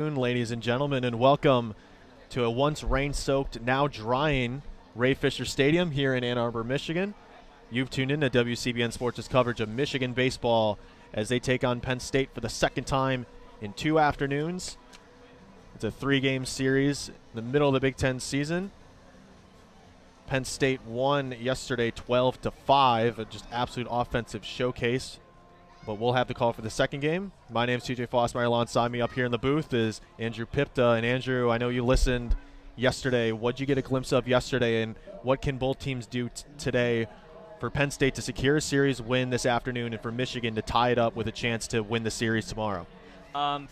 Ladies and gentlemen, and welcome to a once rain-soaked, now drying Ray Fisher Stadium here in Ann Arbor, Michigan. You've tuned in to WCBN Sports' coverage of Michigan baseball as they take on Penn State for the second time in 2 afternoons. It's a 3-game series in the middle of the Big Ten season. Penn State won yesterday 12-5, a just absolute offensive showcase. But we'll have the call for the second game. My name is TJ Fossmeyer. Alongside me up here in the booth is Andrew Pipta. And Andrew, I know you listened yesterday. What did you get a glimpse of yesterday, and what can both teams do today for Penn State to secure a series win this afternoon and for Michigan to tie it up with a chance to win the series tomorrow?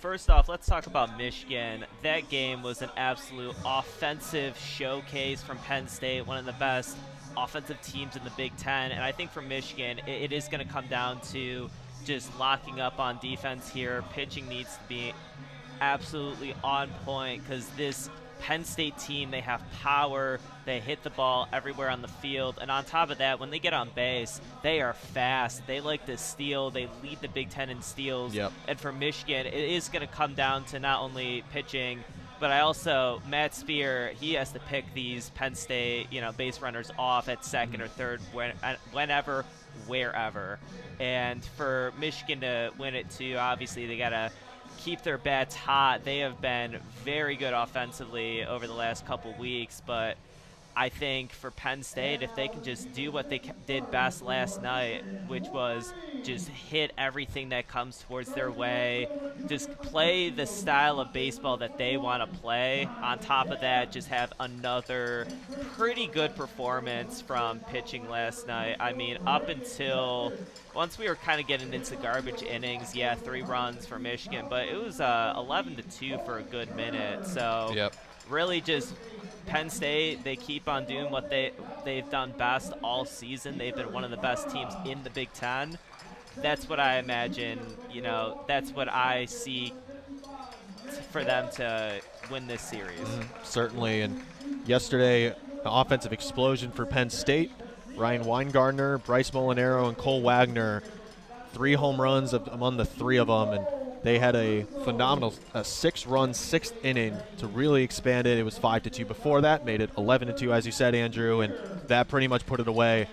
First off, let's talk about Michigan. That game was an absolute offensive showcase from Penn State, one of the best offensive teams in the Big Ten. And I think for Michigan, it is going to come down to just locking up on defense here. Pitching needs to be absolutely on point because this Penn State team, they have power, they hit the ball everywhere on the field, and on top of that, when they get on base, they are fast, they like to steal, they lead the Big Ten in steals. Yep. And for Michigan, it is going to come down to not only pitching, but Matt Spear, he has to pick these Penn State, base runners off at second or third whenever, wherever. And for Michigan to win it too, obviously they got to keep their bats hot. They have been very good offensively over the last couple weeks, but I think for Penn State, if they can just do what they did best last night, which was just hit everything that comes towards their way, just play the style of baseball that they want to play. On top of that, just have another pretty good performance from pitching last night. I mean, up until once we were kind of getting into garbage innings, 3 runs for Michigan, but it was 11-2 for a good minute. So really just Penn State, they keep on doing what they've done best all season. They've been one of the best teams in the Big Ten. That's what I imagine, that's what I see for them to win this series. Certainly, and yesterday, an offensive explosion for Penn State. Ryan Weingartner, Bryce Molinaro, and Cole Wagner, 3 home runs among the 3 of them, and they had a phenomenal 6-run 6th inning to really expand it. It was 5-2 before that, made it 11-2, as you said, Andrew, and that pretty much put it away.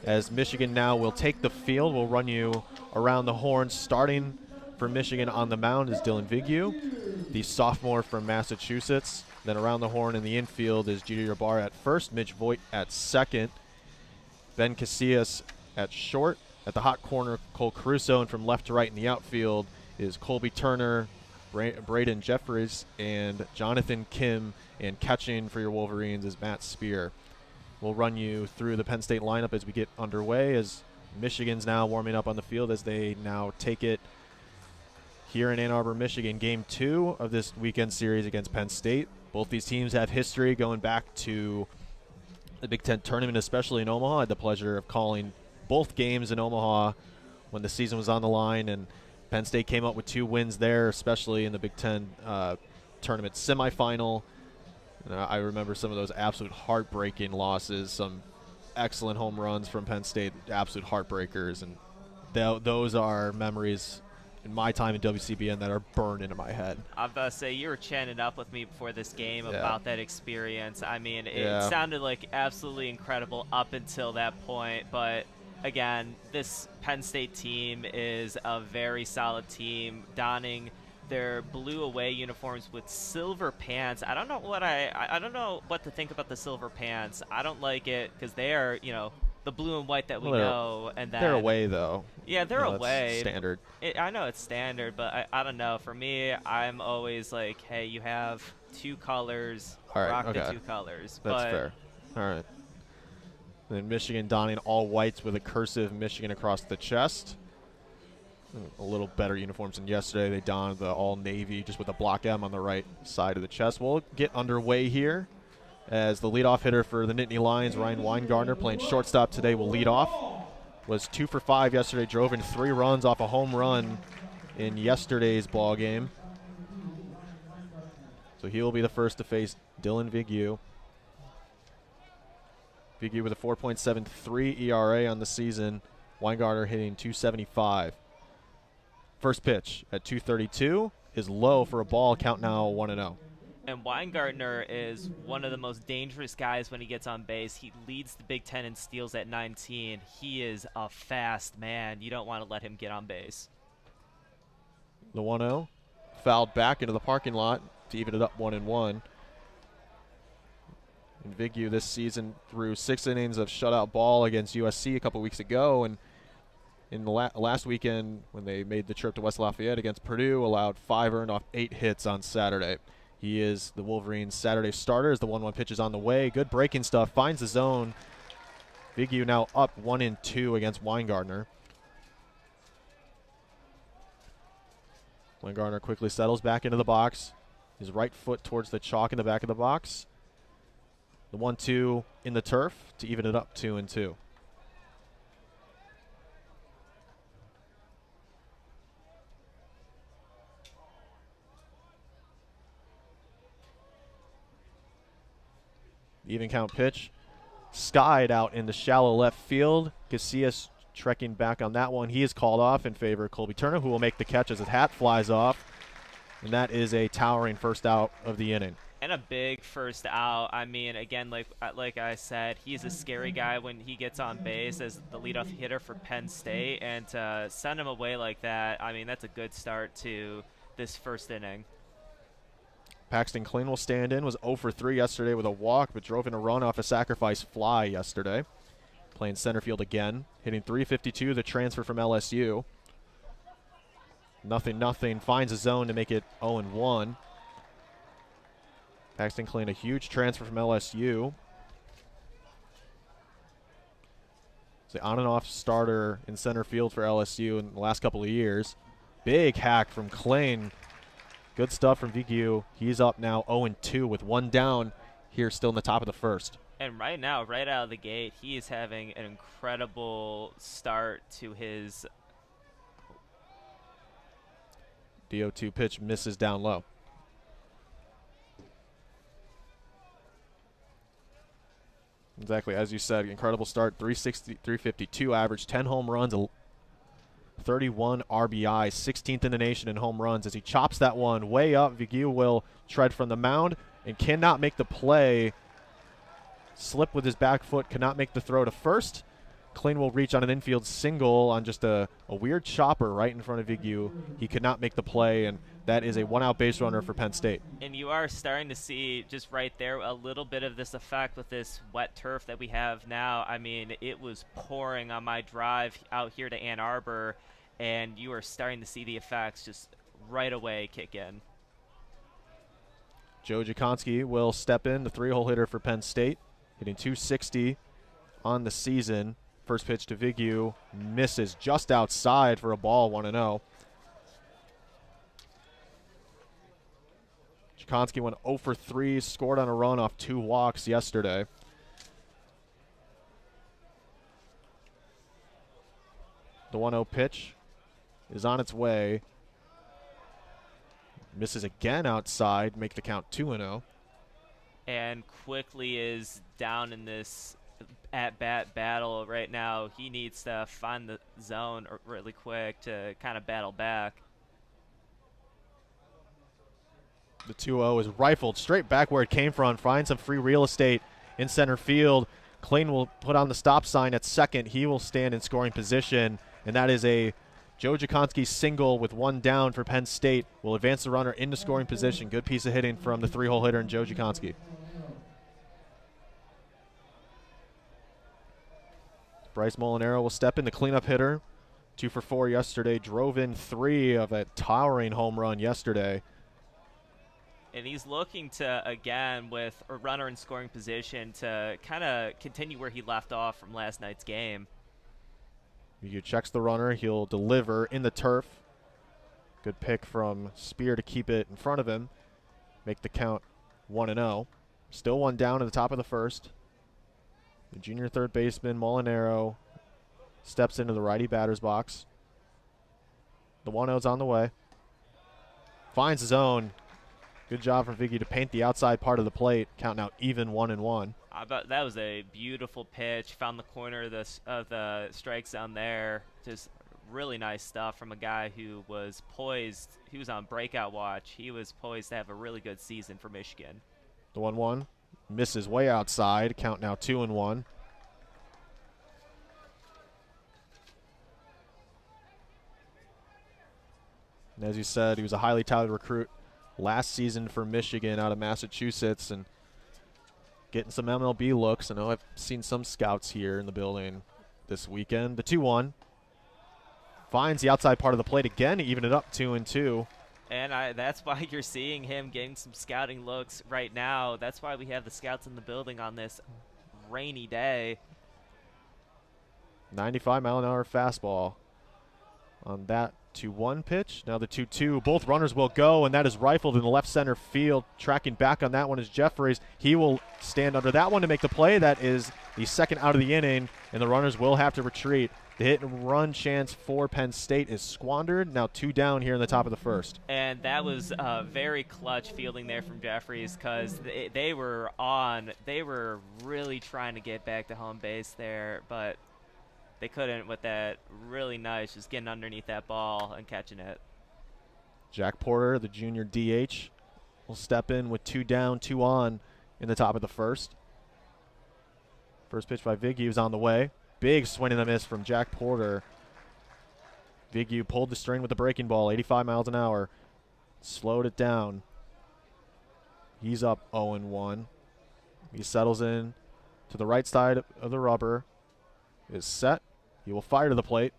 As Michigan now will take the field, we'll run you around the horn. Starting for Michigan on the mound is Dylan Vigneault, the sophomore from Massachusetts. Then around the horn in the infield is Jeter Ybarra at first, Mitch Voigt at second, Ben Casillas at short. At the hot corner, Cole Caruso, and from left to right in the outfield is Colby Turner, Braden Jeffries, and Jonathan Kim, and catching for your Wolverines is Matt Spear. We'll run you through the Penn State lineup as we get underway, as Michigan's now warming up on the field as they now take it here in Ann Arbor, Michigan. Game 2 of this weekend series against Penn State. Both these teams have history going back to the Big Ten tournament, especially in Omaha. I had the pleasure of calling both games in Omaha when the season was on the line, and Penn State came up with 2 wins there, especially in the Big Ten tournament semifinal. I remember some of those absolute heartbreaking losses, some excellent home runs from Penn State, absolute heartbreakers, and those are memories in my time in WCBN that are burned into my head. I'm about to say, you were chanting up with me before this game about that experience. I mean, it sounded like absolutely incredible up until that point, but again, this Penn State team is a very solid team, donning their blue away uniforms with silver pants. I don't know what to think about the silver pants. I don't like it because they are, the blue and white that we know. And then they're away, though. Yeah, they're away. Standard. I know it's standard, but I don't know. For me, I'm always like, hey, you have 2 colors, rock the 2 colors. That's fair. All right. And then Michigan donning all whites with a cursive Michigan across the chest. A little better uniforms than yesterday. They donned the all navy just with a block M on the right side of the chest. We'll get underway here as the leadoff hitter for the Nittany Lions, Ryan Weingartner, playing shortstop today, will lead off. Was 2 for 5 yesterday, drove in 3 runs off a home run in yesterday's ball game. So he will be the first to face Dylan Vigneault. Vigneault with a 4.73 ERA on the season. Weingartner hitting .275. First pitch at 2:32. is low for a ball. Count now 1-0. And Weingartner is one of the most dangerous guys when he gets on base. He leads the Big Ten in steals at 19. He is a fast man. You don't want to let him get on base. The 1-0 fouled back into the parking lot to even it up 1-1. And Vigu this season threw 6 innings of shutout ball against USC a couple weeks ago, and in the last weekend when they made the trip to West Lafayette against Purdue, allowed 5 earned off 8 hits on Saturday. He is the Wolverines' Saturday starter as the 1-1 pitch is on the way. Good breaking stuff, finds the zone. Vigu now up 1-2 against Weingartner. Weingartner quickly settles back into the box. His right foot towards the chalk in the back of the box. The 1-2 in the turf to even it up 2-2. Even count pitch. Skied out in the shallow left field. Casillas trekking back on that one. He is called off in favor of Colby Turner, who will make the catch as his hat flies off. And that is a towering first out of the inning. And a big first out. I mean, again, like I said, he's a scary guy when he gets on base as the leadoff hitter for Penn State. And to send him away like that, I mean, that's a good start to this first inning. Paxton Kling will stand in, was 0 for 3 yesterday with a walk, but drove in a run off a sacrifice fly yesterday. Playing center field again, hitting .352, the transfer from LSU. 0-0, finds a zone to make it 0-1. Paxton Kling, a huge transfer from LSU. He's the on and off starter in center field for LSU in the last couple of years. Big hack from Kling. Good stuff from Vigu. He's up now 0-2 with 1 down here still in the top of the first. And right now, right out of the gate, he is having an incredible start to his... The 0-2 pitch misses down low. Exactly, as you said, incredible start, 360, 352 average, 10 home runs, 31 RBI, 16th in the nation in home runs. As he chops that one way up, Vigu will tread from the mound and cannot make the play. Slip with his back foot, cannot make the throw to first. Kling will reach on an infield single on just a weird chopper right in front of Vigu. He could not make the play, and that is a 1-out base runner for Penn State. And you are starting to see just right there a little bit of this effect with this wet turf that we have now. I mean, it was pouring on my drive out here to Ann Arbor, and you are starting to see the effects just right away kick in. Joe Jakonski will step in, the 3-hole hitter for Penn State, hitting .260 on the season. First pitch to Vigu, misses just outside for a ball, 1-0. Jakonski went 0 for 3, scored on a run off 2 walks yesterday. The 1-0 pitch is on its way. Misses again outside, make the count 2-0. And quickly is down in this at-bat battle right now. He needs to find the zone really quick to kind of battle back. The 2-0 is rifled straight back where it came from. Finds some free real estate in center field. Kling will put on the stop sign at second. He will stand in scoring position, and that is a Joe Jakonski single with 1 down for Penn State. Will advance the runner into scoring position. Good piece of hitting from the 3-hole hitter and Joe Jakonski. Bryce Molinaro will step in, the cleanup hitter. 2 for 4 yesterday. Drove in 3 of a towering home run yesterday. And he's looking to, again, with a runner in scoring position, to kind of continue where he left off from last night's game. He checks the runner. He'll deliver in the turf. Good pick from Spear to keep it in front of him. Make the count 1-0. Still 1 down at the top of the first. The junior third baseman, Molinaro, steps into the righty batter's box. The 1-0's on the way. Finds his own. Good job from Vigu to paint the outside part of the plate. Count now even 1-1. That was a beautiful pitch. Found the corner of the strike zone there. Just really nice stuff from a guy who was poised. He was on breakout watch. He was poised to have a really good season for Michigan. The 1-1 misses way outside. Count now 2-1. And as you said, he was a highly touted recruit last season for Michigan out of Massachusetts and getting some MLB looks. I know I've seen some scouts here in the building this weekend. The 2-1 finds the outside part of the plate again to even it up 2-2. And that's why you're seeing him getting some scouting looks right now. That's why we have the scouts in the building on this rainy day. 95-mile-an-hour fastball on that 2-1 pitch. Now the 2-2. Both runners will go, and that is rifled in the left center field. Tracking back on that one is Jeffries. He will stand under that one to make the play. That is the second out of the inning, and the runners will have to retreat. The hit and run chance for Penn State is squandered. Now 2 down here in the top of the first. And that was very clutch fielding there from Jeffries because they were really trying to get back to home base there, but they couldn't with that. Really nice, just getting underneath that ball and catching it. Jack Porter, the junior DH, will step in with 2 down, 2 on in the top of the first. First pitch by Viggy is on the way. Big swing and a miss from Jack Porter. Viggy pulled the string with the breaking ball, 85 miles an hour. Slowed it down. He's up 0-1. He settles in to the right side of the rubber. Is set. He will fire to the plate.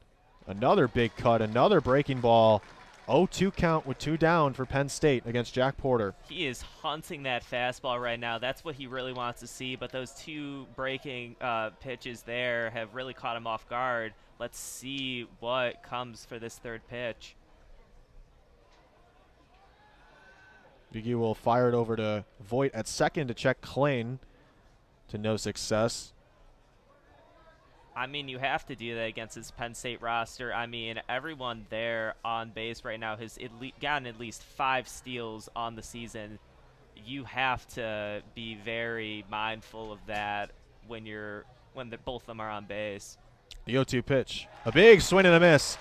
Another big cut, another breaking ball. 0-2 count with 2 down for Penn State against Jack Porter. He is hunting that fastball right now. That's what he really wants to see, but those 2 breaking pitches there have really caught him off guard. Let's see what comes for this third pitch. Viggy will fire it over to Voigt at second to check Klain to no success. I mean, you have to do that against this Penn State roster. I mean, everyone there on base right now has gotten at least 5 steals on the season. You have to be very mindful of that when both of them are on base. The 0-2 pitch. A big swing and a miss.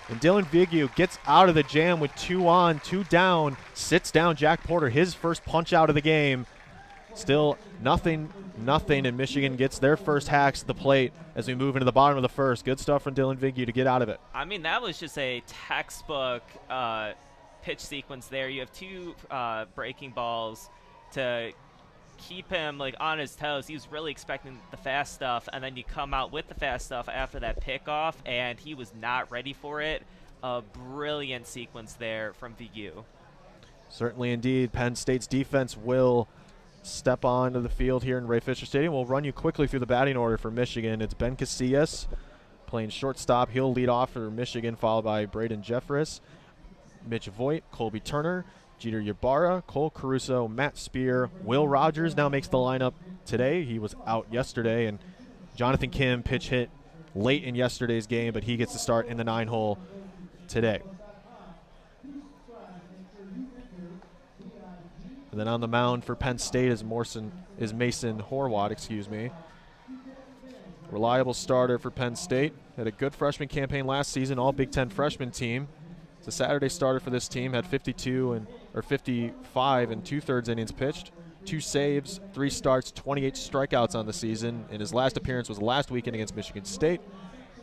And Dylan Viggy gets out of the jam with 2 on, 2 down, sits down Jack Porter, his first punch out of the game. Still nothing, and Michigan gets their first hacks at the plate as we move into the bottom of the first. Good stuff from Dylan Viggy to get out of it. I mean, that was just a textbook pitch sequence there. You have 2 breaking balls to keep him on his toes. He was really expecting the fast stuff, and then you come out with the fast stuff after that pickoff, and he was not ready for it. A brilliant sequence there from Viggy. Certainly indeed. Penn State's defense will step onto the field here in Ray Fisher Stadium. We'll run you quickly through the batting order for Michigan. It's Ben Casillas playing shortstop. He'll lead off for Michigan, followed by Braden Jeffress, Mitch Voigt, Colby Turner, Jeter Ybarra, Cole Caruso, Matt Spear. Will Rogers now makes the lineup today. He was out yesterday, and Jonathan Kim pitch hit late in yesterday's game, but he gets to start in the 9-hole today. And then on the mound for Penn State is Mason Horwat, Reliable starter for Penn State. Had a good freshman campaign last season, all Big Ten freshman team. It's a Saturday starter for this team, had 55 and 2/3 innings pitched, 2 saves, 3 starts, 28 strikeouts on the season. And his last appearance was last weekend against Michigan State,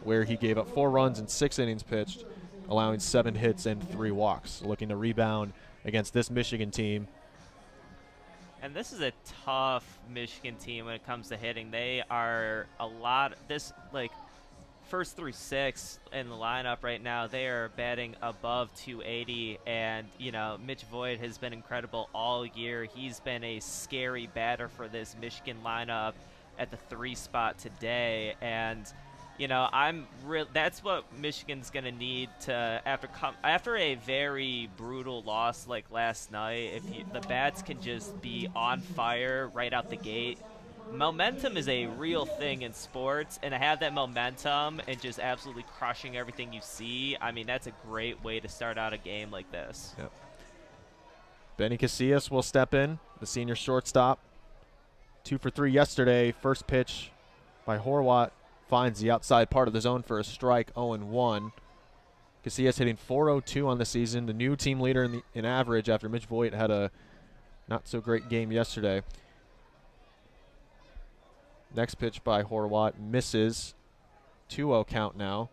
where he gave up 4 runs in 6 innings pitched, allowing 7 hits and 3 walks. Looking to rebound against this Michigan team. And this is a tough Michigan team when it comes to hitting. They are first through 6 in the lineup right now, they are batting above 280. And, Mitch Voigt has been incredible all year. He's been a scary batter for this Michigan lineup at the 3 spot today. And, that's what Michigan's going to need to after a very brutal loss like last night. If the bats can just be on fire right out the gate. Momentum is a real thing in sports, and to have that momentum and just absolutely crushing everything you see, I mean, that's a great way to start out a game like this. Yep. Benny Casillas will step in, the senior shortstop. 2 for 3 yesterday. First pitch by Horwat finds the outside part of the zone for a strike, 0-1. Casillas hitting .402 on the season, the new team leader in average after Mitch Voigt had a not-so-great game yesterday. Next pitch by Horwat misses. 2-0 count now.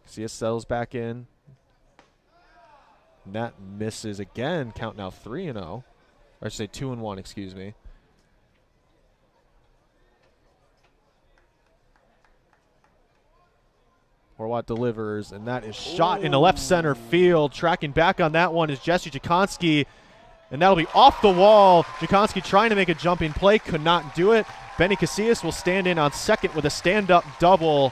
Casillas settles back in. And that misses again. Count now 3-0. Or I should say 2-1, excuse me. Horwat delivers, and that is shot into left center field. Tracking back on that one is Jesse Jakonski, and that'll be off the wall. Jakonski trying to make a jumping play, could not do it. Benny Casillas will stand in on second with a stand-up double.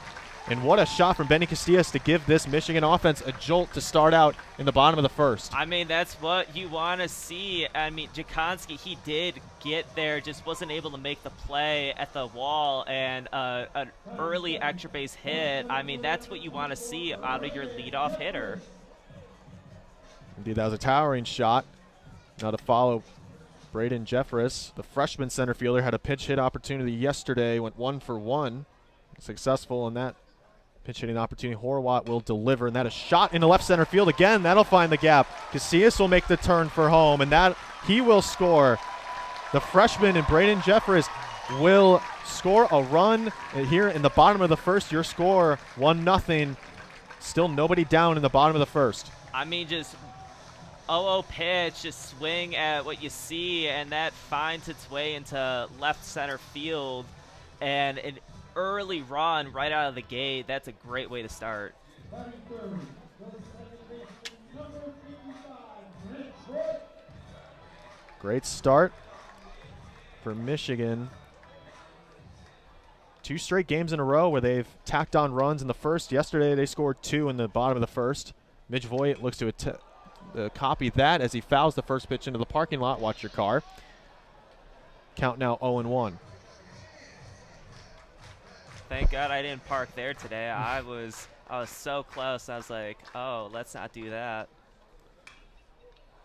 And what a shot from Benny Casillas to give this Michigan offense a jolt to start out in the bottom of the first. I mean, that's what you want to see. I mean, Jakonski, he did get there, just wasn't able to make the play at the wall, and an early extra base hit. I mean, that's what you want to see out of your leadoff hitter. Indeed, that was a towering shot. Now to follow, Braden Jeffress, the freshman center fielder, had a pinch hit opportunity yesterday, went 1 for 1. Successful in that pinch hitting opportunity. Horwat will deliver, and that is shot into left center field again. That'll find the gap. Casillas will make the turn for home, and that he will score. The freshman and Braden Jeffress will score a run here in the bottom of the first. Your score 1-0. Still nobody down in the bottom of the first. I mean, just 0-0 pitch, just swing at what you see, and that finds its way into left center field, and an early run right out of the gate. That's a great way to start. Great start for Michigan. 2 straight games in a row where they've tacked on runs in the first. Yesterday they scored 2 in the bottom of the first. Mitch Voigt looks to copy that as he fouls the first pitch into the parking lot. Watch your car. Count now 0-1. Thank God I didn't park there today. I was so close. I was like, oh, let's not do that.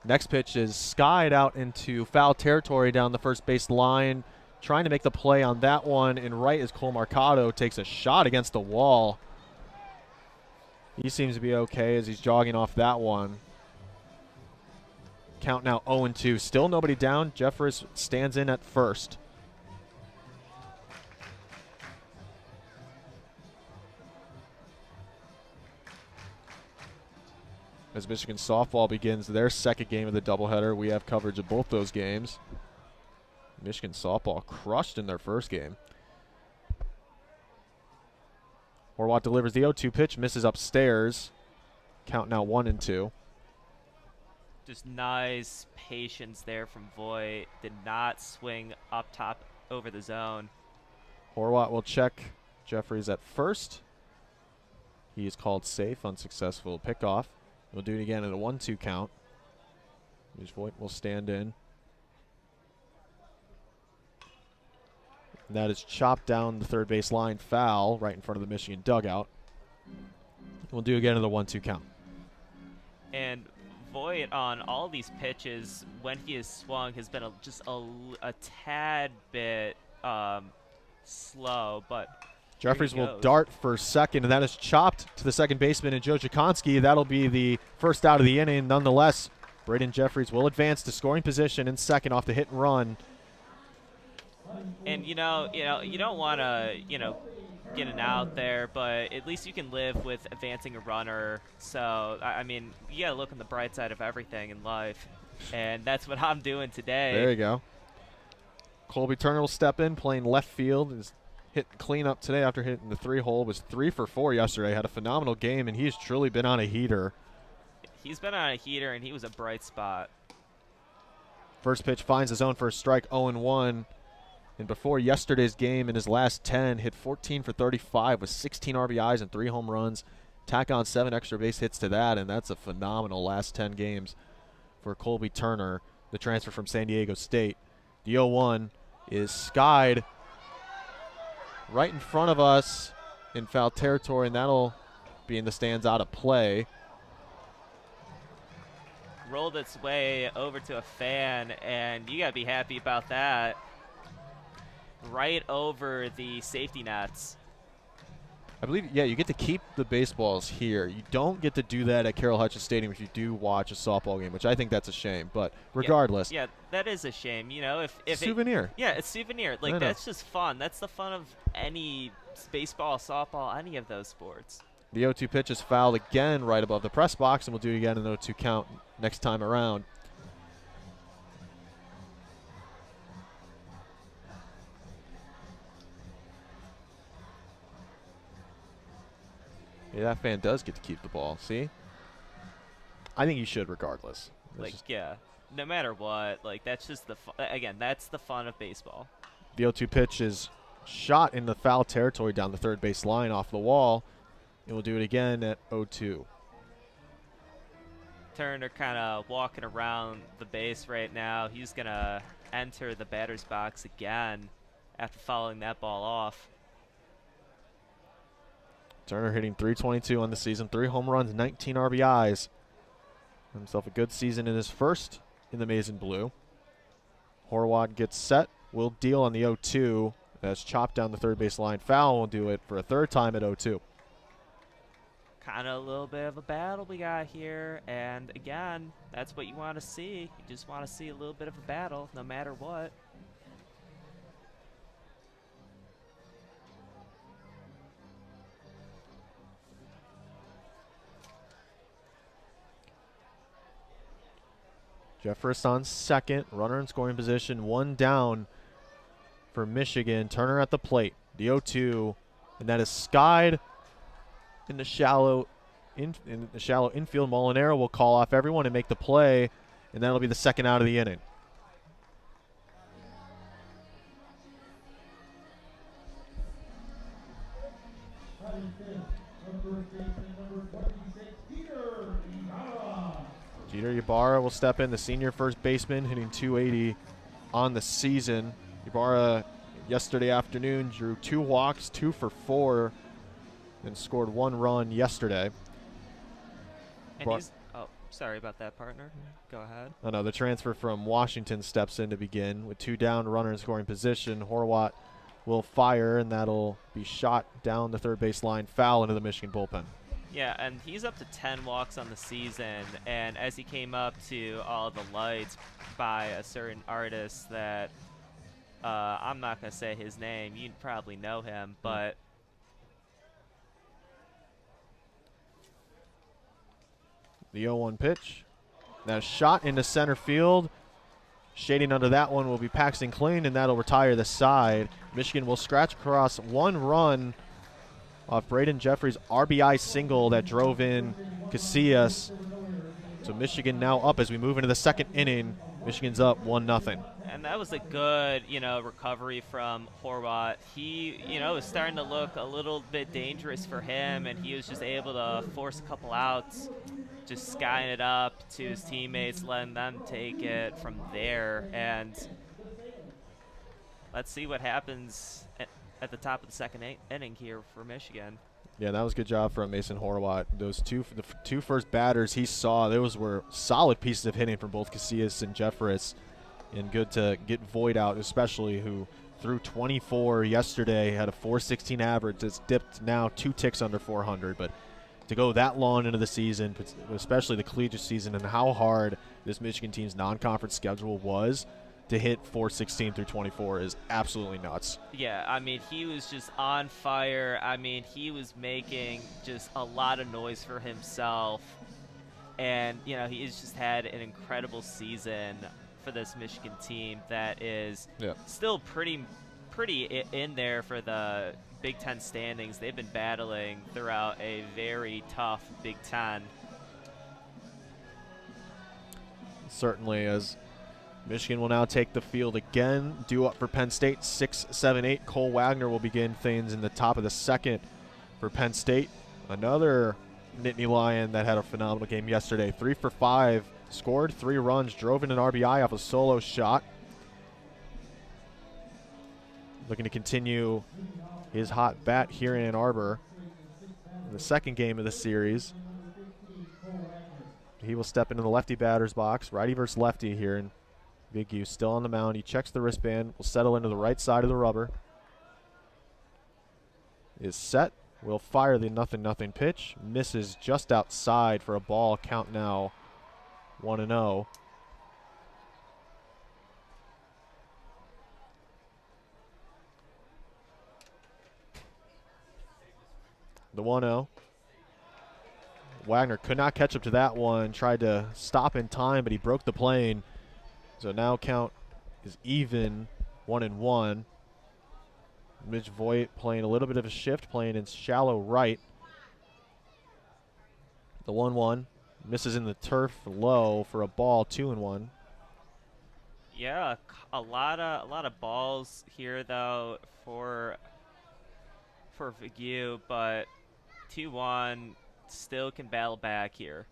Next pitch is skied out into foul territory down the first base line. Trying to make the play on that one. And right as Cole Marcado takes a shot against the wall. He seems to be okay as he's jogging off that one. Count now 0-2. Still nobody down. Jeffress stands in at first. As Michigan softball begins their second game of the doubleheader, we have coverage of both those games. Michigan softball crushed in their first game. Horwat delivers the 0-2 pitch, misses upstairs. Count now 1-2. Just nice patience there from Voigt. Did not swing up top over the zone. Horwat will check Jeffries at first. He is called safe, unsuccessful pickoff. We'll do it again at a 1-2 count. Mitch Voigt will stand in. And that is chopped down the third base line, foul right in front of the Michigan dugout. We'll do again at a 1-2 count. And Voigt on all these pitches, when he has swung, has been just a tad bit slow, but Jeffries will dart for second, and that is chopped to the second baseman, and Joe Jakonski. That'll be the first out of the inning. Nonetheless, Braden Jeffries will advance to scoring position in second off the hit and run. And you don't want to, get an out there, but at least you can live with advancing a runner. So I mean, you gotta look on the bright side of everything in life, and that's what I'm doing today. There you go. Colby Turner will step in, playing left field. Is hit clean up today after hitting the 3-hole. Was 3 for 4 yesterday. Had a phenomenal game, and he's truly been on a heater. He's been on a heater, and he was a bright spot. First pitch finds his own first strike, 0-1. And before yesterday's game, in his last 10, hit 14 for 35 with 16 RBIs and 3 home runs. Tack on 7 extra base hits to that, and that's a phenomenal last 10 games for Colby Turner, the transfer from San Diego State. The 0-1 is skied right in front of us in foul territory, and that'll be in the stands out of play. Rolled its way over to a fan, and you got to be happy about that. Right over the safety nets. I believe, yeah, you get to keep the baseballs here. You don't get to do that at Carroll Hutchins Stadium if you do watch a softball game, which I think that's a shame. But regardless. Yeah, that is a shame. You know, if souvenir. It's souvenir. Like, that's just fun. That's the fun of any baseball, softball, any of those sports. The 0-2 pitch is fouled again right above the press box, and we'll do it again in the 0-2 count next time around. Yeah, that fan does get to keep the ball. See? I think you should regardless. Yeah, no matter what. Like, that's just again, that's the fun of baseball. The 0-2 pitch is shot in the foul territory down the third base line off the wall. And we'll do it again at 0-2. Turner kind of walking around the base right now. He's going to enter the batter's box again after fouling that ball off. Turner hitting .322 on the season, 3 home runs, 19 RBIs. Himself a good season in his first in the maize and blue. Horwat gets set. Will deal on the 0-2. That's chopped down the third base line. Foul will do it for a third time at 0-2. Kind of a little bit of a battle we got here. And again, that's what you want to see. You just want to see a little bit of a battle no matter what. Jeffress on second, runner in scoring position, 1 down for Michigan. Turner at the plate, the 0-2, and that is skied in the shallow infield. Molinaro will call off everyone and make the play, and that'll be the second out of the inning. Jeter Ybarra will step in, the senior first baseman, hitting .280 on the season. Ybarra yesterday afternoon drew 2 walks, 2 for 4, and scored 1 run yesterday. And sorry about that, partner. Go ahead. Oh, no, the transfer from Washington steps in to begin with 2 down, runner in scoring position. Horwat will fire, and that'll be shot down the third base line, foul into the Michigan bullpen. Yeah, and he's up to 10 walks on the season, and as he came up to all the lights by a certain artist that I'm not going to say his name, you probably know him, but the 0-1 pitch. That shot into center field. Shading under that one will be Paxton Kling, and that'll retire the side. Michigan will scratch across 1 run off Braden Jeffrey's RBI single that drove in Casillas. So Michigan now up as we move into the second inning. Michigan's up 1-0. And that was a good, recovery from Horwat. He, was starting to look a little bit dangerous for him, and he was just able to force a couple outs, just skying it up to his teammates, letting them take it from there. And let's see what happens at the top of the second inning here for Michigan. Yeah, that was a good job from Mason Horwat. The 2 first batters he saw, those were solid pieces of hitting from both Casillas and Jeffress, and good to get Voigt out, especially, who threw 24 yesterday, had a .416 average. It's dipped now 2 ticks under 400, but to go that long into the season, especially the collegiate season, and how hard this Michigan team's non-conference schedule was, to hit .416 through 24 is absolutely nuts. Yeah, I mean, he was just on fire. I mean, he was making just a lot of noise for himself. And, he's just had an incredible season for this Michigan team that is still pretty in there for the Big Ten standings. They've been battling throughout a very tough Big Ten. Certainly, as Michigan will now take the field again, due up for Penn State, 6-7-8. Cole Wagner will begin things in the top of the second for Penn State. Another Nittany Lion that had a phenomenal game yesterday. 3 for 5, scored 3 runs, drove in an RBI off a solo shot. Looking to continue his hot bat here in Ann Arbor in the second game of the series. He will step into the lefty batter's box, righty versus lefty here, and Big U still on the mound. He checks the wristband, will settle into the right side of the rubber. Is set, will fire the 0-0 pitch. Misses just outside for a ball. Count now 1-0. The 1-0. Wagner could not catch up to that one. Tried to stop in time, but he broke the plane. So now count is even, 1-1. Mitch Voigt playing a little bit of a shift, playing in shallow right. The 1-1 misses in the turf low for a ball, 2-1. Yeah, a lot of balls here though for Vigue, but 2-1 still can battle back here.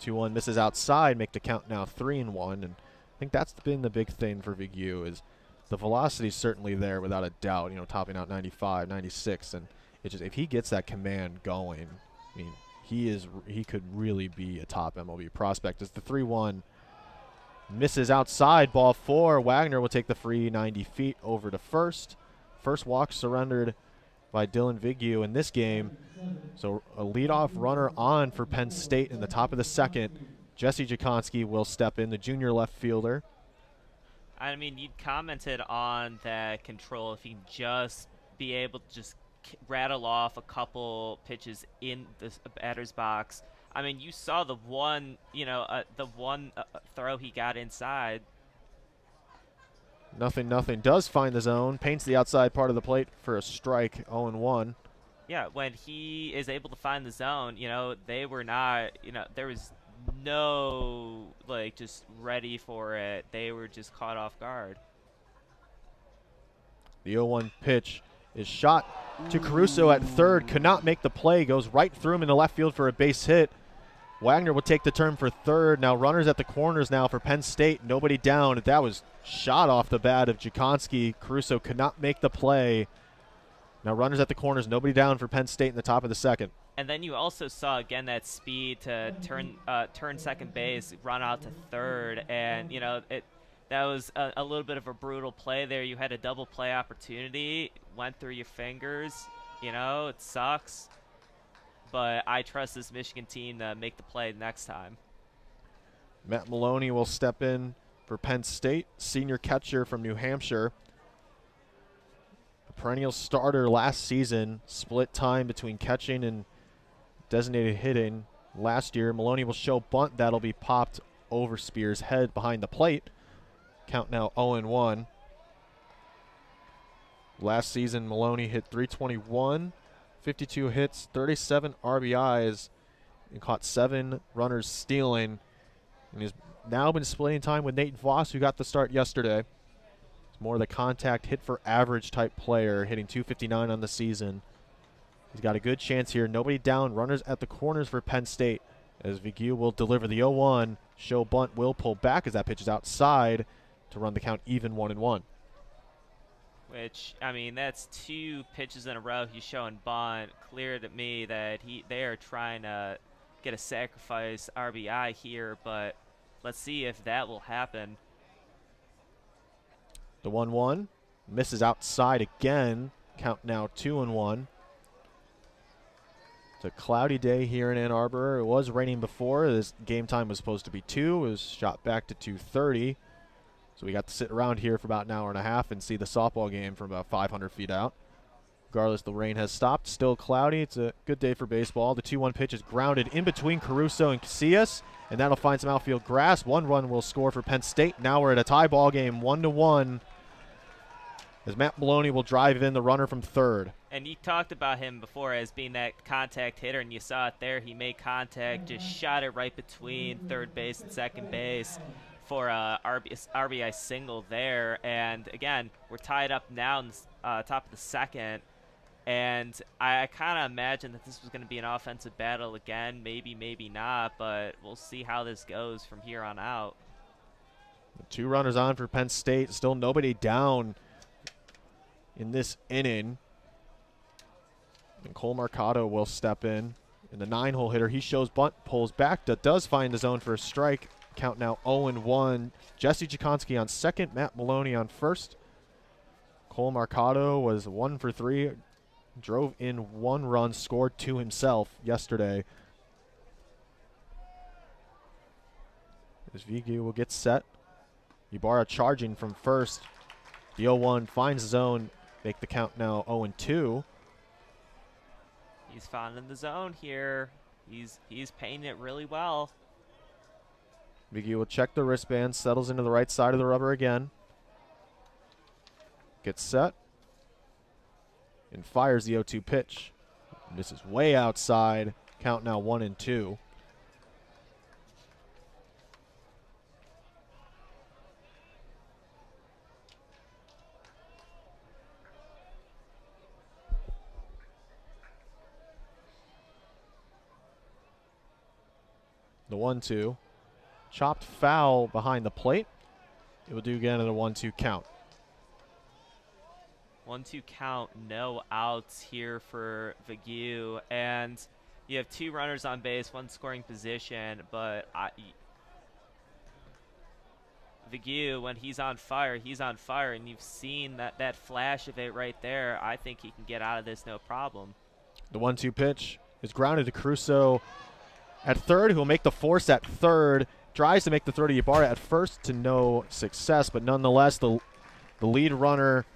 2-1 misses outside, make the count now 3-1, and I think that's been the big thing for Vigue is the velocity is certainly there without a doubt. You know, topping out 95, 96, and it just if he gets that command going, I mean, he could really be a top MLB prospect. As the 3-1 misses outside, ball 4. Wagner will take the free 90 feet over to first. First walk surrendered by Dylan Vigue in this game. So a leadoff runner on for Penn State in the top of the second. Jesse Jakonski will step in, the junior left fielder. I mean, you commented on that control. If he can just be able to just rattle off a couple pitches in the batter's box. I mean, you saw the one, throw he got inside. Nothing does find the zone, paints the outside part of the plate for a strike, 0-1. Yeah, when he is able to find the zone, they were not, there was no, just ready for it. They were just caught off guard. The 0-1 pitch is shot to Caruso at third, could not make the play, goes right through him in the left field for a base hit. Wagner will take the turn for third. Now runners at the corners now for Penn State. Nobody down. That was shot off the bat of Jakonski. Caruso could not make the play. Now runners at the corners. Nobody down for Penn State in the top of the second. And then you also saw, again, that speed to turn second base, run out to third. And, that was a little bit of a brutal play there. You had a double play opportunity. Went through your fingers. It sucks. But I trust this Michigan team to make the play next time. Matt Maloney will step in for Penn State, senior catcher from New Hampshire. A perennial starter last season, split time between catching and designated hitting. Last year, Maloney will show bunt. That'll be popped over Spears' head behind the plate. Count now 0-1. Last season, Maloney hit .321. 52 hits, 37 RBIs, and caught 7 runners stealing. And he's now been splitting time with Nate Voss, who got the start yesterday. He's more of the contact hit for average type player, hitting .259 on the season. He's got a good chance here. Nobody down, runners at the corners for Penn State. As Vigue will deliver the 0-1. Show bunt will pull back as that pitch is outside to run the count even, 1-1. Which, I mean, that's 2 pitches in a row he's showing bunt. Clear to me that they are trying to get a sacrifice RBI here, but let's see if that will happen. The 1-1 misses outside again. Count now 2-1. It's a cloudy day here in Ann Arbor. It was raining before. This game time was supposed to be 2. It was shot back to 2:30. So we got to sit around here for about an hour and a half and see the softball game from about 500 feet out. Regardless, the rain has stopped. Still cloudy. It's a good day for baseball. The 2-1 pitch is grounded in between Caruso and Casillas, and that'll find some outfield grass. 1 run will score for Penn State. Now we're at a tie ball game, 1-1, as Matt Maloney will drive in the runner from third. And you talked about him before as being that contact hitter, and you saw it there. He made contact, just shot it right between third base and second base for a RBI single there. And again, we're tied up now in the top of the second, and I kind of imagine that this was going to be an offensive battle again. Maybe not, but we'll see how this goes from here on out. 2 runners on for Penn State. Still nobody down in this inning. And Cole Mercado will step in. And the 9-hole hitter, he shows bunt, pulls back, does find the zone for a strike. Count now 0-1. Jesse Jakonski on second, Matt Maloney on first. Cole Mercado was 1 for 3 drove in 1 run, scored 2 himself yesterday. As Vigu will get set. Ibarra charging from first. The 0-1 finds zone, make the count now 0-2. He's finding the zone here. He's painting it really well. Vigu will check the wristband, settles into the right side of the rubber again. Gets set. And fires the 0-2 pitch. Misses way outside. Count now 1-2. The 1-2. Chopped foul behind the plate. It will do again at a 1-2 count. 1-2 count, no outs here for Vigu. And you have 2 runners on base, 1 scoring position. But Vigu, when he's on fire, he's on fire. And you've seen that flash of it right there. I think he can get out of this no problem. The 1-2 pitch is grounded to Crusoe at third, who will make the force at third. Tries to make the throw to Ibarra at first to no success, but nonetheless, the lead runner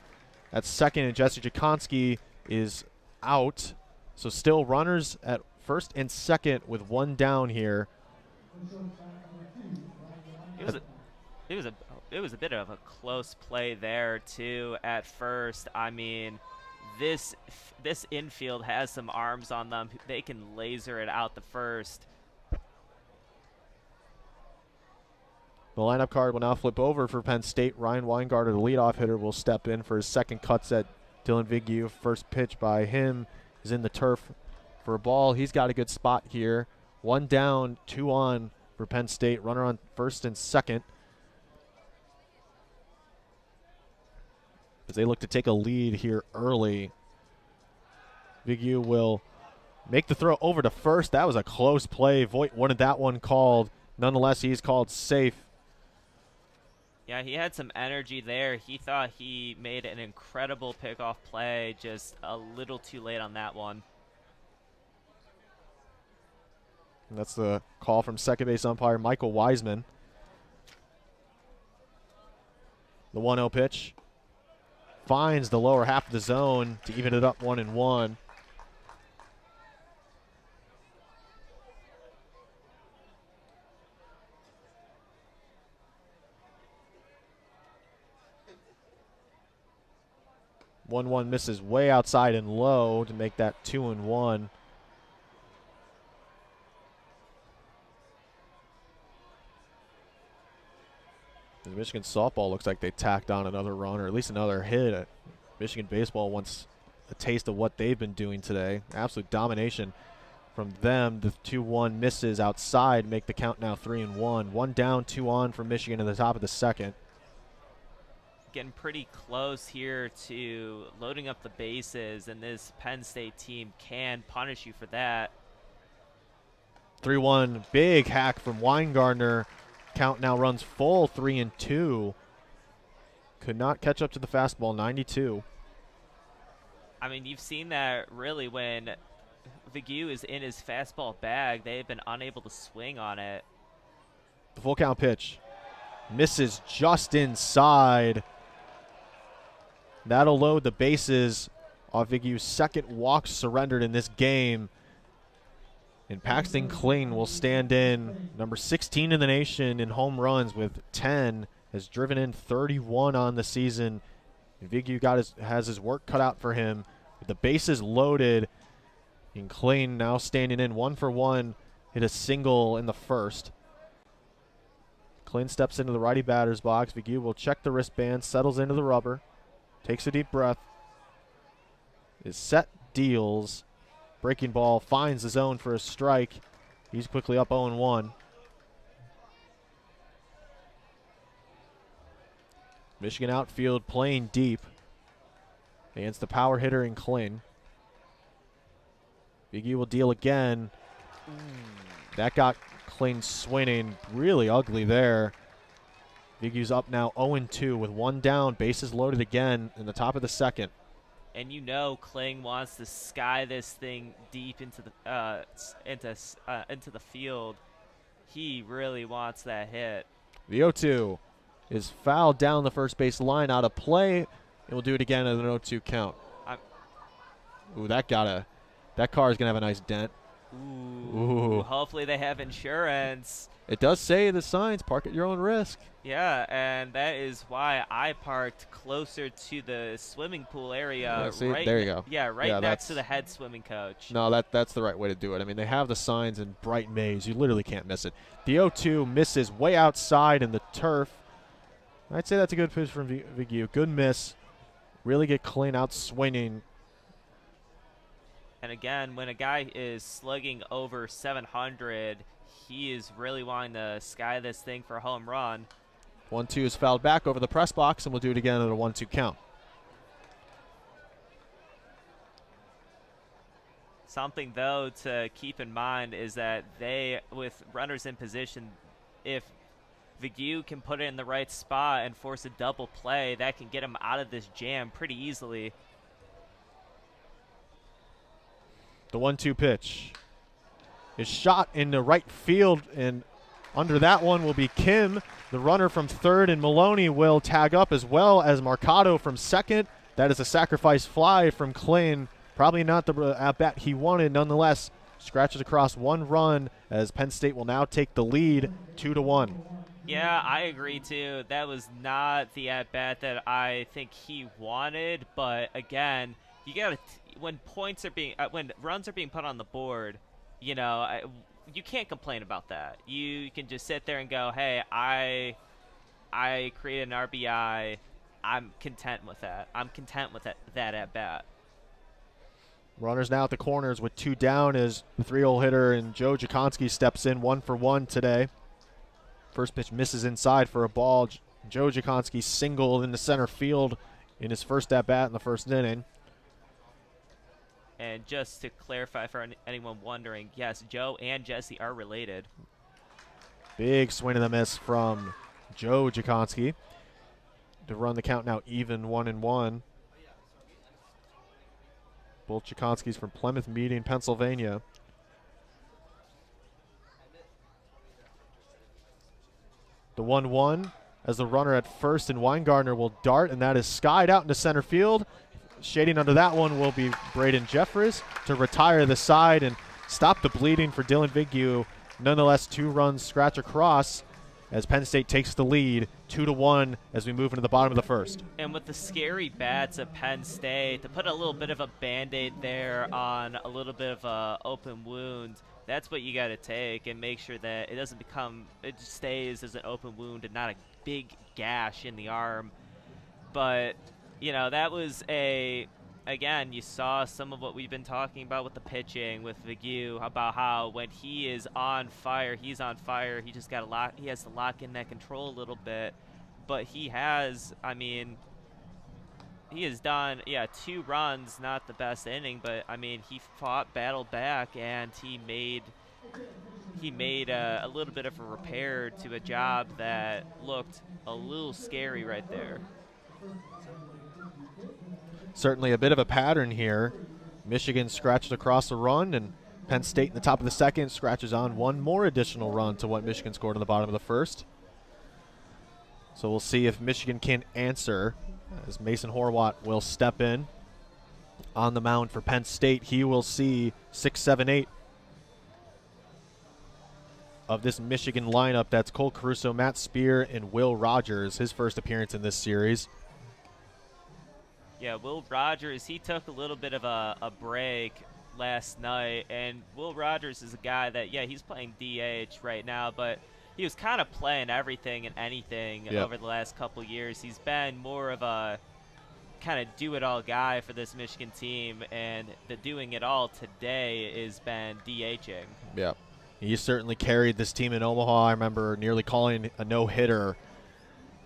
at second, and Jesse Jakonski, is out. So still runners at first and second with 1 down here. It was a bit of a close play there too at first. I mean, this infield has some arms on them. They can laser it out the first. The lineup card will now flip over for Penn State. Ryan Weingarter, the leadoff hitter, will step in for his second cuts at Dylan Vigu. First pitch by him is in the turf for a ball. He's got a good spot here. 1 down, 2 on for Penn State. Runner on first and second, as they look to take a lead here early. Vigu will make the throw over to first. That was a close play. Voigt wanted that one called. Nonetheless, he's called safe. Yeah, he had some energy there. He thought he made an incredible pickoff play, just a little too late on that one. And that's the call from second base umpire Michael Wiseman. The 1-0 pitch finds the lower half of the zone to even it up 1-1. One misses way outside and low to make that 2-1. The Michigan softball looks like they tacked on another run, or at least another hit. Michigan baseball wants a taste of what they've been doing today. Absolute domination from them. The 2-1 misses outside make the count now 3-1. 1 down, 2 on for Michigan at the top of the second. Getting pretty close here to loading up the bases, and this Penn State team can punish you for that. 3-1, big hack from Weingartner. Count now runs full, 3-2. Could not catch up to the fastball, 92. I mean, you've seen that really when Vigu is in his fastball bag, they've been unable to swing on it. The full count pitch misses just inside. That'll load the bases off Vigu's second walk surrendered in this game. And Paxton Kling will stand in, number 16 in the nation in home runs with 10, has driven in 31 on the season. And Vigu has his work cut out for him. With the bases loaded, and Kling now standing in 1 for 1, hit a single in the first. Kling steps into the righty batter's box. Vigu will check the wristband, settles into the rubber, takes a deep breath, is set, deals. Breaking ball finds the zone for a strike. He's quickly up 0-1. Michigan outfield playing deep against the power hitter in Kling. Vigu will deal again. That got Kling swinging really ugly there. Vigu's up now 0-2 with 1 down. Bases loaded again in the top of the second. and you know Kling wants to sky this thing deep into the field. He really wants that hit. The 0-2 is fouled down the first base line, out of play, and we'll do it again at an 0-2 count. Ooh, that car is gonna have a nice dent. Ooh. Hopefully they have insurance. It does say the signs, park at your own risk. Yeah, and that is why I parked closer to the swimming pool area. Yeah, see, there you go. Yeah, next to the head swimming coach. No, that's the right way to do it. I mean, they have the signs in bright maze. You literally can't miss it. The 0-2 misses way outside in the turf. I'd say that's a good pitch from Vigu. Good miss. Really get Kling out swinging. And again, when a guy is slugging over 700, he is really wanting to sky this thing for a home run. 1-2 is fouled back over the press box, and we'll do it again at a 1-2 count. Something, though, to keep in mind is that with runners in position, if Vigu can put it in the right spot and force a double play, that can get him out of this jam pretty easily. The 1-2 pitch is shot in the right field, and under that one will be Kim. The runner from third, and Maloney will tag up, as well as Marcado from second. That is a sacrifice fly from Kling. Probably not the at-bat he wanted. Nonetheless, scratches across 1 run as Penn State will now take the lead 2-1. Yeah, I agree too. That was not the at-bat that I think he wanted, but again, you got to when runs are being put on the board, you you can't complain about that. You can just sit there and go, hey, I created an RBI. I'm content with that. I'm content with that at bat. Runners now at the corners with 2 down as the 3-hole hitter and Joe Jakonski steps in 1 for 1 today. First pitch misses inside for a ball. Joe Jakonski singled into center field in his first at bat in the first inning. And just to clarify for anyone wondering, yes, Joe and Jesse are related. Big swing and a miss from Joe Jakonski to run the count now even 1-1. Both Jakonskis from Plymouth Meeting, Pennsylvania. The 1-1 as the runner at first and Weingartner will dart, and that is skied out into center field. Shading under that one will be Braden Jeffries to retire the side and stop the bleeding for Dylan Vigu. Nonetheless, 2 runs scratch across as Penn State takes the lead 2-1 as we move into the bottom of the first. And with the scary bats of Penn State, to put a little bit of a Band-Aid there on a little bit of a open wound, that's what you got to take and make sure that it just stays as an open wound and not a big gash in the arm. But that was again, you saw some of what we've been talking about with the pitching with Vigu, about how when he is on fire, he's on fire. He just he has to lock in that control a little bit. But he has done, 2 runs, not the best inning, but he battled back, and he made a little bit of a repair to a job that looked a little scary right there. Certainly a bit of a pattern here. Michigan scratched across a run, and Penn State in the top of the second scratches on 1 more additional run to what Michigan scored in the bottom of the first. So we'll see if Michigan can answer as Mason Horwat will step in on the mound for Penn State. He will see 6, 7, 8 of this Michigan lineup. That's Cole Caruso, Matt Spear, and Will Rogers, his first appearance in this series. Yeah, Will Rogers, he took a little bit of a break last night, and Will Rogers is a guy that, he's playing DH right now, but he was kind of playing everything and anything over the last couple years. He's been more of a kind of do-it-all guy for this Michigan team, and the doing it all today has been DHing. Yeah, he certainly carried this team in Omaha. I remember nearly calling a no-hitter.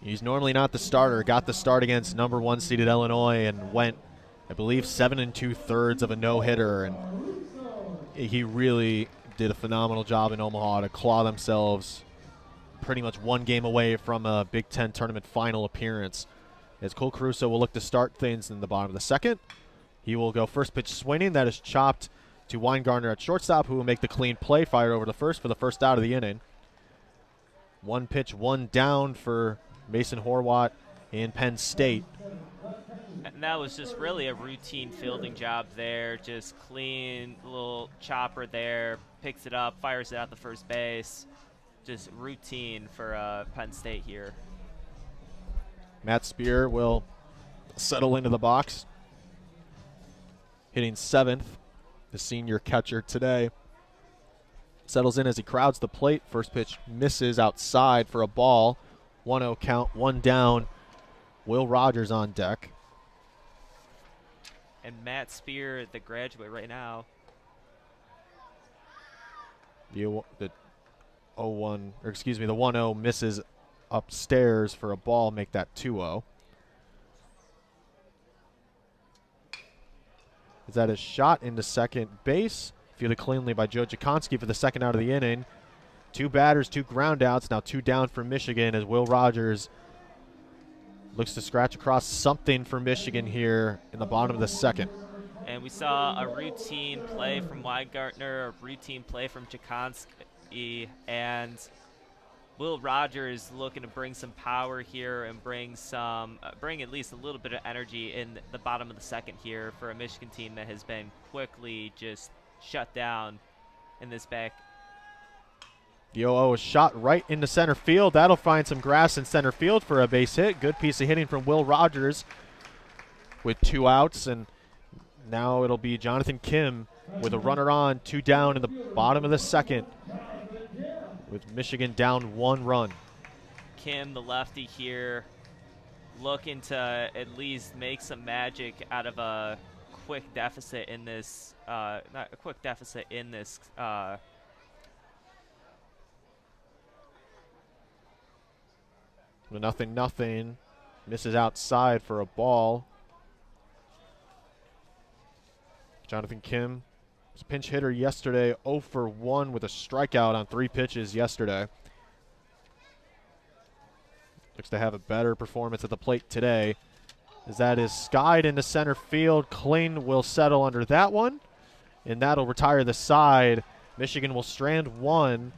He's normally not the starter. Got the start against number 1 seeded Illinois and went, I believe, 7 2/3 of a no-hitter. And he really did a phenomenal job in Omaha to claw themselves pretty much 1 game away from a Big Ten tournament final appearance. As Cole Caruso will look to start things in the bottom of the second. He will go first pitch swinging. That is chopped to Weingartner at shortstop, who will make the clean play, fired over to first for the first out of the inning. One pitch, one down for Mason Horwat in Penn State. And that was just really a routine fielding job there. Just clean little chopper there, picks it up, fires it out to first base. Just routine for Penn State here. Matt Spear will settle into the box. Hitting 7th, the senior catcher today. Settles in as he crowds the plate. First pitch misses outside for a ball. 1-0 count, one down. Will Rogers on deck. And Matt Spear, the graduate right now. The 1-0 misses upstairs for a ball, make that 2-0. Is that a shot into second base? Fielded cleanly by Joe Jakonski for the second out of the inning. 2 batters, 2 ground outs, now 2 down for Michigan as Will Rogers looks to scratch across something for Michigan here in the bottom of the second. And we saw a routine play from Weingartner, a routine play from Jakonski, and Will Rogers looking to bring some power here and bring at least a little bit of energy in the bottom of the second here for a Michigan team that has been quickly just shut down in this back. The 0-0 is shot right into center field. That'll find some grass in center field for a base hit. Good piece of hitting from Will Rogers with 2 outs, and now it'll be Jonathan Kim with a runner on, 2 down in the bottom of the second, with Michigan down 1 run. Kim, the lefty here, looking to at least make some magic out of a quick deficit in this, Nothing. Misses outside for a ball. Jonathan Kim was a pinch hitter yesterday, 0 for 1 with a strikeout on 3 pitches yesterday. Looks to have a better performance at the plate today, as that is skied into center field. Kling will settle under that one, and that'll retire the side. Michigan will strand 1,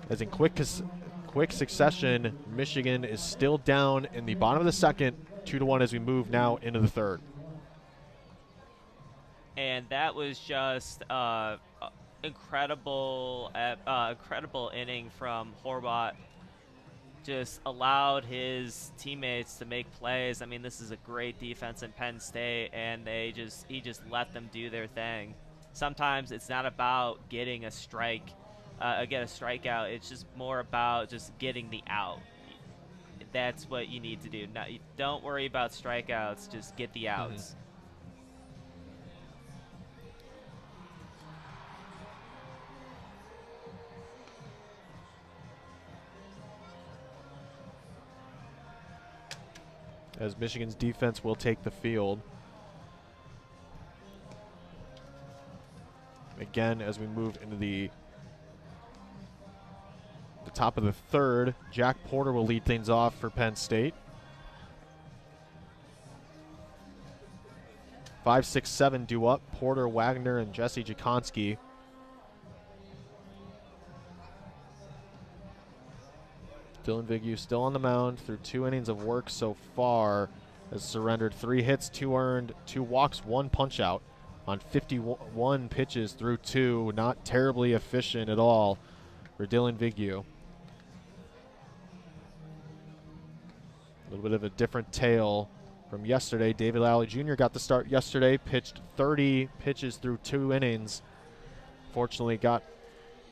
as in quick succession, Michigan is still down in the bottom of the second, 2-1 as we move now into the third. And that was just incredible inning from Horvat. Just allowed his teammates to make plays. I mean, this is a great defense in Penn State, and he just let them do their thing. Sometimes it's not about getting a strikeout. It's just more about just getting the out. That's what you need to do. Now, don't worry about strikeouts. Just get the outs. Mm-hmm. As Michigan's defense will take the field. Again, as we move into the top of the third, Jack Porter will lead things off for Penn State. 5, 6, 7 due up. Porter, Wagner, and Jesse Jakonski. Dylan Vigneault still on the mound through 2 innings of work so far. Has surrendered 3 hits, 2 earned, 2 walks, 1 punch out on 51 pitches through 2. Not terribly efficient at all for Dylan Vigneault. A little bit of a different tale from yesterday. David Lally Jr. got the start yesterday, pitched 30 pitches through 2 innings. Fortunately got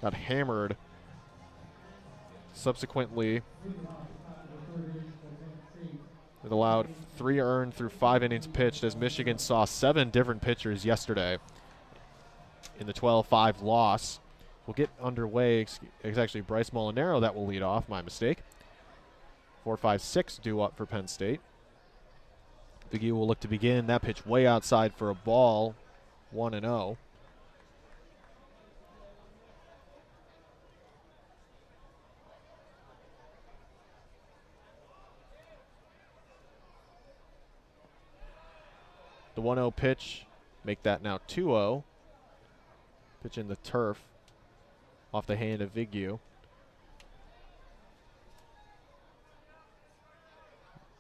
hammered. Subsequently, it allowed 3 earned through 5 innings pitched, as Michigan saw 7 different pitchers yesterday in the 12-5 loss. We'll get underway. It's actually Bryce Molinaro that will lead off. My mistake. 4, 5, 6 due up for Penn State. Vigneault will look to begin. That pitch way outside for a ball. 1-0. The The 1-0 pitch, make that now 2-0. Pitch in the turf off the hand of Vigu.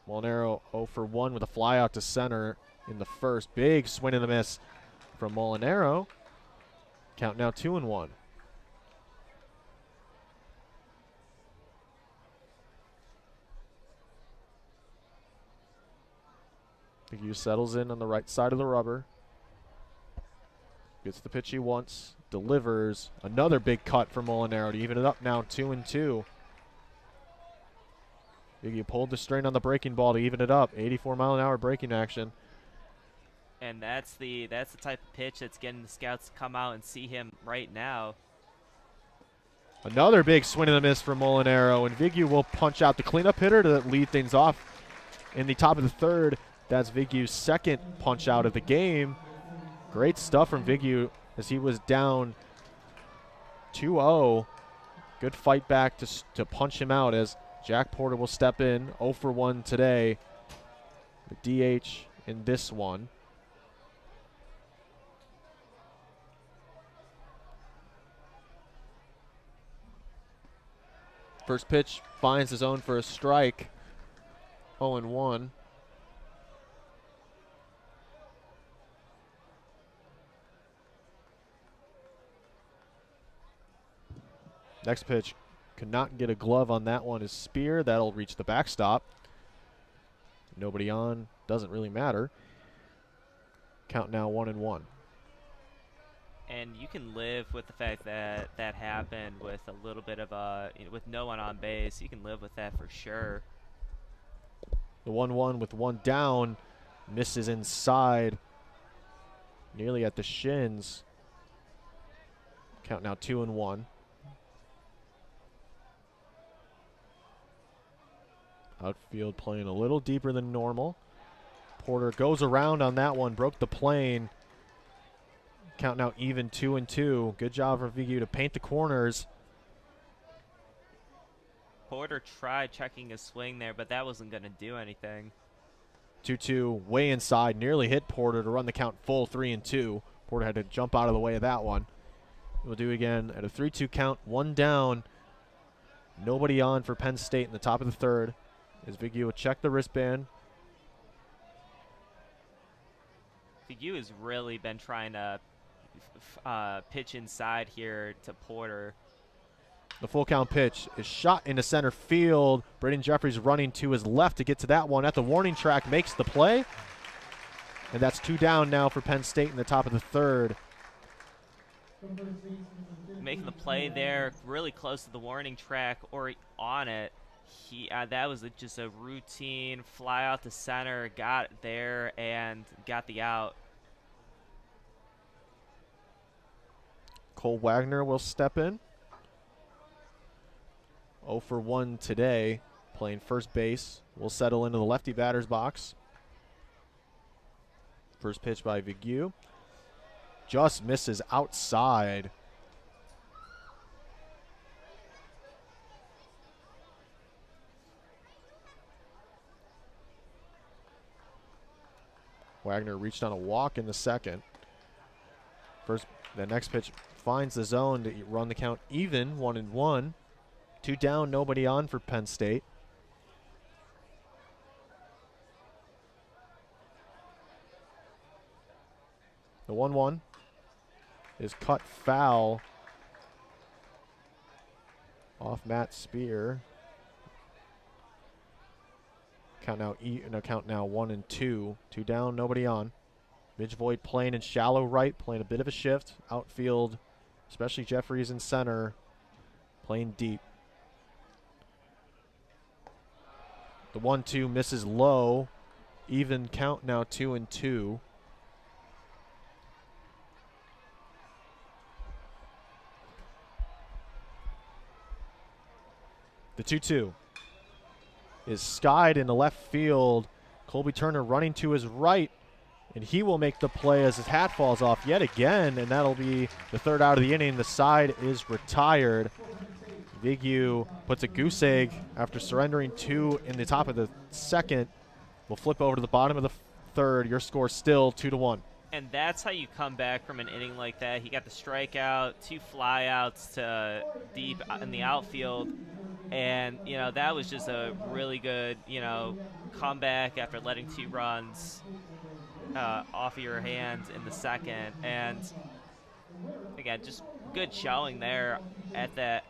Molinaro 0 for 1 with a fly out to center in the first. Big swing and a miss from Molinaro. Count now 2-1. Vigu settles in on the right side of the rubber. Gets the pitch he wants. Delivers. Another big cut for Molinaro to even it up now 2-2. Vigu pulled the string on the breaking ball to even it up. 84-mile-an-hour breaking action. And that's the type of pitch that's getting the scouts to come out and see him right now. Another big swing and a miss from Molinaro, and Vigu will punch out the cleanup hitter to lead things off in the top of the third. That's Vigu's second punch out of the game. Great stuff from Vigu as he was down 2-0. Good fight back to punch him out as Jack Porter will step in. 0 for 1 today. The DH in this one. First pitch finds the zone for a strike. 0-1. Next pitch could not get a glove on that one. Is Spear. That'll reach the backstop. Nobody on. Doesn't really matter. Count now 1-1. And you can live with the fact that that happened with a little bit of with no one on base. You can live with that for sure. The 1-1 with one down. Misses inside. Nearly at the shins. Count now 2-1. Outfield playing a little deeper than normal. Porter goes around on that one, broke the plane. Count now even 2-2. Good job for Vigu to paint the corners. Porter tried checking his swing there, but that wasn't going to do anything. 2-2, way inside, nearly hit Porter to run the count full 3-2. Porter had to jump out of the way of that one. We'll do again at a 3-2 count, one down. Nobody on for Penn State in the top of the third. As Vigu will check the wristband. Vigu has really been trying to pitch inside here to Porter. The full count pitch is shot into center field. Braden Jeffries running to his left to get to that one at the warning track, makes the play. And that's 2 down now for Penn State in the top of the third. Making the play there, really close to the warning track or on it. That was just a routine fly out to center, got there and got the out. Cole Wagner will step in. 0 for 1 today, playing first base. Will settle into the lefty batter's box. First pitch by Vigu. Just misses outside. Wagner reached on a walk in the second. The next pitch finds the zone to run the count even, 1-1. 2 down, nobody on for Penn State. The 1-1 is cut foul off Matt Spear. Count now 1-2. 2 down, nobody on. Midge Voigt playing in shallow right, playing a bit of a shift. Outfield, especially Jeffries in center, playing deep. The 1-2 misses low. Even count now 2-2. The 2-2 is skied into left field. Colby Turner running to his right, and he will make the play as his hat falls off yet again, and that'll be the third out of the inning. The side is retired. Vigu puts a goose egg after surrendering 2 in the top of the second. We'll flip over to the bottom of the third. Your score still 2-1. And that's how you come back from an inning like that. He got the strikeout, 2 flyouts to deep in the outfield. And, you know, that was just a really good, you know, comeback after letting 2 runs off of your hands in the second. And, again, just good showing there at the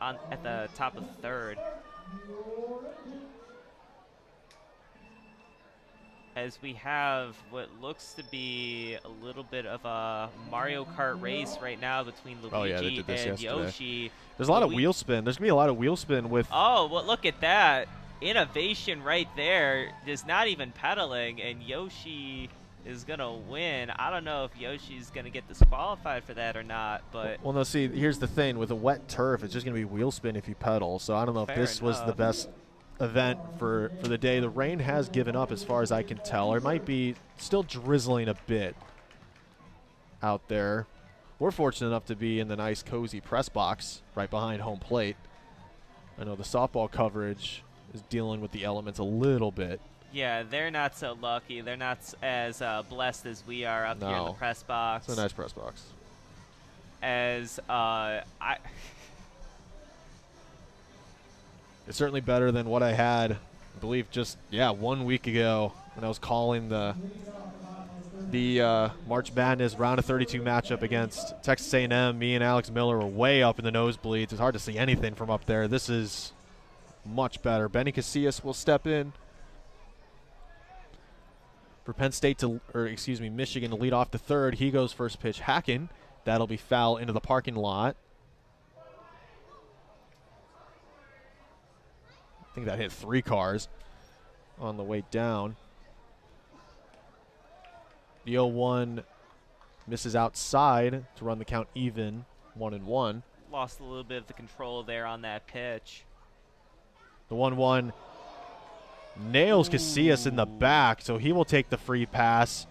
top of the third. As we have what looks to be a little bit of a Mario Kart race right now between Luigi and yesterday. Yoshi. There's a lot of wheel spin. There's going to be a lot of wheel spin with... Oh, well, look at that. Innovation right there. Just not even pedaling, and Yoshi is going to win. I don't know if Yoshi's going to get disqualified for that or not, but... Well, no, see, here's the thing. With a wet turf, it's just going to be wheel spin if you pedal. So I don't know if this was the best event for the day. The rain has given up as far as I can tell. It might be still drizzling a bit out there. We're fortunate enough to be in the nice cozy press box right behind home plate. I know the softball coverage is dealing with the elements a little bit. Yeah, they're not so lucky. They're not as blessed as we are up here in the press box. It's a nice press box. As It's certainly better than what I had, I believe, just 1 week ago when I was calling the March Madness round of 32 matchup against Texas A&M. Me and Alex Miller were way up in the nosebleeds. It's hard to see anything from up there. This is much better. Benny Casillas will step in for Penn State Michigan to lead off the third. He goes first pitch hacking. That'll be foul into the parking lot. I think that hit 3 cars on the way down. The 0-1 misses outside to run the count even, 1-1. Lost a little bit of the control there on that pitch. The 1-1 nails Casillas in the back, so he will take the free pass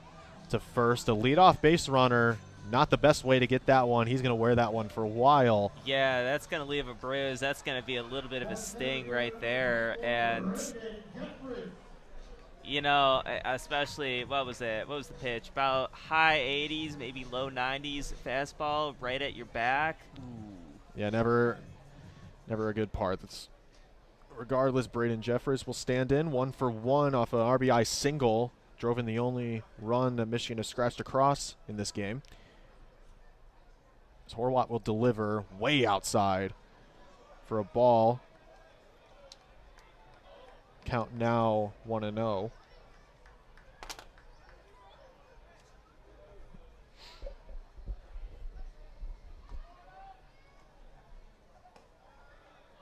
to first. The leadoff base runner, not the best way to get that one. He's going to wear that one for a while. Yeah, that's going to leave a bruise. That's going to be a little bit of a sting right there. And, you know, especially, what was it? What was the pitch? About high 80s, maybe low 90s fastball right at your back. Ooh. Yeah, never a good part. That's regardless, Braden Jeffers will stand in 1-for-1 off an RBI single. Drove in the only run that Michigan has scratched across in this game. Horwat will deliver way outside for a ball. Count now 1-0.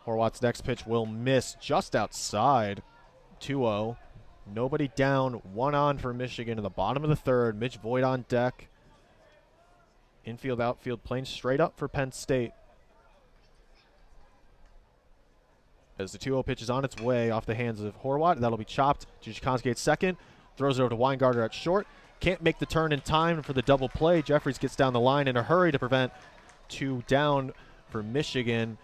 Horwat's next pitch will miss just outside. 2-0. Nobody down, 1 on for Michigan in the bottom of the third. Mitch Voigt on deck. Infield, outfield playing straight up for Penn State. As the 2-0 pitch is on its way off the hands of Horwat, that'll be chopped. Juszczyk at second. Throws it over to Weingarter at short. Can't make the turn in time for the double play. Jeffries gets down the line in a hurry to prevent 2 down for Michigan.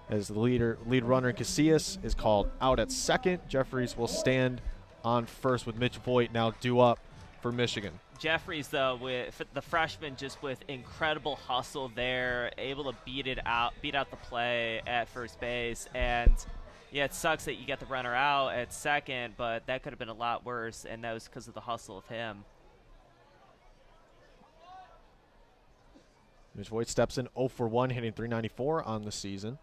As the lead runner Casillas is called out at second. Jeffries will stand on first with Mitch Voigt now due up for Michigan. Jeffries, though, with the freshman, just with incredible hustle there, able to beat out the play at first base. And yeah, it sucks that you get the runner out at second, but that could have been a lot worse, and that was because of the hustle of him. Mitch Voigt steps in 0-for-1, hitting .394 on the season.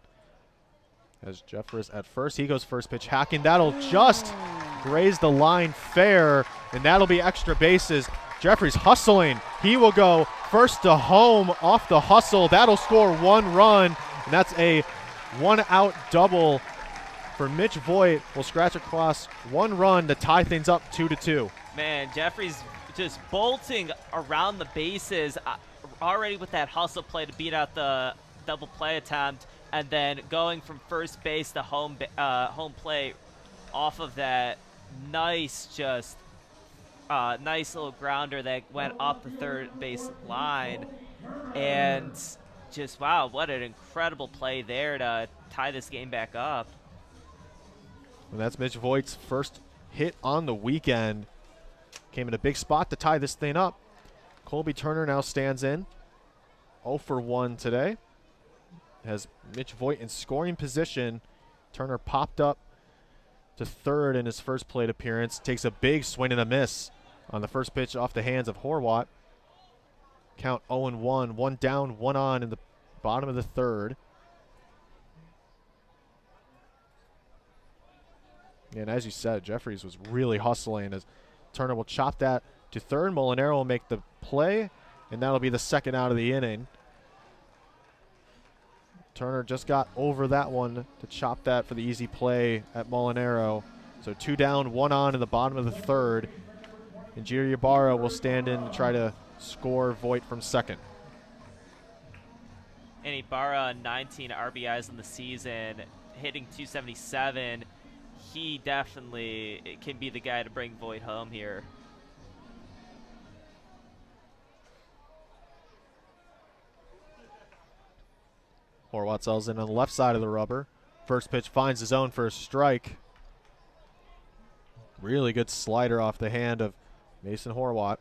As Jeffers at first, he goes first pitch hacking. That'll just graze the line fair, and that'll be extra bases. Jeffries hustling. He will go first to home off the hustle. That'll score 1 run, and that's a 1-out double for Mitch Voigt. Will scratch across 1 run to tie things up 2-2. Man, Jeffries just bolting around the bases already with that hustle play to beat out the double play attempt, and then going from first base to home plate off of that nice nice little grounder that went up the third base line. And just, wow, what an incredible play there to tie this game back up. And that's Mitch Voigt's first hit on the weekend. came in a big spot to tie this thing up. Colby Turner now stands in 0 for 1 today. Has Mitch Voigt in scoring position. Turner popped up to third in his first plate appearance. Takes a big swing and a miss on the first pitch off the hands of Horwat. Count 0-1. One down, one on in the bottom of the third. And as you said, Jeffries was really hustling as Turner will chop that to third. Molinaro will make the play, and that'll be the second out of the inning. Turner just got over that one to chop that for the easy play at Molinaro. So 2 down, 1 on in the bottom of the third. And Jeter Ybarra will stand in to try to score Voigt from second. And Ibarra, 19 RBIs in the season, hitting 277. He definitely can be the guy to bring Voigt home here. Horwat sells in on the left side of the rubber. First pitch finds the zone for a strike. Really good slider off the hand of Mason Horwat.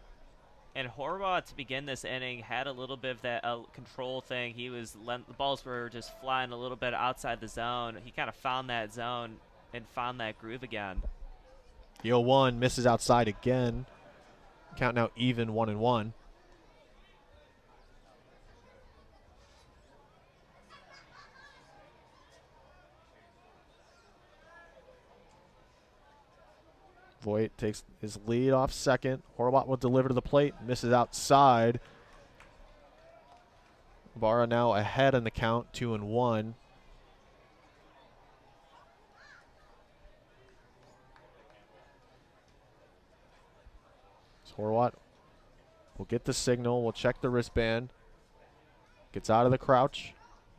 And Horwat, to begin this inning, had a little bit of that control thing. The balls were just flying a little bit outside the zone. He kind of found that zone and found that groove again. The 0-1 misses outside again. Count now even 1-1. Voigt takes his lead off second. Horwat will deliver to the plate. Misses outside. Barra now ahead in the count, 2-1. So Horwat will get the signal. We'll check the wristband. Gets out of the crouch.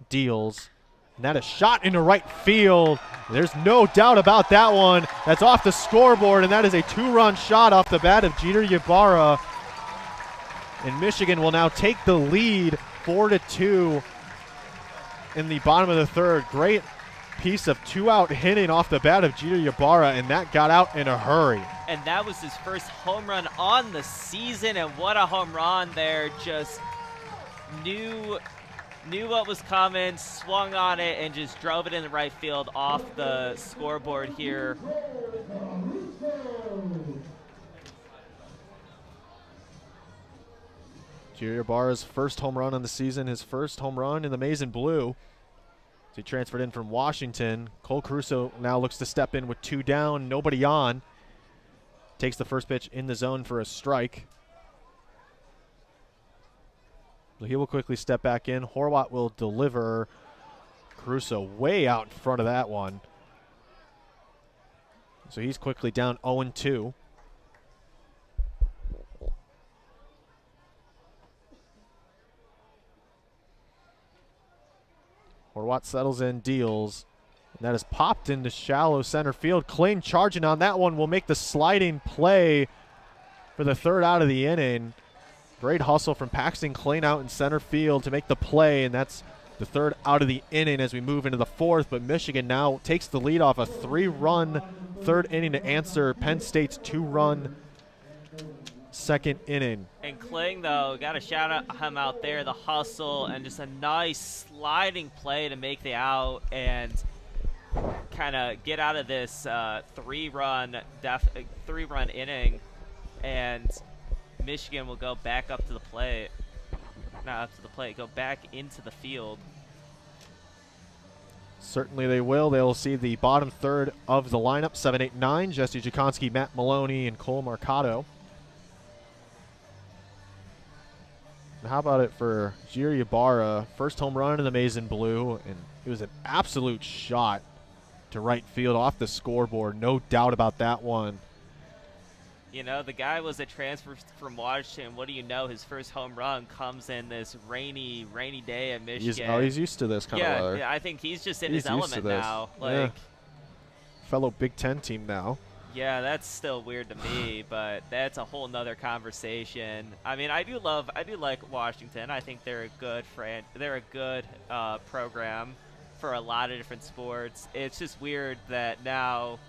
Deals. And that is shot into right field. There's no doubt about that one. That's off the scoreboard, and that is a 2-run shot off the bat of Jeter Ybarra. And Michigan will now take the lead 4-2 in the bottom of the third. Great piece of 2-out hitting off the bat of Jeter Ybarra, and that got out in a hurry. And that was his first home run on the season, and what a home run there. Just knew what was coming, swung on it, and just drove it in the right field off the scoreboard here. Jeter Ybarra's first home run on the season, his first home run in the maize and blue. He transferred in from Washington. Cole Caruso now looks to step in with 2 down, nobody on. Takes the first pitch in the zone for a strike. So he will quickly step back in. Horwat will deliver. Caruso way out in front of that one. So he's quickly down 0-2. Horwat settles in, deals. And that is popped into shallow center field. Kling charging on that one will make the sliding play for the third out of the inning. Great hustle from Paxton Kling out in center field to make the play, and that's the third out of the inning as we move into the fourth. But Michigan now takes the lead off a 3-run third inning to answer Penn State's 2-run second inning. And Kling, though, got to shout out him out there, the hustle, and just a nice sliding play to make the out and kind of get out of this 3-run inning. And Michigan will go back up to the plate. Not up to the plate, go back into the field. Certainly they will. They will see the bottom third of the lineup, 7, 8, 9. Jesse Jakonski, Matt Maloney, and Cole Marcato. And how about it for Jeter Ybarra? First home run in the maize and blue, and it was an absolute shot to right field off the scoreboard. No doubt about that one. You know, the guy was a transfer from Washington. What do you know? His first home run comes in this rainy day at Michigan. He's used to this kind of weather. Yeah, I think he's just in his element now. Like, fellow Big Ten team now. Yeah, that's still weird to me, but that's a whole nother conversation. I mean, I do like Washington. I think they're a good program for a lot of different sports. It's just weird that now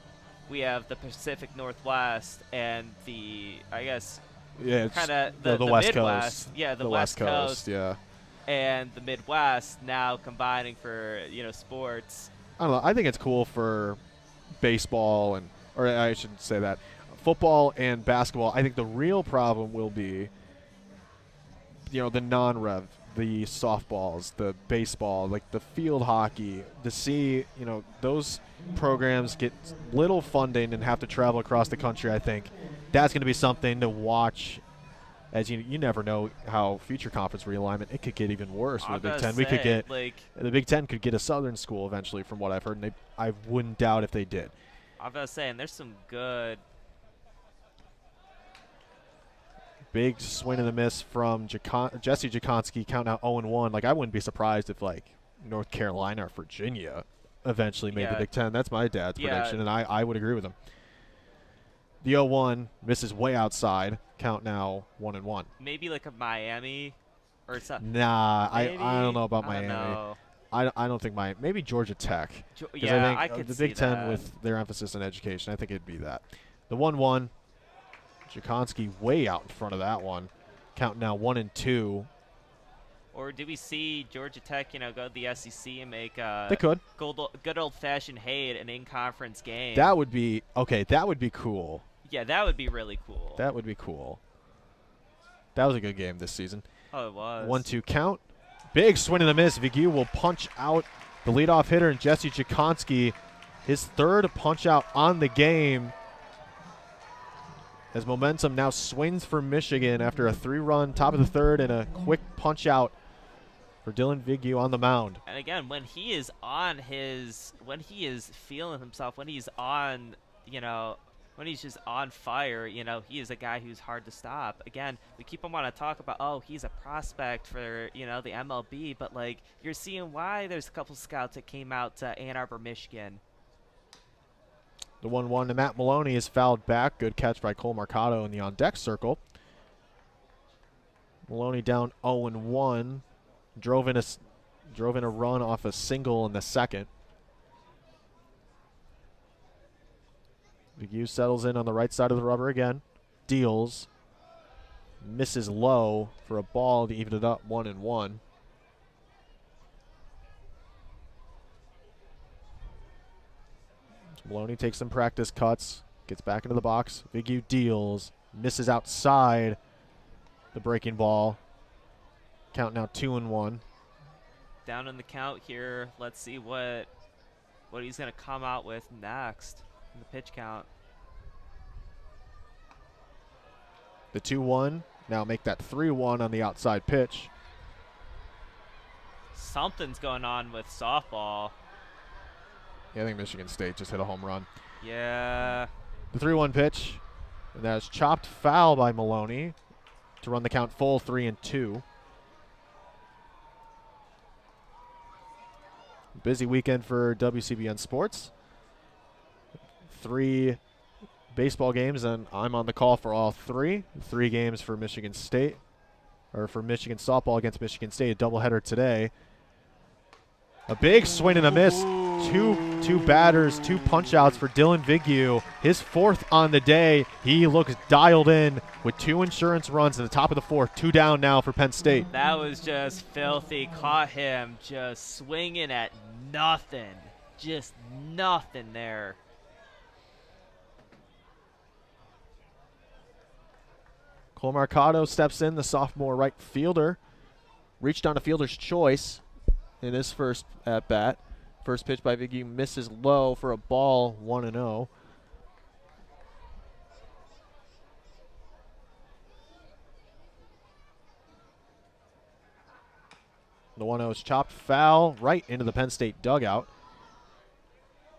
we have the Pacific Northwest and I guess, Yeah, kind of the the West Midwest. Coast. Yeah, the West Coast. Yeah. And the Midwest now combining for, sports. I don't know. I think it's cool for baseball or I shouldn't say that, football and basketball. I think the real problem will be, the non-rev, the softballs, the baseball, like the field hockey, to see, those programs get little funding and have to travel across the country. I think that's going to be something to watch. As you never know how future conference realignment, it could get even worse with the Big Ten. We could get the Big Ten could get a Southern school eventually, from what I've heard, and I wouldn't doubt if they did. I was about to say, and there's some good. Big swing and a miss from Jesse Jakonski, counting out 0-1. Like, I wouldn't be surprised if North Carolina or Virginia eventually made the Big Ten. That's my dad's prediction, and I would agree with him. The 0-1 misses way outside. Count now 1-1. Maybe like a Miami or something. Nah, I don't know about Miami. Know. I don't think Miami. Maybe Georgia Tech. I could the see Big Ten that. with their emphasis on education, I think it'd be that. The 1-1, Jakonski way out in front of that one. Count now 1-2. Or do we see Georgia Tech, go to the SEC and make they could good old-fashioned Haight an in-conference game? That would be okay. That would be cool. Yeah, that would be really cool. That would be cool. That was a good game this season. Oh, it was. 1-2 count. Big swing and a miss. Vigue will punch out the leadoff hitter, and Jesse Jakonski, his third punch out on the game. As momentum now swings for Michigan after a 3-run top of the third and a quick punch out for Dylan Vigue on the mound. And again, when he is feeling himself, when he's on, when he's just on fire, he is a guy who's hard to stop. Again, we keep on wanting to talk about, oh, he's a prospect for, the MLB, but, you're seeing why there's a couple scouts that came out to Ann Arbor, Michigan. The 1-1 to Matt Maloney is fouled back. Good catch by Cole Mercado in the on-deck circle. Maloney down 0-1. Drove in a run off a single in the second. Vigue settles in on the right side of the rubber again. Deals. Misses low for a ball to even it up 1-1. Maloney takes some practice cuts. Gets back into the box. Vigue deals. Misses outside the breaking ball. Count now 2-1. Down in the count here. Let's see what he's going to come out with next in the pitch count. The 2-1. Now make that 3-1 on the outside pitch. Something's going on with softball. Yeah, I think Michigan State just hit a home run. Yeah. The 3-1 pitch. And that's chopped foul by Maloney to run the count full 3-2. Busy weekend for WCBN Sports. 3 baseball games, and I'm on the call for all 3. 3 games for Michigan State, or for Michigan softball against Michigan State. A doubleheader today. A big swing and a miss. Two batters, 2 punch outs for Dylan Vigue. His 4th on the day. He looks dialed in with 2 insurance runs in the top of the 4th. 2 down now for Penn State. That was just filthy. Caught him just swinging at nothing. Just nothing there. Cole Mercado steps in, the sophomore right fielder. Reached on a fielder's choice in his first at bat. First pitch by Vigue misses low for a ball, 1-0. The 1-0 is chopped foul right into the Penn State dugout.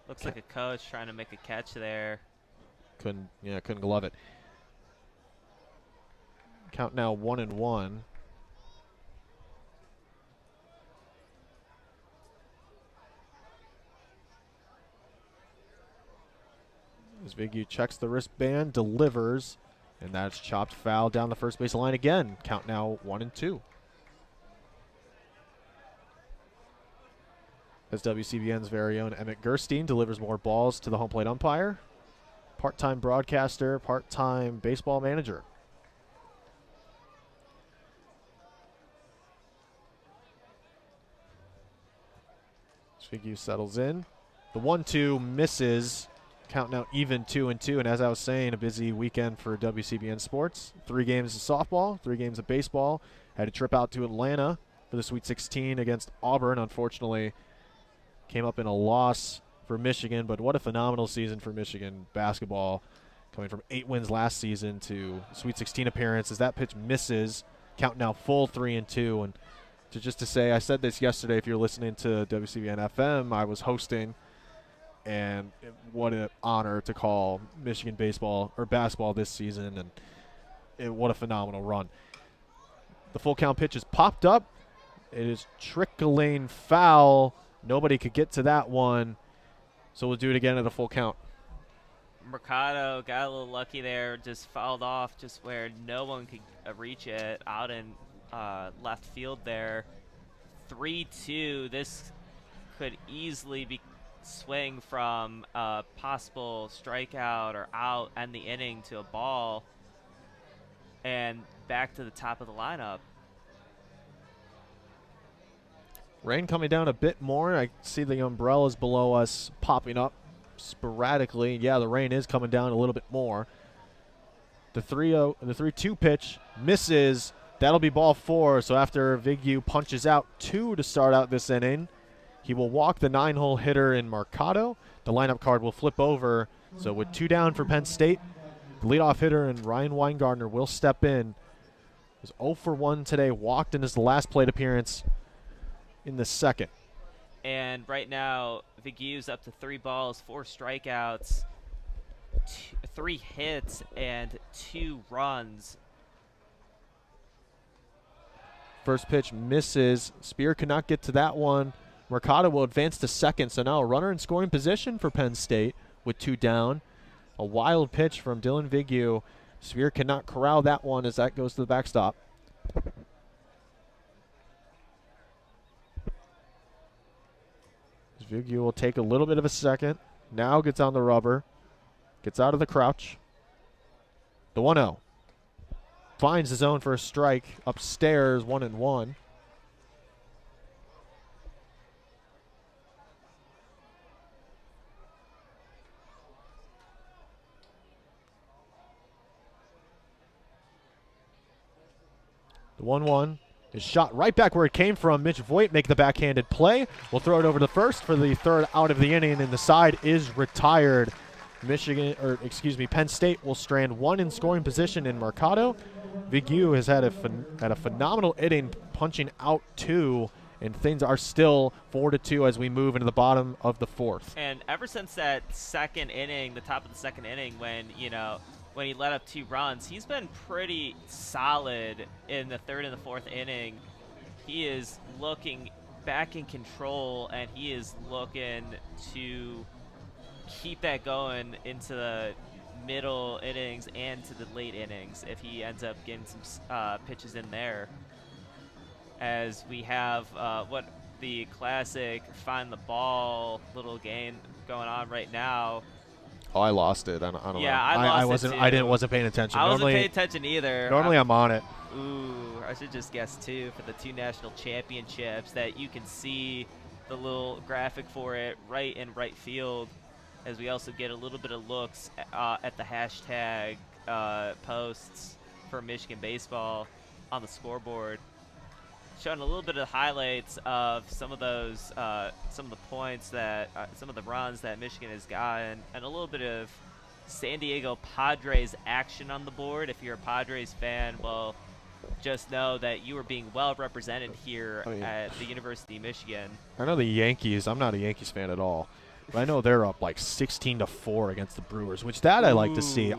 Looks like a coach trying to make a catch there. Couldn't glove it. Count now 1-1. As Vigue checks the wristband, delivers, and that's chopped foul down the first base line again. Count now 1-2. As WCBN's very own Emmett Gerstein delivers more balls to the home plate umpire. part-time broadcaster, part-time baseball manager. Figure settles in. The 1-2 misses. Count now even 2-2. And as I was saying, a busy weekend for WCBN Sports. 3 games of softball, 3 games of baseball. Had a trip out to Atlanta for the Sweet 16 against Auburn. Unfortunately, came up in a loss for Michigan. But what a phenomenal season for Michigan basketball. Coming from 8 wins last season to Sweet 16 appearance. As that pitch misses, count now full 3-2. And just to say, I said this yesterday, if you're listening to WCBN FM, I was hosting, and what an honor to call Michigan baseball or basketball this season, and what a phenomenal run. The full count pitch is popped up. It is trickling foul. Nobody could get to that one, so we'll do it again at a full count. Mercado got a little lucky there, just fouled off just where no one could reach it out in left field there. 3-2. This could easily be swing from a possible strikeout or out and the inning to a ball and back to the top of the lineup. Rain coming down a bit more. I see the umbrellas below us popping up sporadically. Yeah, the rain is coming down a little bit more. The 3-2 pitch misses. That'll be ball 4. So after Vigu punches out 2 to start out this inning, he will walk the 9-hole hitter in Mercado. The lineup card will flip over. So with 2 down for Penn State, the leadoff hitter and Ryan Weingardner will step in. He was 0 for 1 today, walked in his last plate appearance in the second. And right now, Vigu's up to 3 balls, 4 strikeouts, 3 hits, and 2 runs. First pitch misses. Spear could not get to that one. Mercado will advance to second, so now a runner in scoring position for Penn State with 2 down. A wild pitch from Dylan Vigu. Spear cannot corral that one as that goes to the backstop. Vigu will take a little bit of a second. Now gets on the rubber. Gets out of the crouch. The 1-0. Finds the zone for a strike. Upstairs, 1-1. The 1-1 is shot right back where it came from. Mitch Voigt make the backhanded play. We'll throw it over to first for the 3rd out of the inning, and the side is retired. Penn State will strand 1 in scoring position in Mercado. Vigu has had a phenomenal inning, punching out 2, and things are still 4-2 as we move into the bottom of the 4th. And ever since that second inning, the top of the second inning, when he let up 2 runs, he's been pretty solid in the 3rd and the 4th inning. He is looking back in control, and he is looking to keep that going into the middle innings and to the late innings if he ends up getting some pitches in there. As we have what the classic find the ball little game going on right now. Oh, I lost it. I don't know. Yeah, I wasn't paying attention. I wasn't paying attention either. Normally I'm on it. Ooh, I should just guess too for the 2 national championships that you can see the little graphic for it right in right field, as we also get a little bit of looks at the hashtag posts for Michigan baseball on the scoreboard, showing a little bit of highlights of some of those, some of the points that, some of the runs that Michigan has gotten, and a little bit of San Diego Padres action on the board. If you're a Padres fan, well, just know that you are being well represented here at the University of Michigan. I know the Yankees. I'm not a Yankees fan at all, but I know they're up like 16-4 against the Brewers, which I like to see.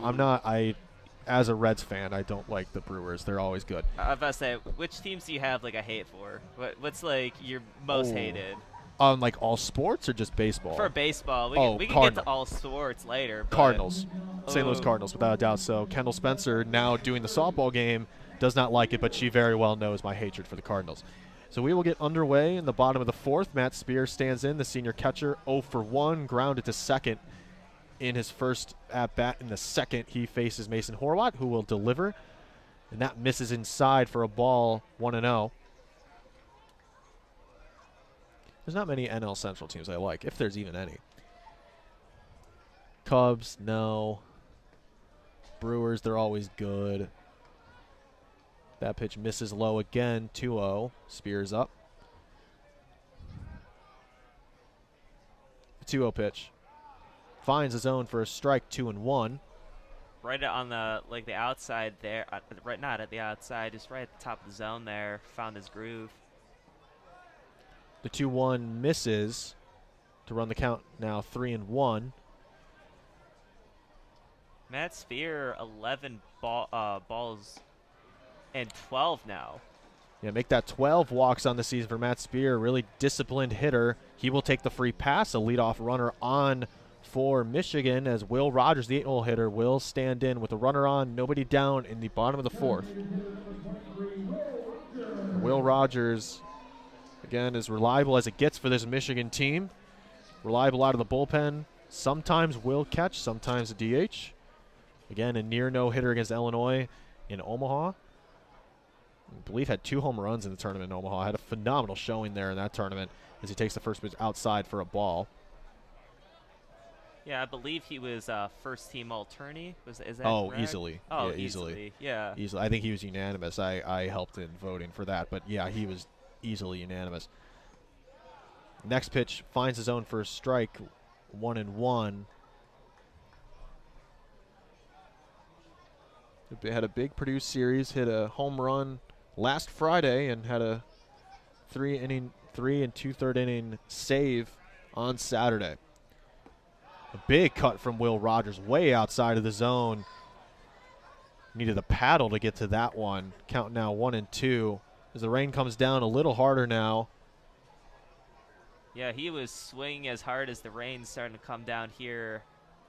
As a Reds fan, I don't like the Brewers. They're always good. I was about to say, which teams do you have like a hate for? What's like your most hated? Like all sports or just baseball? For baseball. We can get to all sports later. Cardinals. St. Louis Cardinals, without a doubt. So Kendall Spencer, now doing the softball game, does not like it, but she very well knows my hatred for the Cardinals. So we will get underway in the bottom of the 4th. Matt Spear stands in, the senior catcher, 0 for 1, grounded to second. in his first at-bat. In the second, he faces Mason Horwat, who will deliver. And that misses inside for a ball, 1-0. There's not many NL Central teams I like, if there's even any. Cubs, no. Brewers, they're always good. That pitch misses low again, 2-0. Spears up. The 2-0 pitch. Finds his zone for a strike, 2-1. Right on the the outside there, right not at the outside, just right at the top of the zone there. Found his groove. The 2-1 misses to run the count now 3-1. Matt Spear, 11 balls and 12 now. Yeah, make that 12 walks on the season for Matt Spear. Really disciplined hitter. He will take the free pass, a leadoff runner on for Michigan, as Will Rogers, the 8-hole hitter, will stand in with a runner on, nobody down in the bottom of the fourth. Will Rogers, again, as reliable as it gets for this Michigan team. Reliable out of the bullpen. Sometimes will catch, sometimes a DH. Again, a near no-hitter against Illinois in Omaha. I believe had 2 home runs in the tournament in Omaha. Had a phenomenal showing there in that tournament as he takes the first pitch outside for a ball. Yeah, I believe he was first-team all-tourney. Is that correct? Easily. Oh, yeah, easily. Yeah. Easily. I think he was unanimous. I helped in voting for that. But, yeah, he was easily unanimous. Next pitch finds his own first strike, 1-1. Had a big Purdue series, hit a home run last Friday, and had a 3 and 2/3 inning save on Saturday. A big cut from Will Rogers, way outside of the zone. Needed a paddle to get to that one. Count now 1-2 as the rain comes down a little harder now. Yeah, he was swinging as hard as the rain's starting to come down here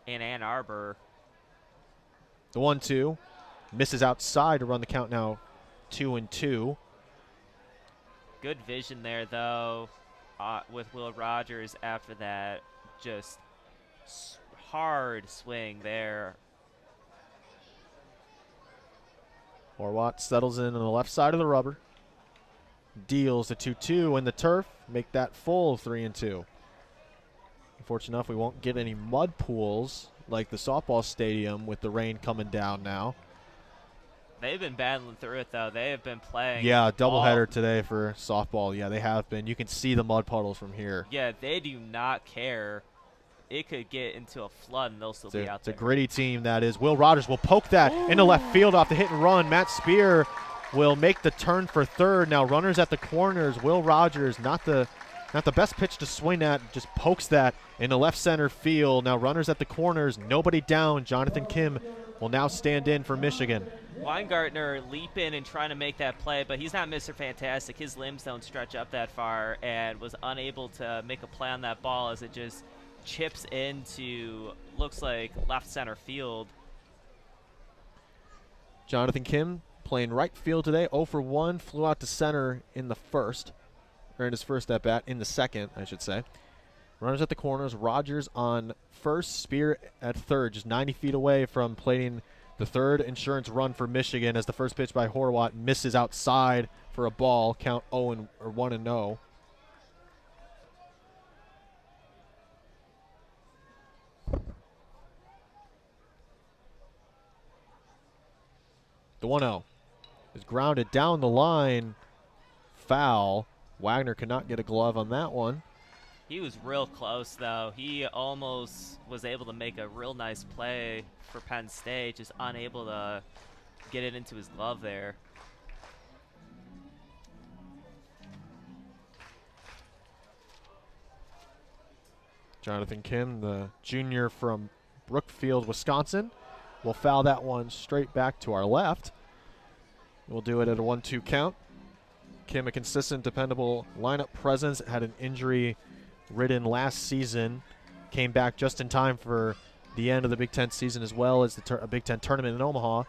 in Ann Arbor. The 1-2 misses outside to run the count now 2-2. Good vision there, though, with Will Rogers after that. Just hard swing there. Horwat settles in on the left side of the rubber. Deals the 2-2 in the turf. Make that full 3-2. Unfortunate enough, we won't get any mud pools like the softball stadium with the rain coming down now. They've been battling through it, though. They have been playing. Yeah, doubleheader today for softball. Yeah, they have been. You can see the mud puddles from here. Yeah, they do not care. It could get into a flood, and they'll still be out there. It's a gritty team, that is. Will Rogers will poke that into left field off the hit and run. Matt Spear will make the turn for third. Now runners at the corners. Will Rogers, not the best pitch to swing at, just pokes that into left center field. Now runners at the corners, nobody down. Jonathan Kim will now stand in for Michigan. Weingartner leaping and trying to make that play, but he's not Mr. Fantastic. His limbs don't stretch up that far, and was unable to make a play on that ball as it just chips into, looks like, left center field. Jonathan Kim playing right field today, 0 for 1, flew out to center in the first, or in his first at bat, in the second, I should say. Runners at the corners, Rogers on first, Spear at third, just 90 feet away from plating the third insurance run for Michigan as the first pitch by Horwat misses outside for a ball, count 1-0. The 1-0 is grounded down the line, foul. Wagner could not get a glove on that one. He was real close, though. He almost was able to make a real nice play for Penn State, just unable to get it into his glove there. Jonathan Kim, the junior from Brookfield, Wisconsin, will foul that one straight back to our left. We'll do it at a 1-2 count. Kim, a consistent, dependable lineup presence, had an injury-ridden last season, came back just in time for the end of the Big Ten season as well as the Big Ten tournament in Omaha.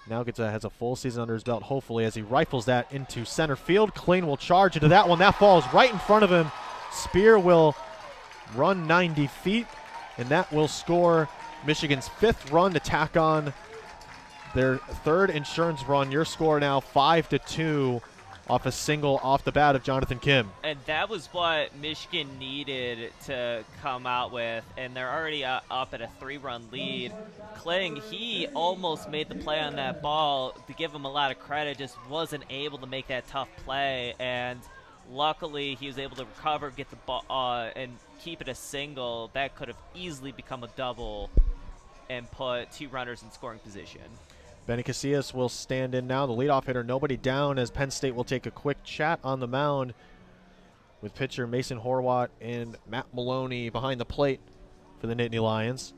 Now has a full season under his belt, hopefully, as he rifles that into center field. Kling will charge into that one. That falls right in front of him. Spear will run 90 feet and that will score Michigan's 5th run to tack on their 3rd insurance run. Your score now 5-2 off a single off the bat of Jonathan Kim. And that was what Michigan needed to come out with, and they're already up at a 3-run lead. Kling, he almost made the play on that ball. To give him a lot of credit, just wasn't able to make that tough play, and luckily he was able to recover, get the ball, and keep it a single. That could have easily become a double and put 2 runners in scoring position. Benny Casillas will stand in now, the leadoff hitter. Nobody down as Penn State will take a quick chat on the mound with pitcher Mason Horwat and Matt Maloney behind the plate for the Nittany Lions.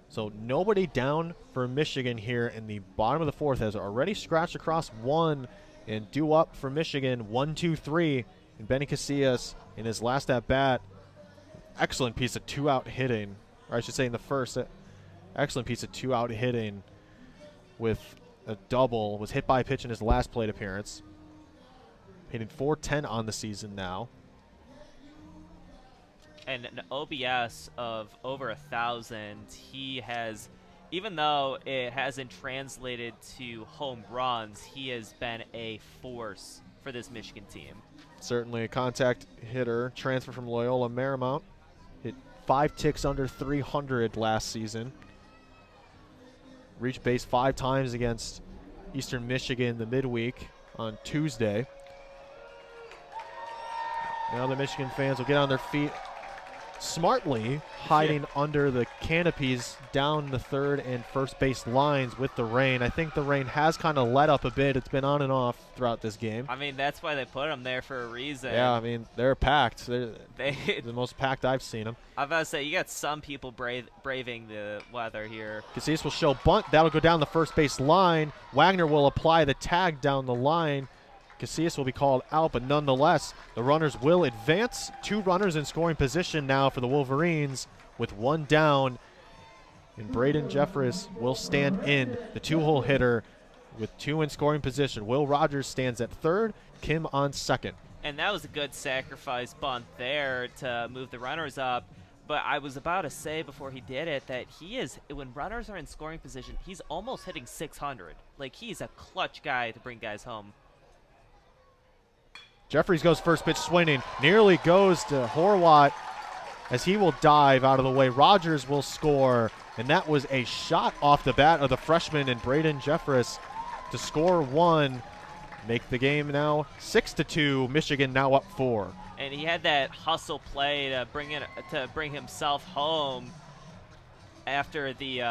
So nobody down for Michigan here in the bottom of the 4th, has already scratched across 1 and due up for Michigan 1-2-3. And Benny Casillas in his last at bat, excellent piece of 2-out hitting, or I should say in the first, excellent piece of 2-out hitting with a double, was hit by a pitch in his last plate appearance. Hitting .410 on the season now. And an OBS of over 1,000. He has, even though it hasn't translated to home runs, he has been a force for this Michigan team. Certainly a contact hitter, transfer from Loyola Marymount. Hit 5 ticks under 300 last season. Reached base 5 times against Eastern Michigan the midweek on Tuesday. Now the Michigan fans will get on their feet smartly, hiding under the canopies down the 3rd and first base lines with the rain. I think the rain has kind of let up a bit. It's been on and off throughout this game. I mean, that's why they put them there for a reason. Yeah, I mean, they're packed. They're the most packed I've seen them. I was about to say, you got some people braving the weather here. Casillas will show bunt. That'll go down the first base line. Wagner will apply the tag down the line. Casillas will be called out, but nonetheless, the runners will advance. 2 runners in scoring position now for the Wolverines with 1 down. And Braden Jeffress will stand in, the 2-hole hitter, with 2 in scoring position. Will Rogers stands at 3rd, Kim on 2nd. And that was a good sacrifice bunt there to move the runners up. But I was about to say before he did it that he is, when runners are in scoring position, he's almost hitting 600. Like, he's a clutch guy to bring guys home. Jeffries goes first pitch swinging, nearly goes to Horwat as he will dive out of the way. Rogers will score, and that was a shot off the bat of the freshman and Braden Jeffress to score 1, make the game now 6-2. Michigan now up 4. And he had that hustle play to bring himself home after the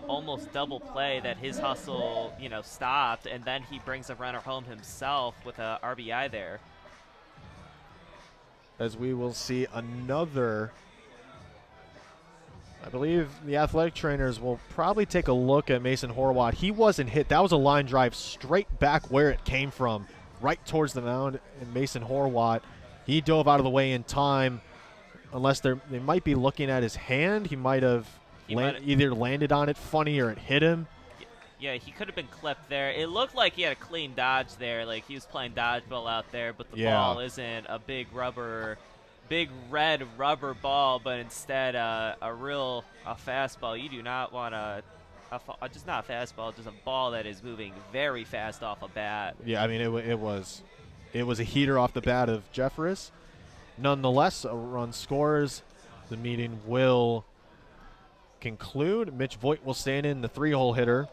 almost double play that his hustle, stopped, and then he brings a runner home himself with a RBI there. As we will see another, I believe the athletic trainers will probably take a look at Mason Horwat. He wasn't hit. That was a line drive straight back where it came from, right towards the mound. And Mason Horwat, he dove out of the way in time. Unless they might be looking at his hand. He might have either landed on it funny or it hit him. Yeah, he could have been clipped there. It looked like he had a clean dodge there, like he was playing dodgeball out there, but the ball isn't a big red rubber ball, but instead a fastball. You do not want just not a fastball, just a ball that is moving very fast off a bat. Yeah, I mean it was a heater off the bat of Jeffress. Nonetheless, a run scores. The meeting will conclude. Mitch Voigt will stand in, the 3-hole hitter.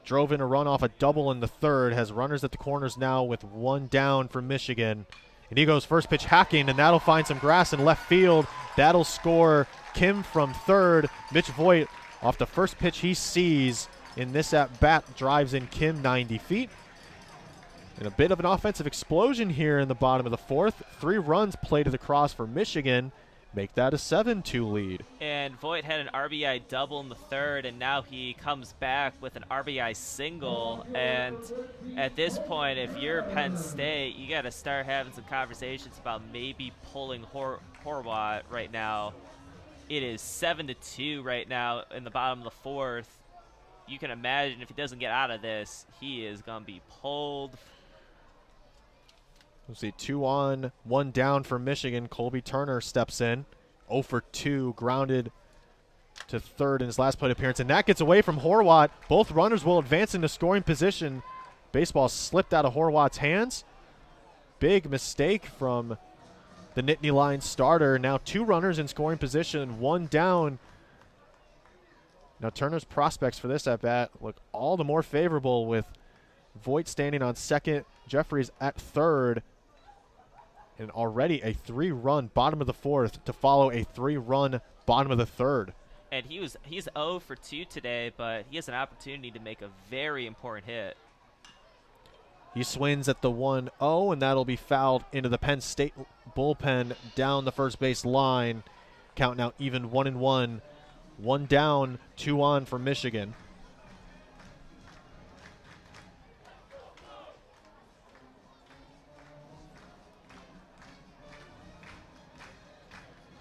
Drove in a run off a double in the 3rd. Has runners at the corners now with 1 down for Michigan. And he goes first pitch hacking, and that'll find some grass in left field. That'll score Kim from 3rd. Mitch Voigt, off the first pitch he sees in this at-bat, drives in Kim 90 feet. And a bit of an offensive explosion here in the bottom of the 4th. 3 runs plated across for Michigan. Make that a 7-2 lead. And Voigt had an RBI double in the 3rd, and now he comes back with an RBI single. And at this point, if you're Penn State, you got to start having some conversations about maybe pulling Horwat right now. It is 7-2 right now in the bottom of the 4th. You can imagine if he doesn't get out of this, he is going to be pulled. We'll see 2 on, 1 down for Michigan. Colby Turner steps in. 0 for 2, grounded to third in his last plate appearance, and that gets away from Horwat. Both runners will advance into scoring position. Baseball slipped out of Horwat's hands. Big mistake from the Nittany Lions starter. Now 2 runners in scoring position, 1 down. Now Turner's prospects for this at-bat look all the more favorable, with Voigt standing on second, Jeffries at third, and already a 3-run bottom of the 4th to follow a 3-run bottom of the 3rd. And he's 0 for 2 today, but he has an opportunity to make a very important hit. He swings at the 1-0, and that'll be fouled into the Penn State bullpen down the first base line. Count now even 1-1. 1 down, 2 on for Michigan.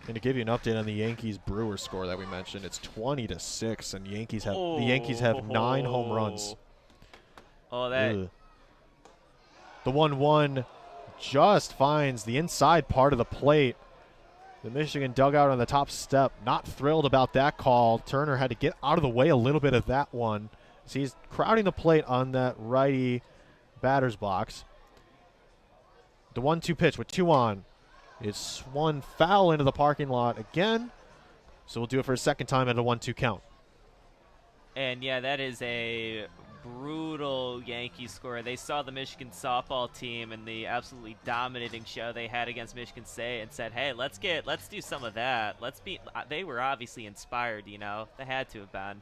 And to give you an update on the Yankees-Brewers score that we mentioned, it's 20-6, and the Yankees have 9 home runs. Oh, that. Ugh. The 1-1 just finds the inside part of the plate. The Michigan dugout on the top step, not thrilled about that call. Turner had to get out of the way a little bit of that one. So he's crowding the plate on that righty batter's box. The 1-2 pitch with 2 on. It's swung foul into the parking lot again. So we'll do it for a second time at a 1-2 count. And yeah, that is a brutal Yankees score. They saw the Michigan softball team and the absolutely dominating show they had against Michigan State and said, hey, let's do some of that. They were obviously inspired, you know. They had to have been.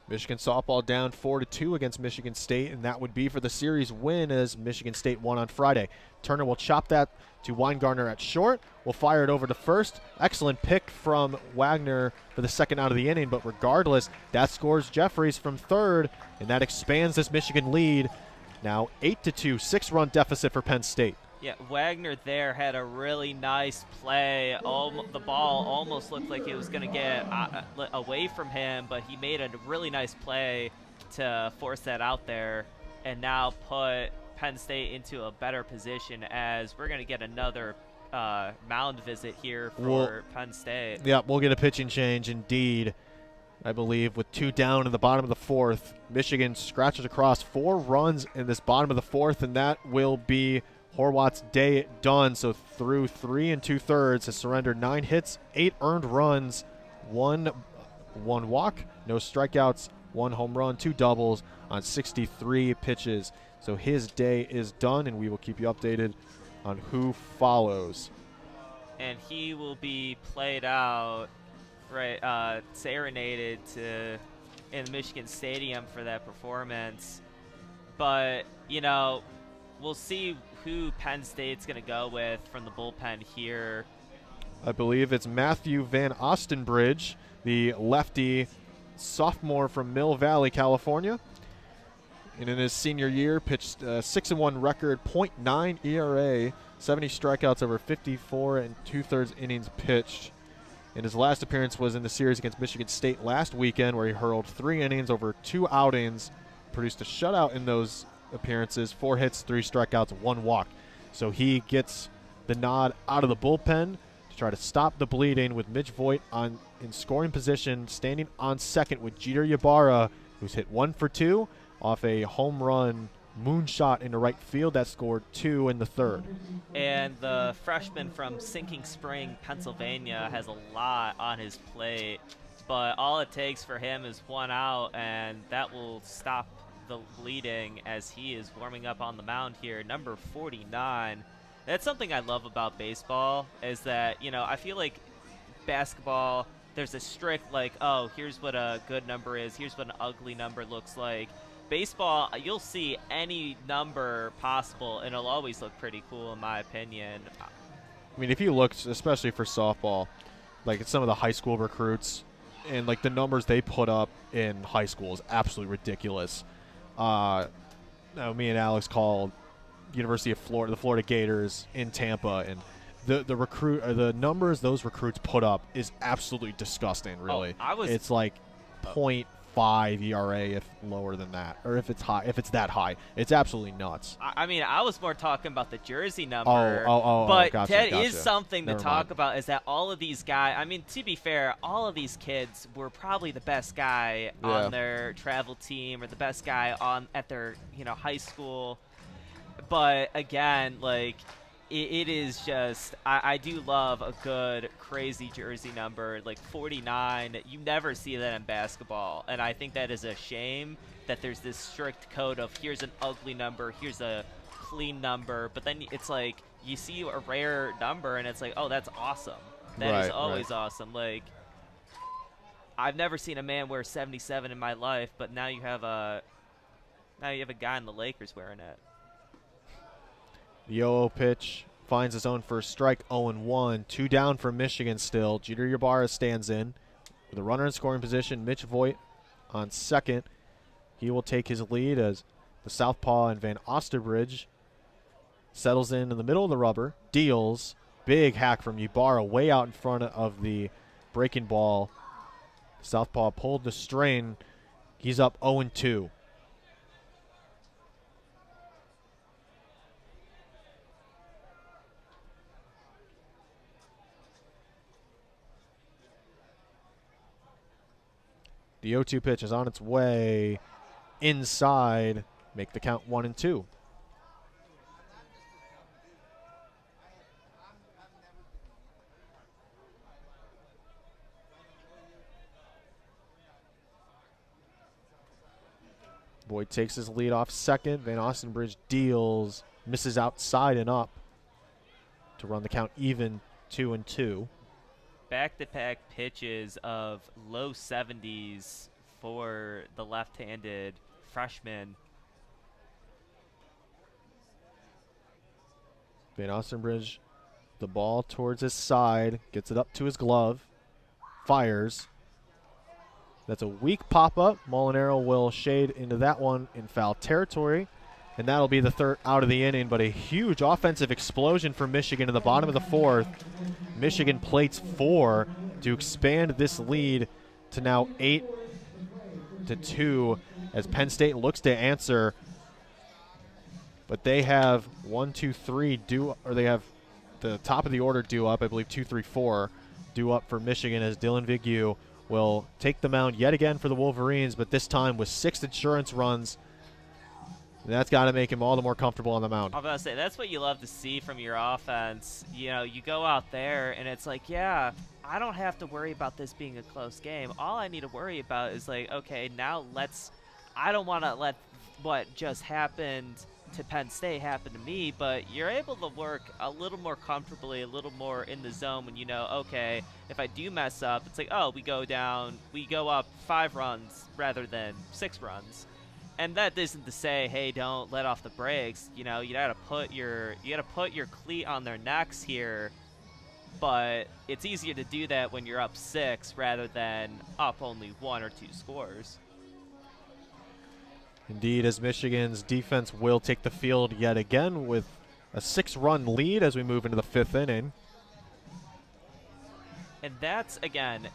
Michigan softball down 4-2 against Michigan State, and that would be for the series win as Michigan State won on Friday. Turner will chop that to Weingartner at short. We'll fire it over to first. Excellent pick from Wagner for the second out of the inning, but regardless, that scores Jeffries from third, and that expands this Michigan lead. Now 8-2, 6-run deficit for Penn State. Yeah, Wagner there had a really nice play. The ball almost looked like it was going to get away from him, but he made a really nice play to force that out there and now put Penn State into a better position, as we're going to get another mound visit here for Penn State. Yeah, we'll get a pitching change indeed, I believe, with 2 down in the bottom of the 4th. Michigan scratches across 4 runs in this bottom of the 4th, and that will be Horwat's day done. So through 3 2/3 has surrendered 9 hits, 8 earned runs, 1 walk, no strikeouts, 1 home run, 2 doubles on 63 pitches. So his day is done, and we will keep you updated on who follows. And he will be played out, right, serenaded in Michigan Stadium for that performance. But, you know, we'll see who Penn State's going to go with from the bullpen here. I believe it's Matthew Van Ostenbridge, the lefty sophomore from Mill Valley, California. And in his senior year, pitched a 6-1 record, .9 ERA, 70 strikeouts over 54 2/3 innings pitched. And his last appearance was in the series against Michigan State last weekend, where he hurled 3 innings over 2 outings, produced a shutout in those appearances, 4 hits, 3 strikeouts, 1 walk. So he gets the nod out of the bullpen to try to stop the bleeding, with Mitch Voigt in scoring position, standing on second with Jeter Ybarra, who's hit 1 for 2 off a home run moonshot into right field that scored 2 in the 3rd. And the freshman from Sinking Spring, Pennsylvania, has a lot on his plate, but all it takes for him is 1 out, and that will stop the bleeding as he is warming up on the mound here. Number 49. That's something I love about baseball, is that, you know, I feel like basketball, there's a strict, like, oh, here's what a good number is, here's what an ugly number looks like. Baseball, you'll see any number possible, and it'll always look pretty cool, in my opinion. I mean, if you look, especially for softball, like at some of the high school recruits, and like the numbers they put up in high school is absolutely ridiculous. Me and Alex called University of Florida, the Florida Gators in Tampa, and the numbers those recruits put up is absolutely disgusting. Really, it's like 5 ERA if lower than that, or if it's high, if it's that high. It's absolutely nuts. I mean, I was more talking about the jersey number. But gotcha, that is something to talk about, is that all of these guys, I mean, to be fair, all of these kids were probably the best guy on their travel team or the best guy at their, high school. But again, like, it is just, I do love a good, crazy jersey number, like 49. You never see that in basketball, and I think that is a shame that there's this strict code of here's an ugly number, here's a clean number, but then it's like you see a rare number, and it's like, oh, that's awesome. That is always awesome. Like, I've never seen a man wear 77 in my life, but now you have a guy in the Lakers wearing it. The 0-0 pitch finds his own first strike, 0-1. 2 down for Michigan still. Jeter Ybarra stands in with a runner in scoring position. Mitch Voigt on second. He will take his lead as the southpaw and Van Osterbridge settles in the middle of the rubber, deals. Big hack from Ybarra way out in front of the breaking ball. Southpaw pulled the string. He's up 0-2. The 0-2 pitch is on its way inside. Make the count 1-2. Boyd takes his lead off second. Van Ostenbridge deals, misses outside and up to run the count even, 2-2. Back-to-back pitches of low 70s for the left-handed freshman. Van Ostenbridge, the ball towards his side, gets it up to his glove, fires. That's a weak pop-up. Molinaro will shade into that one in foul territory, and that'll be the third out of the inning, but a huge offensive explosion for Michigan in the bottom of the fourth. Michigan plates 4 to expand this lead to now 8-2 as Penn State looks to answer. But they have 1, 2, 3 they have the top of the order due up. I believe 2, 3, 4 due up for Michigan as Dylan Vigneault will take the mound yet again for the Wolverines, but this time with 6 insurance runs. That's got to make him all the more comfortable on the mound. I was about to say, that's what you love to see from your offense. You go out there, and it's like, yeah, I don't have to worry about this being a close game. All I need to worry about is, like, okay, now I don't want to let what just happened to Penn State happen to me, but you're able to work a little more comfortably, a little more in the zone when you know, okay, if I do mess up, it's like, oh, we go up 5 runs rather than 6 runs. And that isn't to say, hey, don't let off the brakes. You gotta put your cleat on their necks here. But it's easier to do that when you're up 6 rather than up only 1 or 2 scores. Indeed, as Michigan's defense will take the field yet again with a 6-run lead as we move into the 5th inning. And that's, again,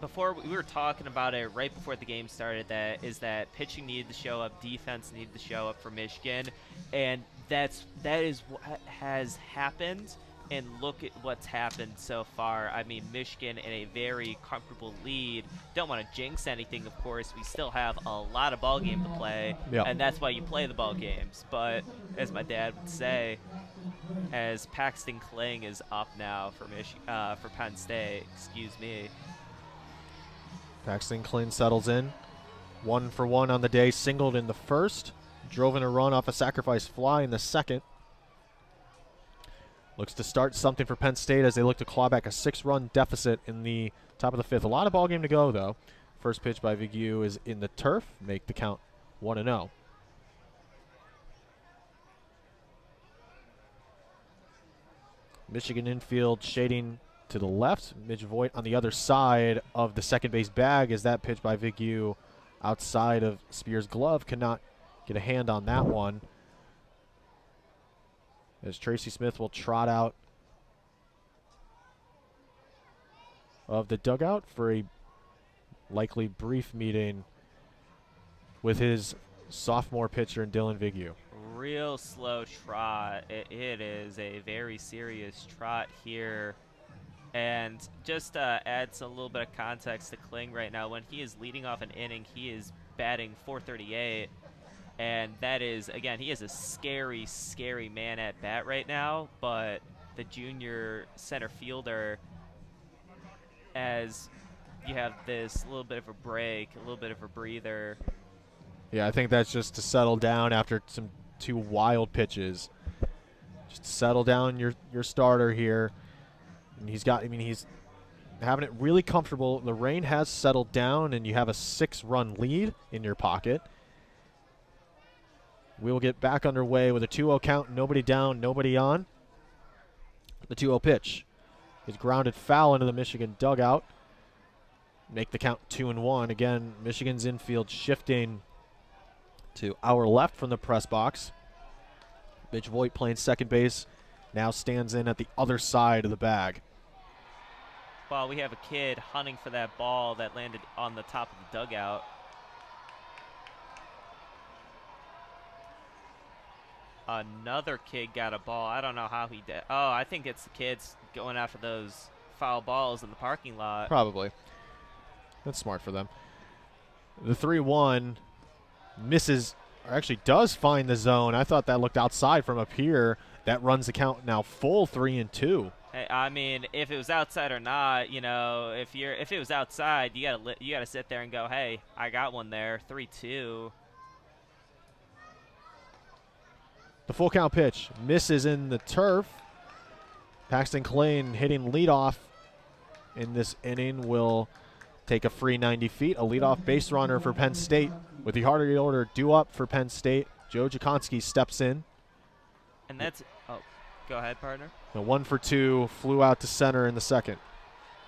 before we were talking about it right before the game started, that pitching needed to show up, defense needed to show up for Michigan, and that is what has happened. And look at what's happened so far. I mean, Michigan in a very comfortable lead. Don't want to jinx anything, of course. We still have a lot of ball game to play, and that's why you play the ball games. But as my dad would say, as Paxton Kling is up now for Penn State. Excuse me. Paxton Kling settles in. 1 for 1 on the day, singled in the first. Drove in a run off a sacrifice fly in the second. Looks to start something for Penn State as they look to claw back a 6-run deficit in the top of the 5th. A lot of ball game to go, though. First pitch by Vigneault is in the turf. Make the count 1-0. Michigan infield shading to the left. Mitch Voigt on the other side of the second base bag as that pitch by Vigneault outside of Spears' glove. Cannot get a hand on that one. As Tracy Smith will trot out of the dugout for a likely brief meeting with his sophomore pitcher, Dylan Vigue. Real slow trot. It is a very serious trot here. And just adds a little bit of context to Kling right now. When he is leading off an inning, he is batting .438. And that is, again, he is a scary, scary man at bat right now. But the junior center fielder, as you have this little bit of a break, a little bit of a breather. Yeah, I think that's just to settle down after two wild pitches. Just to settle down your starter here. And he's having it really comfortable. The rain has settled down, and you have a 6-run lead in your pocket. We will get back underway with a 2-0 count. Nobody down, nobody on. The 2-0 pitch is grounded foul into the Michigan dugout. Make the count 2-1. Again, Michigan's infield shifting to our left from the press box. Mitch Voigt playing second base now stands in at the other side of the bag. Well, we have a kid hunting for that ball that landed on the top of the dugout. Another kid got a ball. I don't know how he did. Oh, I think it's the kids going after those foul balls in the parking lot. Probably. That's smart for them. The 3-1 misses, or actually does find the zone. I thought that looked outside from up here. That runs the count now full 3-2. I mean, if it was outside or not, you know, if it was outside, you gotta sit there and go, hey, I got one there. 3-2. The full count pitch misses in the turf. Paxton Kling hitting leadoff in this inning will take a free 90 feet. A leadoff base runner for Penn State. With the harder order due up for Penn State, Joe Jakonski steps in. And that's go ahead, partner. A 1-for-2 flew out to center in the second.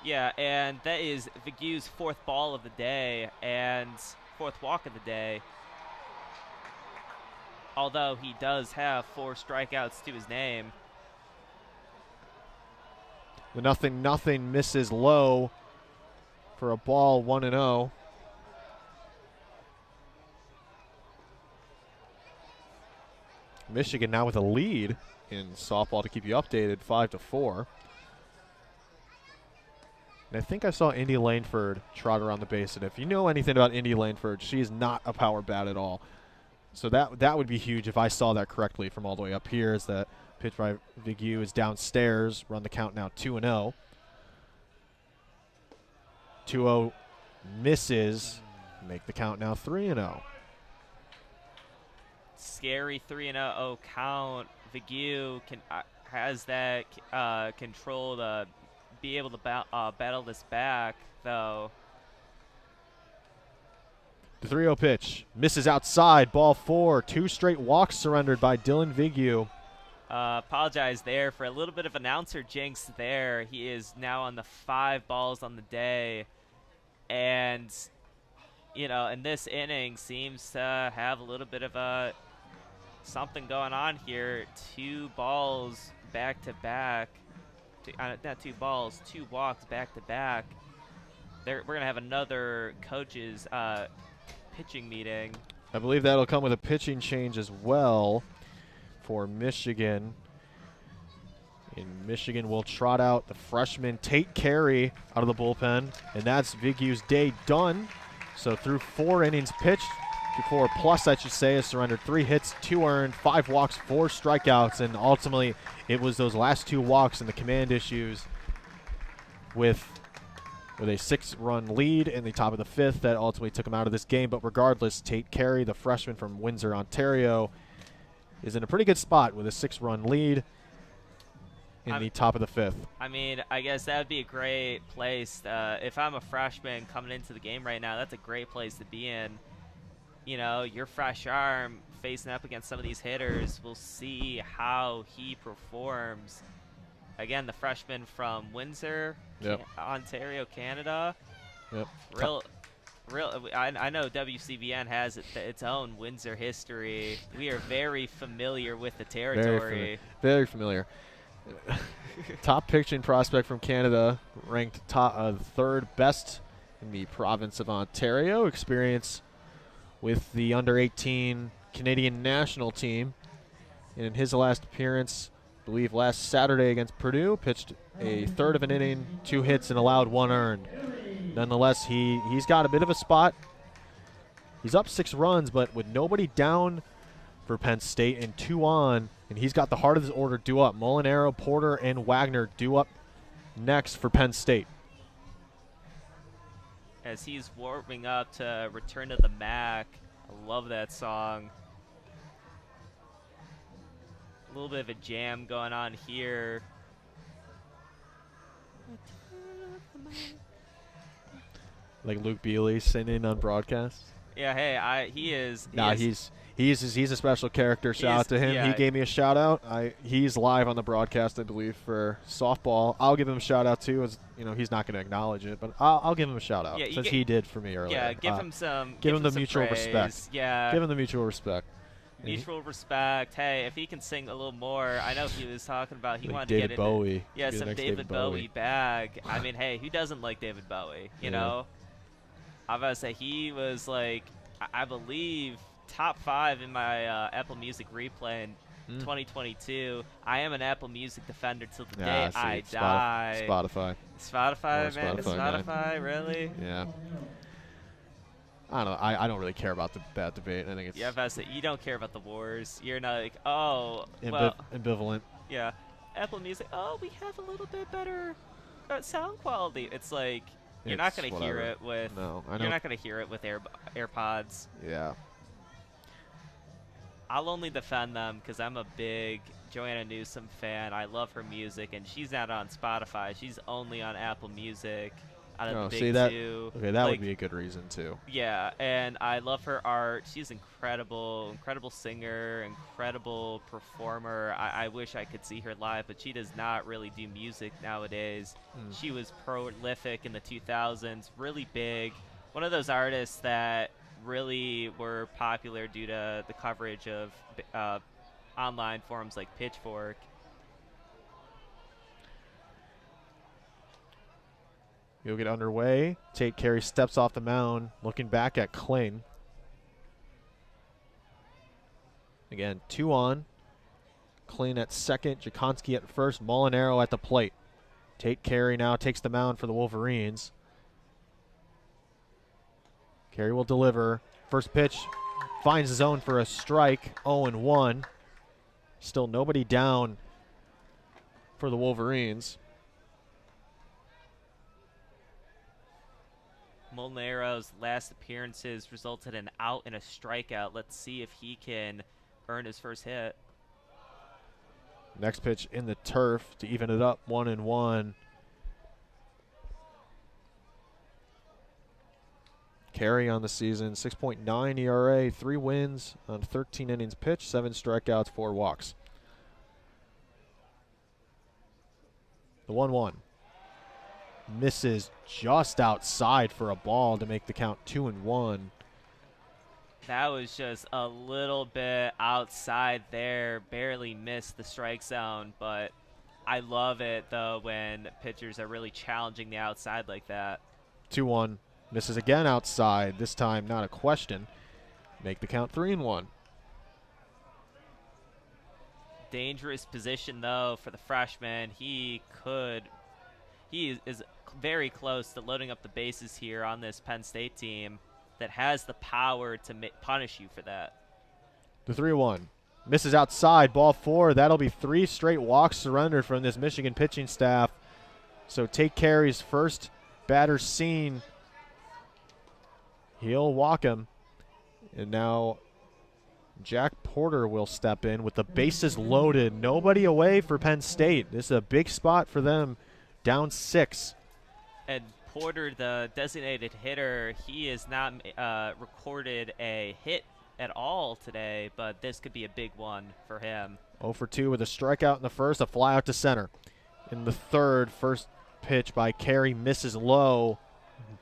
Yeah, and that is Vigue's 4th ball of the day and 4th walk of the day. Although he does have 4 strikeouts to his name. The 0-0 misses low for a ball, 1-0. Michigan now with a lead in softball to keep you updated, 5-4. And I think I saw Indy Langford trot around the base. And if you know anything about Indy Langford, she is not a power bat at all. So that would be huge if I saw that correctly from all the way up here. As that pitch by Vigue is downstairs. Run the count now 2-0. 2-0 misses. Make the count now 3-0. Scary 3-0 count. Vigue has that control to be able to battle this back, though. The 3-0 pitch misses outside. Ball 4. 2 straight walks surrendered by Dylan Vigue. Apologize there for a little bit of announcer jinx there. He is now on the 5 balls on the day. And, you know, in this inning seems to have a little bit of something going on here. 2 balls back to back. Not 2 balls, 2 walks back to back. We're going to have another coach's pitching meeting. I believe that'll come with a pitching change as well for Michigan. And Michigan will trot out the freshman Tate Carey out of the bullpen, and that's Vigue's day done. So through 4 innings pitched, 4 plus I should say, has surrendered 3 hits, 2 earned, 5 walks, 4 strikeouts, and ultimately it was those last 2 walks and the command issues with a 6-run lead in the top of the 5th that ultimately took him out of this game. But regardless, Tate Carey, the freshman from Windsor, Ontario, is in a pretty good spot with a 6-run lead in the top of the 5th. I mean, I guess that would be a great place. If I'm a freshman coming into the game right now, that's a great place to be in. You know, your fresh arm facing up against some of these hitters. We'll see how he performs. Again, the freshman from Windsor, Ontario, Canada. Yep. I know WCBN has its own Windsor history. We are very familiar with the territory. Very familiar. Top pitching prospect from Canada, ranked top 3rd best in the province of Ontario. Experience with the under-18 Canadian national team. And in his last appearance, I believe last Saturday against Purdue, pitched a third of an inning, 2 hits, and allowed 1 earned. Nonetheless, he's got a bit of a spot. He's up 6 runs, but with nobody down for Penn State and 2 on, and he's got the heart of his order due up. Molinaro, Porter, and Wagner due up next for Penn State. As he's warming up to Return to the Mac. I love that song. A little bit of a jam going on here. Like Luke Bealey singing on broadcast. Yeah, hey, he is. He's a special character. Shout out to him. Yeah. He gave me a shout out. He's live on the broadcast, I believe, for softball. I'll give him a shout out too. As you know, he's not going to acknowledge it, but I'll give him a shout out since he did for me earlier. Yeah, give him some. Give him the some mutual praise. respect. Yeah, give him the mutual respect. Mutual respect. Hey, if he can sing a little more, I know he was talking about he like wanted David to get Bowie. into, yeah, some David Bowie bag. I mean, hey, who doesn't like David Bowie? You know, I was about to say he was like, I believe, top 5 in my Apple Music replay in 2022. I am an Apple Music defender till the day I die. Spotify, man. Spotify, really? Yeah. I don't know. I don't really care about that debate. I think it's you don't care about the wars. You're not like, well, ambivalent. Yeah, Apple Music. Oh, we have a little bit better sound quality. It's like you're not going to hear it with. No, I know. You're not going to hear it with AirPods. Yeah. I'll only defend them because I'm a big Joanna Newsom fan. I love her music, and she's not on Spotify. She's only on Apple Music. Out of the big two. Okay, that would be a good reason too. Yeah, and I love her art. She's incredible singer, incredible performer. I wish I could see her live, but she does not really do music nowadays. She was prolific in the 2000s, really big. One of those artists that really were popular due to the coverage of online forums like Pitchfork. You'll get underway. Tate Carey steps off the mound, looking back at Kling. Again, 2 on. Kling at second, Jakonski at first, Molinaro at the plate. Tate Carey now takes the mound for the Wolverines. Carey will deliver. First pitch finds his own for a strike, 0-1. Still nobody down for the Wolverines. Molinaro's last appearances resulted in out and a strikeout. Let's see if he can earn his first hit. Next pitch in the turf to even it up, 1-1. Carey on the season, 6.9 ERA, 3 wins on 13 innings pitched, 7 strikeouts, 4 walks. The 1-1. Misses just outside for a ball to make the count 2-1. That was just a little bit outside there, barely missed the strike zone, but I love it though when pitchers are really challenging the outside like that. 2-1, misses again outside, this time not a question. Make the count 3-1. Dangerous position though for the freshman. He is very close to loading up the bases here on this Penn State team that has the power to punish you for that. The 3-1. Misses outside, ball 4. That'll be 3 straight walks surrendered from this Michigan pitching staff. So Tate Carey's first batter seen. He'll walk him. And now Jack Porter will step in with the bases loaded. Nobody away for Penn State. This is a big spot for them. Down 6. And Porter, the designated hitter, he has not recorded a hit at all today, but this could be a big one for him. 0 for 2 with a strikeout in the first, a fly out to center. In the third, first pitch by Carey misses low.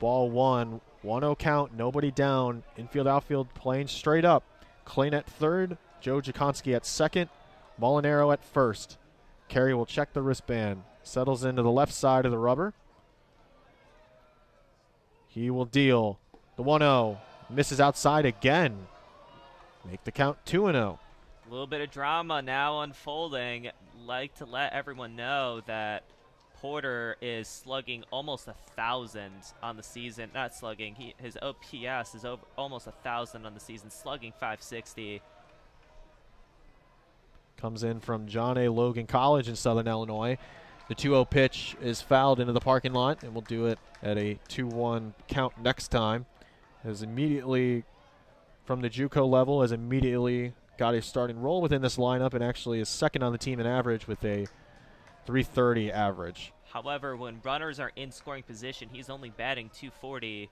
Ball 1, 1-0 count, nobody down. Infield, outfield playing straight up. Kling at third, Joe Jakonski at second, Molinaro at first. Carey will check the wristband. Settles into the left side of the rubber. He will deal the 1-0. Misses outside again. Make the count 2-0. A little bit of drama now unfolding. Like to let everyone know that Porter is slugging almost 1,000 on the season. Not slugging. His OPS is almost 1,000 on the season, slugging 560. Comes in from John A. Logan College in Southern Illinois. The 2-0 pitch is fouled into the parking lot, and we'll do it at a 2-1 count next time. Has immediately, from the JUCO level, has immediately got a starting role within this lineup and actually is second on the team in average with a .330 average. However, when runners are in scoring position, he's only batting .240.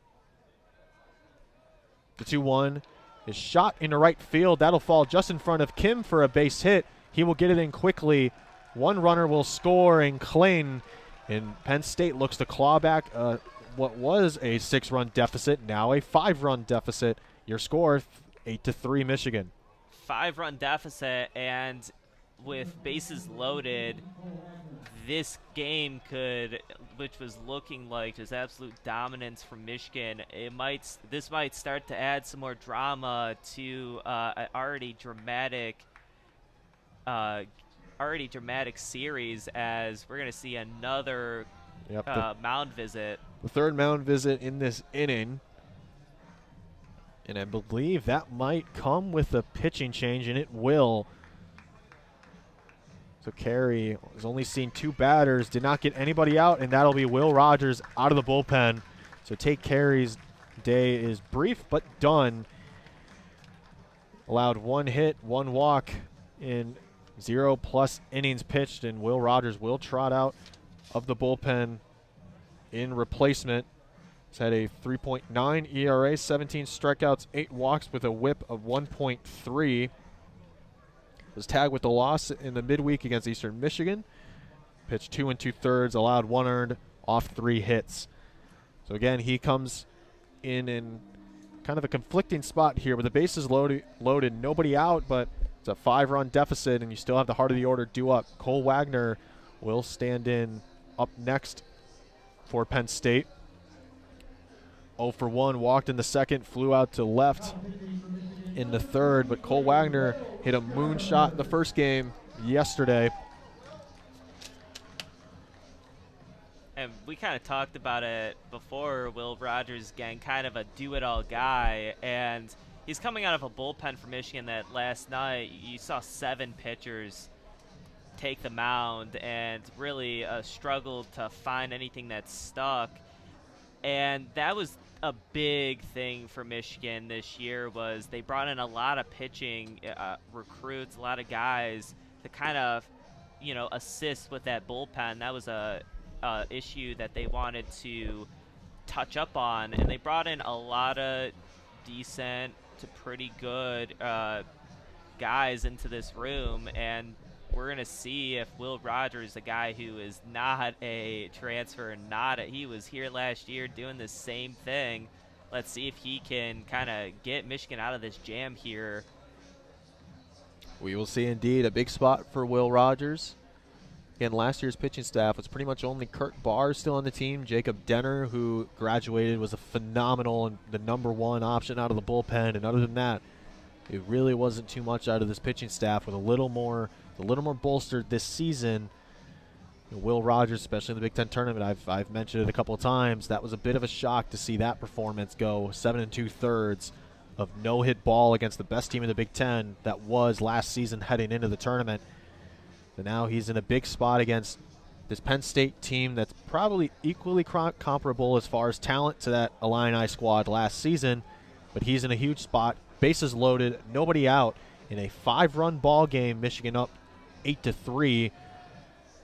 The 2-1 is shot into right field. That'll fall just in front of Kim for a base hit. He will get it in quickly. One runner will score in Clayton, and Penn State looks to claw back what was a 6-run deficit, now a 5-run deficit. Your score, 8-3 Michigan. 5-run deficit, and with bases loaded, this game could, which was looking like just absolute dominance from Michigan, this might start to add some more drama to an already dramatic series, as we're going to see another mound visit. The third mound visit in this inning. And I believe that might come with a pitching change, and it will. So Carey has only seen 2 batters, did not get anybody out, and that'll be Will Rogers out of the bullpen. So Tate Carey's day is brief but done. Allowed 1 hit, 1 walk in 0+ innings pitched, and Will Rogers will trot out of the bullpen in replacement. He's had a 3.9 ERA, 17 strikeouts, 8 walks with a whip of 1.3. Was tagged with the loss in the midweek against Eastern Michigan. Pitched 2 2/3, allowed 1 earned off 3 hits. So again, he comes in kind of a conflicting spot here with the bases loaded, nobody out, but it's a 5-run deficit, and you still have the heart of the order due up. Cole Wagner will stand in up next for Penn State. 0 for 1, walked in the second, flew out to left in the third, but Cole Wagner hit a moonshot in the first game yesterday. And we kind of talked about it before. Will Rogers, again, kind of a do-it-all guy, and he's coming out of a bullpen for Michigan that last night you saw 7 pitchers take the mound and really struggled to find anything that stuck. And that was a big thing for Michigan this year, was they brought in a lot of pitching recruits, a lot of guys to kind of, assist with that bullpen. That was a issue that they wanted to touch up on, and they brought in a lot of decent to pretty good guys into this room, and we're going to see if Will Rogers, a guy who is not a transfer, he was here last year doing the same thing. Let's see if he can kind of get Michigan out of this jam here. We will see indeed. A big spot for Will Rogers. Again, last year's pitching staff was pretty much only Kurt Barr still on the team. Jacob Denner, who graduated, was a phenomenal and the #1 option out of the bullpen. And other than that, it really wasn't too much out of this pitching staff, with a little more bolstered this season. Will Rogers, especially in the Big Ten tournament, I've mentioned it a couple of times, that was a bit of a shock to see that performance go 7 2/3 of no-hit ball against the best team in the Big Ten that was last season heading into the tournament. So now he's in a big spot against this Penn State team that's probably equally comparable as far as talent to that Illini squad last season, but he's in a huge spot, bases loaded, nobody out, in a 5-run ball game. Michigan up 8-3.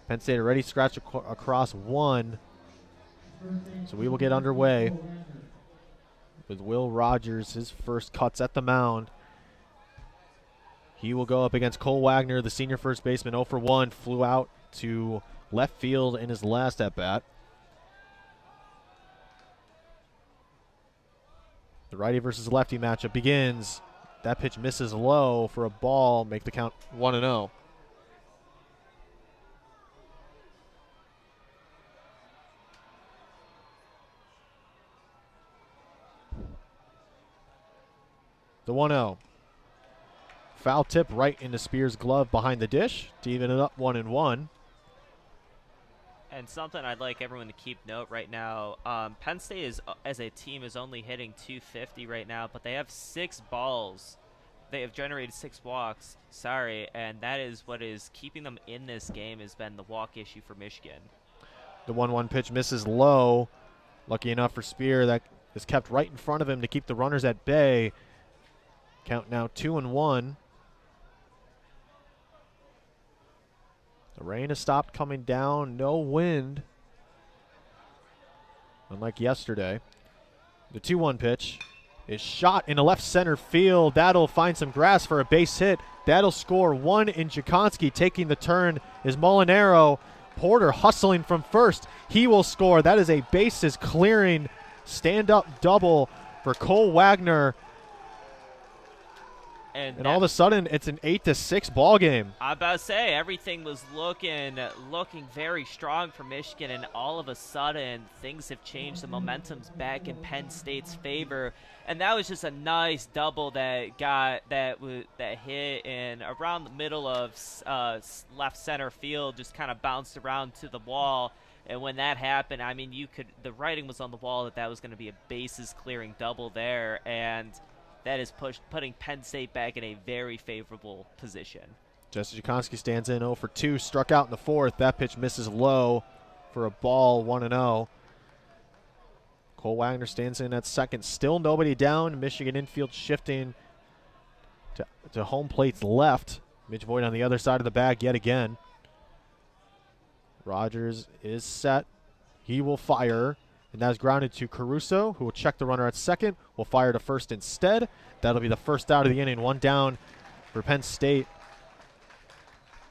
Penn State already scratched across 1. So we will get underway with Will Rogers, his first cuts at the mound. He will go up against Cole Wagner, the senior first baseman. 0 for 1, flew out to left field in his last at-bat. The righty versus lefty matchup begins. That pitch misses low for a ball, make the count 1-0. The 1-0. Foul tip right into Spears' glove behind the dish to even it up 1-1. And something I'd like everyone to keep note right now, Penn State is, as a team, is only hitting 250 right now, but they have 6 balls. They have generated 6 walks, and that is what is keeping them in this game, has been the walk issue for Michigan. The 1-1 pitch misses low. Lucky enough for Spear, that is kept right in front of him to keep the runners at bay. Count now 2-1. The rain has stopped coming down. No wind, unlike yesterday. The 2-1 pitch is shot into left center field. That'll find some grass for a base hit. That'll score 1 in Jakonski. Taking the turn is Molinaro. Porter hustling from first. He will score. That is a bases clearing stand-up double for Cole Wagner. And all of a sudden, it's an 8-6 ball game. I'm about to say, everything was looking very strong for Michigan, and all of a sudden, things have changed. The momentum's back in Penn State's favor, and that was just a nice double that hit in around the middle of left center field, just kind of bounced around to the wall. And when that happened, I mean, the writing was on the wall that was going to be a bases clearing double there, and that is putting Penn State back in a very favorable position. Jesse Jakonski stands in 0 for 2, struck out in the 4th. That pitch misses low for a ball, 1-0. Cole Wagner stands in at second. Still nobody down. Michigan infield shifting to home plate's left. Mitch Voigt on the other side of the bag yet again. Rogers is set. He will fire. And that is grounded to Caruso, who will check the runner at second. Will fire to first instead. That'll be the first out of the inning. 1 down for Penn State.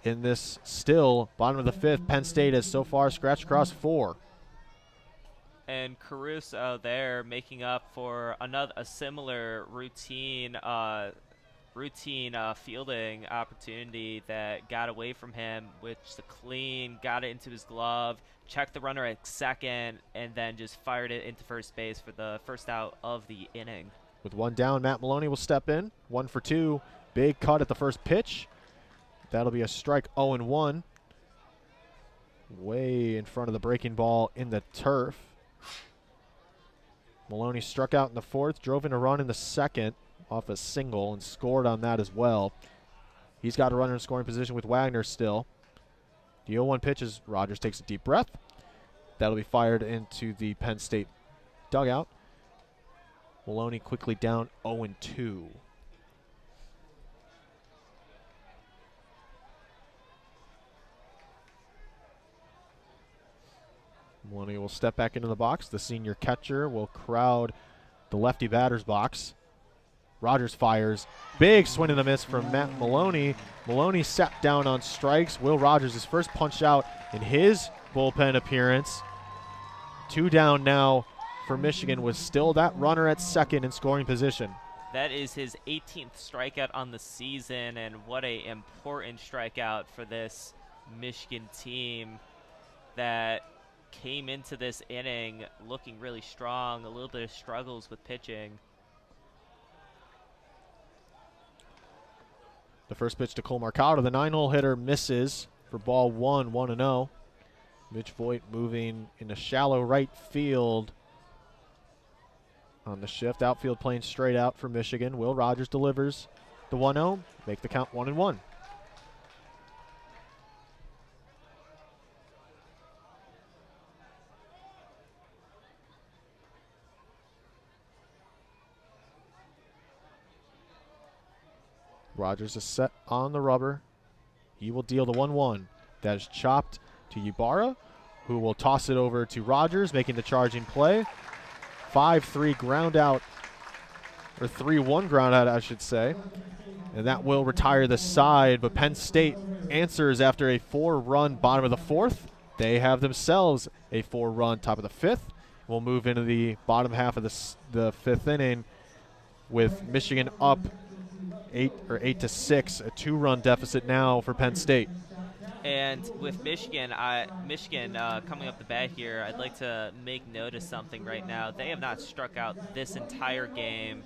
In this still bottom of the 5th, Penn State has so far scratched across 4. And Caruso there making up for a similar routine fielding opportunity that got away from him, which the clean, got it into his glove, checked the runner at second, and then just fired it into first base for the first out of the inning. With 1 down, Matt Maloney will step in. 1 for 2. Big cut at the first pitch. That'll be a strike, 0-1. Way in front of the breaking ball in the turf. Maloney struck out in the 4th, drove in a run in the 2nd off a single and scored on that as well. He's got a runner in scoring position with Wagner still. The 0-1 pitch is Rogers takes a deep breath. That'll be fired into the Penn State dugout. Maloney quickly down 0-2. Maloney will step back into the box. The senior catcher will crowd the lefty batter's box. Rogers fires. Big swing and a miss from Matt Maloney. Maloney sat down on strikes. Will Rogers, his first punch out in his bullpen appearance. 2 down now for Michigan, with still that runner at second in scoring position. That is his 18th strikeout on the season, and what a important strikeout for this Michigan team that came into this inning looking really strong, a little bit of struggles with pitching. The first pitch to Cole Marcato, the 9-hole hitter, misses for ball 1, 1-0. Mitch Voigt moving into shallow right field on the shift. Outfield playing straight out for Michigan. Will Rogers delivers the 1-0, make the count 1-1. Rogers is set on the rubber. He will deal the 1-1. That is chopped to Ybarra, who will toss it over to Rogers, making the charging play. 5-3 ground out, or 3-1 ground out, I should say. And that will retire the side, but Penn State answers after a 4-run bottom of the 4th. They have themselves a 4-run top of the 5th. We'll move into the bottom half of the 5th inning with Michigan up 8-6, a 2-run deficit now for Penn State. And with Michigan coming up the bat here, I'd like to make note of something right now. They have not struck out this entire game,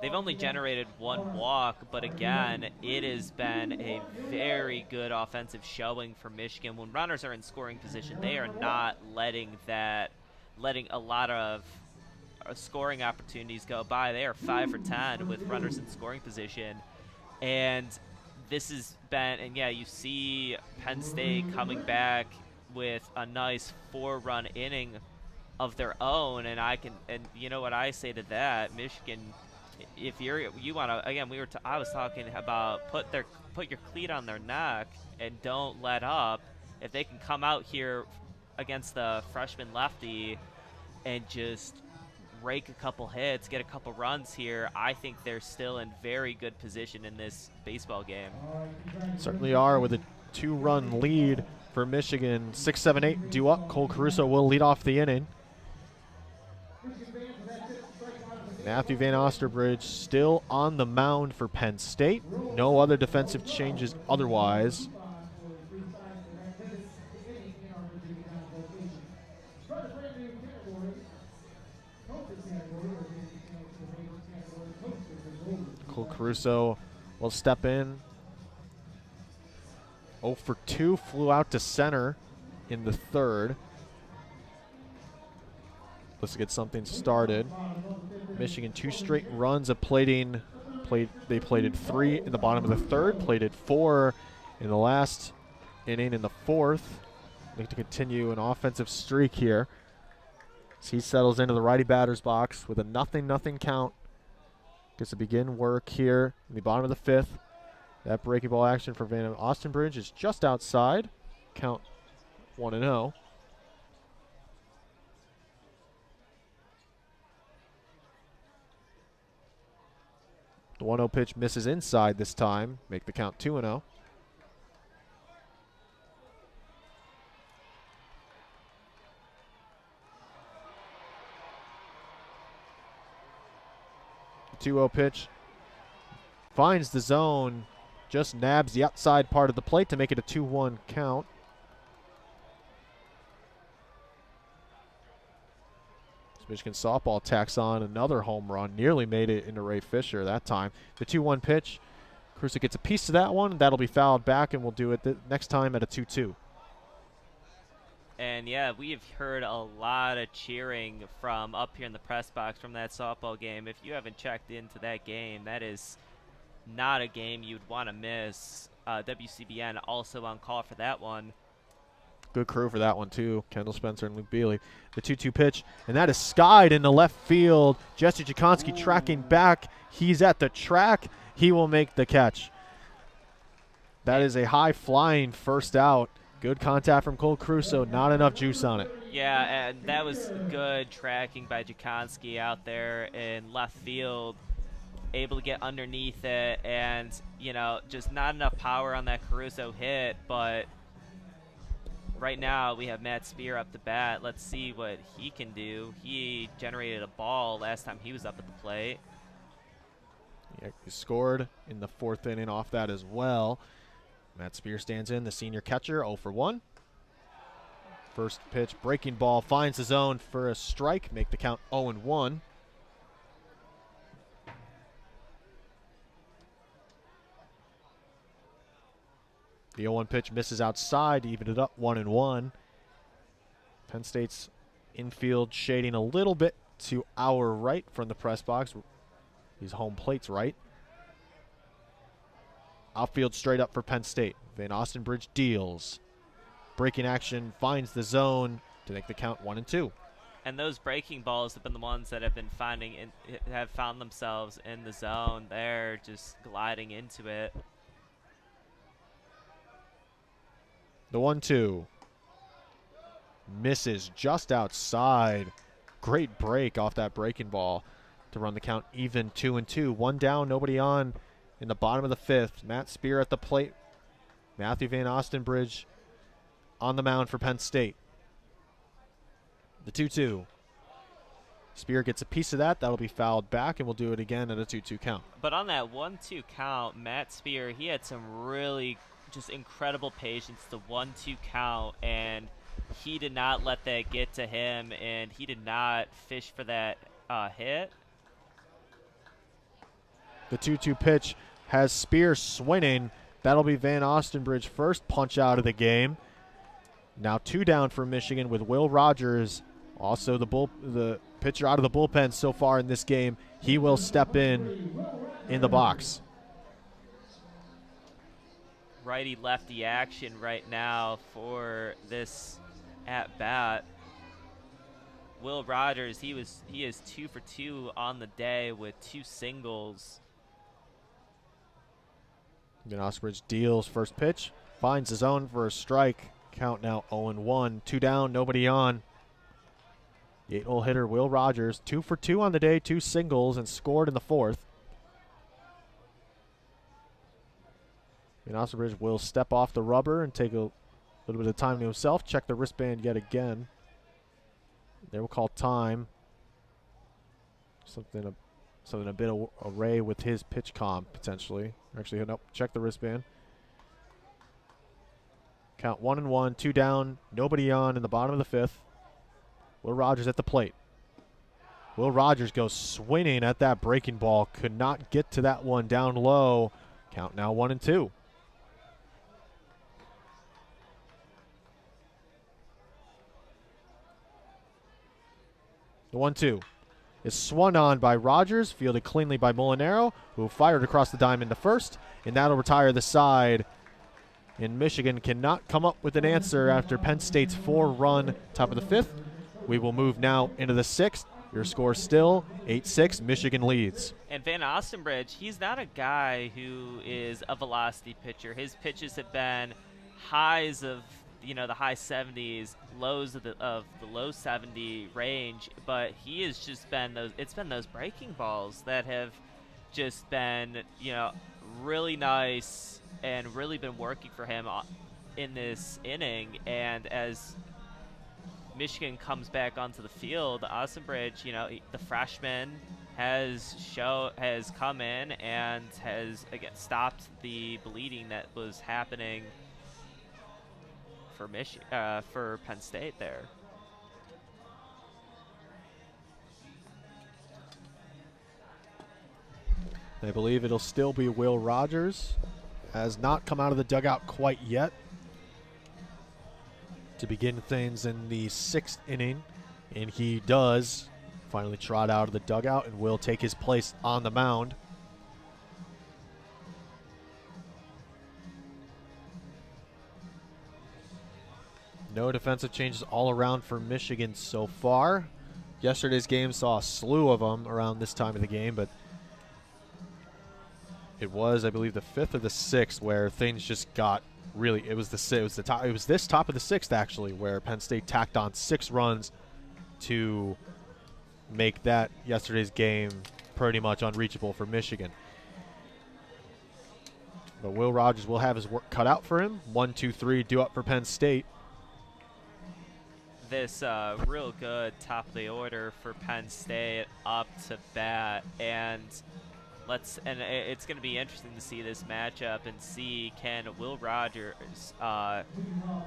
they've only generated one walk, but again, it has been a very good offensive showing for Michigan. When runners are in scoring position, they are not letting a lot of scoring opportunities go by. They are 5 for 10 with runners in scoring position. And this has been, and yeah, you see Penn State coming back with a nice 4-run inning of their own, and you know what I say to that, Michigan, if you want to, again, I was talking about put your cleat on their neck and don't let up. If they can come out here against the freshman lefty and just rake a couple hits, get a couple runs here, I think they're still in very good position in this baseball game. Certainly are, with a 2-run lead for Michigan. 6, 7, 8 due up. Cole Caruso will lead off the inning. Matthew Van Osterbridge still on the mound for Penn State. No other defensive changes otherwise. Cole Caruso will step in. 0 for 2, flew out to center in the third. Let's get something started. Michigan 2 straight runs of plating. They plated 3 in the bottom of the third, plated 4 in the last inning in the fourth. Looking to continue an offensive streak here. As he settles into the righty batter's box with a 0-0 count. Gets to begin work here in the bottom of the fifth. That breaking ball action for Van Ostenbridge is just outside. Count 1-0. The 1-0 pitch misses inside this time. Make the count 2-0. The 2-0 pitch finds the zone, just nabs the outside part of the plate to make it a 2-1 count. Michigan softball tacks on another home run. Nearly made it into Ray Fisher that time. The 2-1 pitch. Caruso gets a piece of that one. That'll be fouled back, and we'll do it next time at a 2-2. And, yeah, we have heard a lot of cheering from up here in the press box from that softball game. If you haven't checked into that game, that is not a game you'd want to miss. WCBN also on call for that one. Good crew for that one, too. Kendall Spencer and Luke Bealey. The 2-2 pitch, and that is skied into left field. Jesse Jakonski tracking back. He's at the track. He will make the catch. That is a high-flying first out. Good contact from Cole Caruso. Not enough juice on it. Yeah, and that was good tracking by Jakonski out there in left field. Able to get underneath it, and, you know, just not enough power on that Caruso hit, but right now we have Matt Spear up to bat. Let's see what he can do. He generated a ball last time he was up at the plate. Yeah, he scored in the fourth inning off that as well. Matt Spear stands in, the senior catcher, 0 for 1. First pitch, breaking ball, finds the zone for a strike. Make the count 0-1. The 0-1 pitch misses outside to even it up 1-1. Penn State's infield shading a little bit to our right from the press box. His home plate's right. Outfield straight up for Penn State. Van Ostenbridge deals. Breaking action finds the zone to make the count 1-2. And those breaking balls have been the ones that have been have found themselves in the zone. They're just gliding into it. The 1-2 misses just outside. Great break off that breaking ball to run the count even 2-2. One down, nobody on in the bottom of the fifth. Matt Spear at the plate. Matthew Van Ostenbridge on the mound for Penn State. The 2-2. Spear gets a piece of that. That'll be fouled back, and we'll do it again at a 2-2 count. But on that 1-2 count, Matt Spear, he had some really just incredible patience, the 1-2 count, and he did not let that get to him, and he did not fish for that hit. The 2-2 pitch has Spear swinging. That'll be Van Ostenbridge's first punch out of the game. Now 2 down for Michigan with Will Rogers, also the pitcher out of the bullpen so far in this game. He will step in the box. Righty-lefty action right now for this at-bat. Will Rogers, he is 2 for 2 on the day with 2 singles. Then Ostenbridge deals first pitch, finds his own for a strike. Count now 0-1. 2 down, nobody on. The 8-hole hitter Will Rogers, 2 for 2 on the day, 2 singles, and scored in the 4th. And Ostenbridge will step off the rubber and take a little bit of time to himself. Check the wristband yet again. They will call time. Something a bit array with his pitch comp potentially. Actually, nope. Check the wristband. Count 1-1, 2 down, nobody on in the bottom of the 5th. Will Rogers at the plate. Will Rogers goes swinging at that breaking ball. Could not get to that one down low. Count now 1-2. The 1-2 is swung on by Rogers, fielded cleanly by Molinaro, who fired across the diamond to first, and that'll retire the side. And Michigan cannot come up with an answer after Penn State's 4-run top of the 5th. We will move now into the 6th. Your score still 8-6. Michigan leads. And Van Ostenbridge, he's not a guy who is a velocity pitcher. His pitches have been highs of the high 70s, lows of the low 70 range, but he has just been those breaking balls that have just been really nice and really been working for him in this inning. And as Michigan comes back onto the field, Ostenbridge, the freshman has come in and has again stopped the bleeding that was happening for Penn State there. I believe it'll still be Will Rogers. Has not come out of the dugout quite yet to begin things in the 6th inning, and he does finally trot out of the dugout and will take his place on the mound. No defensive changes all around for Michigan so far. Yesterday's game saw a slew of them around this time of the game, but it was, I believe, the 5th or the 6th where things just got really. It was this top of the 6th actually, where Penn State tacked on 6 runs to make that yesterday's game pretty much unreachable for Michigan. But Will Rogers will have his work cut out for him. 1-2-3 due up for Penn State. This real good top of the order for Penn State up to bat, and it's going to be interesting to see this matchup and see, can Will Rogers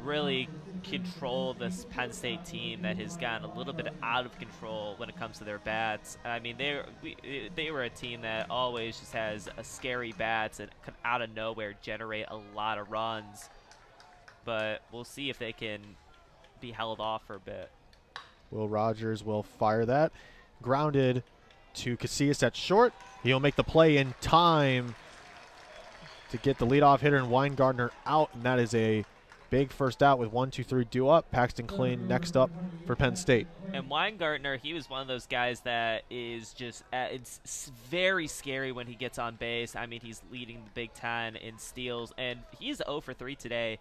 really control this Penn State team that has gotten a little bit out of control when it comes to their bats. I mean, they were a team that always just has a scary bats and could out of nowhere generate a lot of runs, but we'll see if they can be held off for a bit. Will Rogers will fire that. Grounded to Casillas at short. He'll make the play in time to get the leadoff hitter and Weingartner out, and that is a big first out with 1-2-3 due up. Paxton Kling next up for Penn State. And Weingartner, he was one of those guys that is just it's very scary when he gets on base. I mean, he's leading the Big Ten in steals, and he's 0 for 3 today.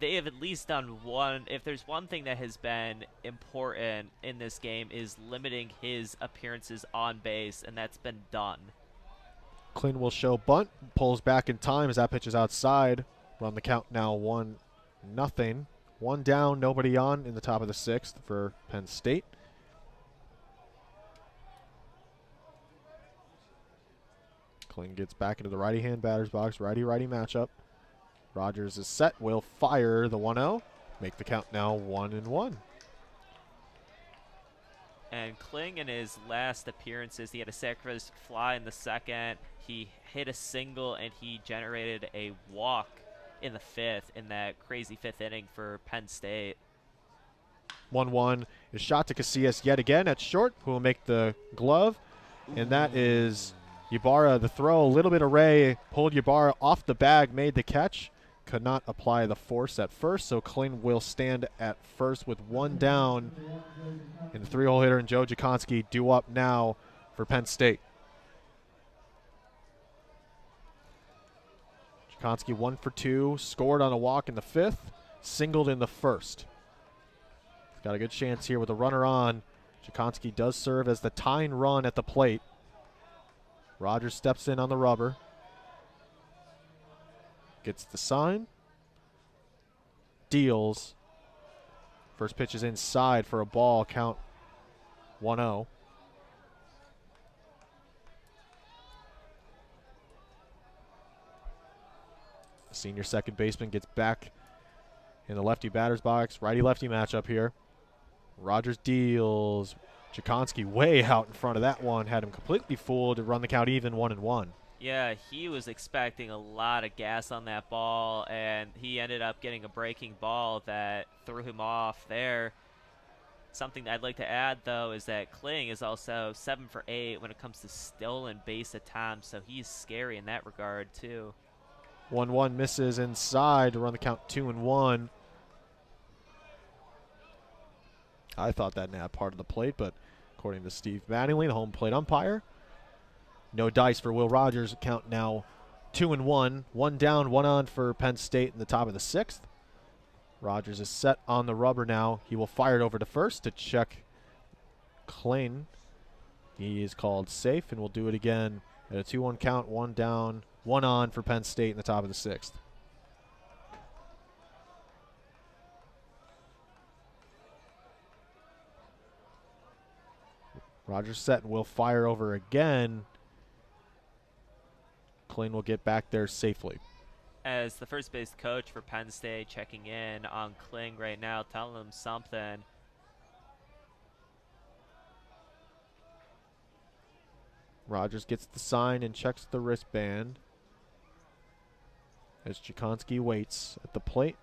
They have at least done one. If there's one thing that has been important in this game, is limiting his appearances on base, and that's been done. Kling will show bunt, pulls back in time as that pitch is outside. We're on the count now 1-0. 1 down, nobody on in the top of the 6th for Penn State. Kling gets back into the righty-hand batter's box, righty-righty matchup. Rogers is set, will fire the 1-0, make the count now 1-1. And And Kling, in his last appearances, he had a sacrifice fly in the second. He hit a single, and he generated a walk in the fifth in that crazy fifth inning for Penn State. 1-1 is shot to Casillas yet again at short, who will make the glove. And that is Ybarra. The throw, a little bit of Ray, pulled Ybarra off the bag, made the catch. Could not apply the force at first, so Kling will stand at first with one down. And the 3-hole hitter and Joe Jakonski due up now for Penn State. Jakonski 1 for 2, scored on a walk in the fifth, singled in the first. Got a good chance here with a runner on. Jakonski does serve as the tying run at the plate. Rogers steps in on the rubber. Gets the sign. Deals. First pitch is inside for a ball. Count 1-0. The senior second baseman gets back in the lefty batter's box. Righty-lefty matchup here. Rogers deals. Jakonski way out in front of that one. Had him completely fooled to run the count even, 1-1. Yeah, he was expecting a lot of gas on that ball, and he ended up getting a breaking ball that threw him off there. Something I'd like to add, though, is that Kling is also 7 for 8 when it comes to stolen base attempts, so he's scary in that regard, too. 1-1 misses inside to run the count 2-1. I thought that nabbed part of the plate, but according to Steve Mattingly, the home plate umpire, no dice for Will Rogers. Count now 2-1. One down, one on for Penn State in the top of the sixth. Rogers is set on the rubber now. He will fire it over to first to check Kling. He is called safe and will do it again at a 2-1 count. One down, one on for Penn State in the top of the sixth. Rogers set and will fire over again. Kling will get back there safely. As the first base coach for Penn State checking in on Kling right now, telling him something. Rogers gets the sign and checks the wristband as Jakonski waits at the plate.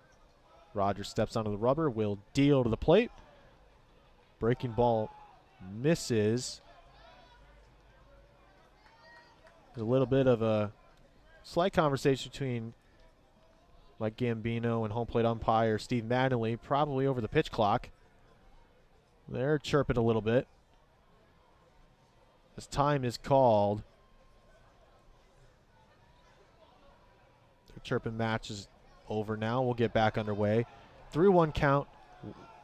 Rogers steps onto the rubber, will deal to the plate. Breaking ball misses. There's a little bit of a slight conversation between Mike Gambino and home plate umpire Steve Mattingly, probably over the pitch clock. They're chirping a little bit as time is called. The chirping match is over now. We'll get back underway. 3-1 count.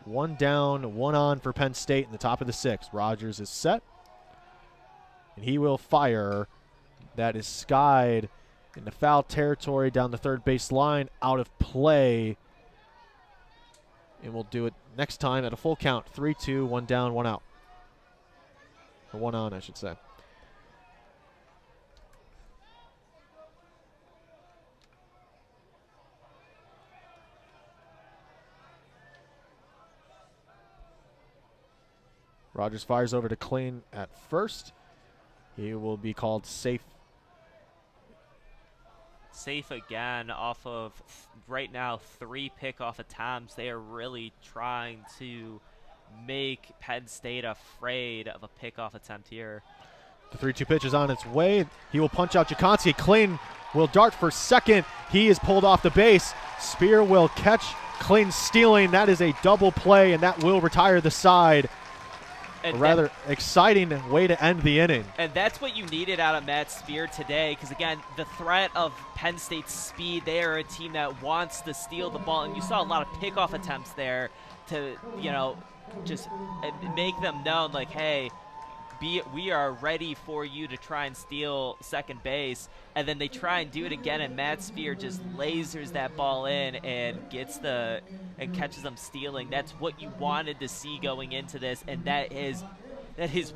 One down, one on for Penn State in the top of the sixth. Rogers is set, and he will fire. That is skied in the foul territory down the third base line, out of play. And we'll do it next time at a full count. 3-2, one down, one out. Or one on, I should say. Rogers fires over to Kling at first. He will be called safe. Safe again off of, right now, 3 pickoff attempts. They are really trying to make Penn State afraid of a pickoff attempt here. The 3-2 pitch is on its way. He will punch out Jakonski. Kling will dart for second. He is pulled off the base. Spear will catch Kling stealing. That is a double play, and that will retire the side. A rather exciting way to end the inning. And that's what you needed out of Matt Spear today, because, again, the threat of Penn State's speed, they are a team that wants to steal the ball, and you saw a lot of pickoff attempts there to, you know, just make them known, like, hey, we are ready for you to try and steal second base. And then they try and do it again, and Matt Spear just lasers that ball in and catches them stealing. That's what you wanted to see going into this, and that is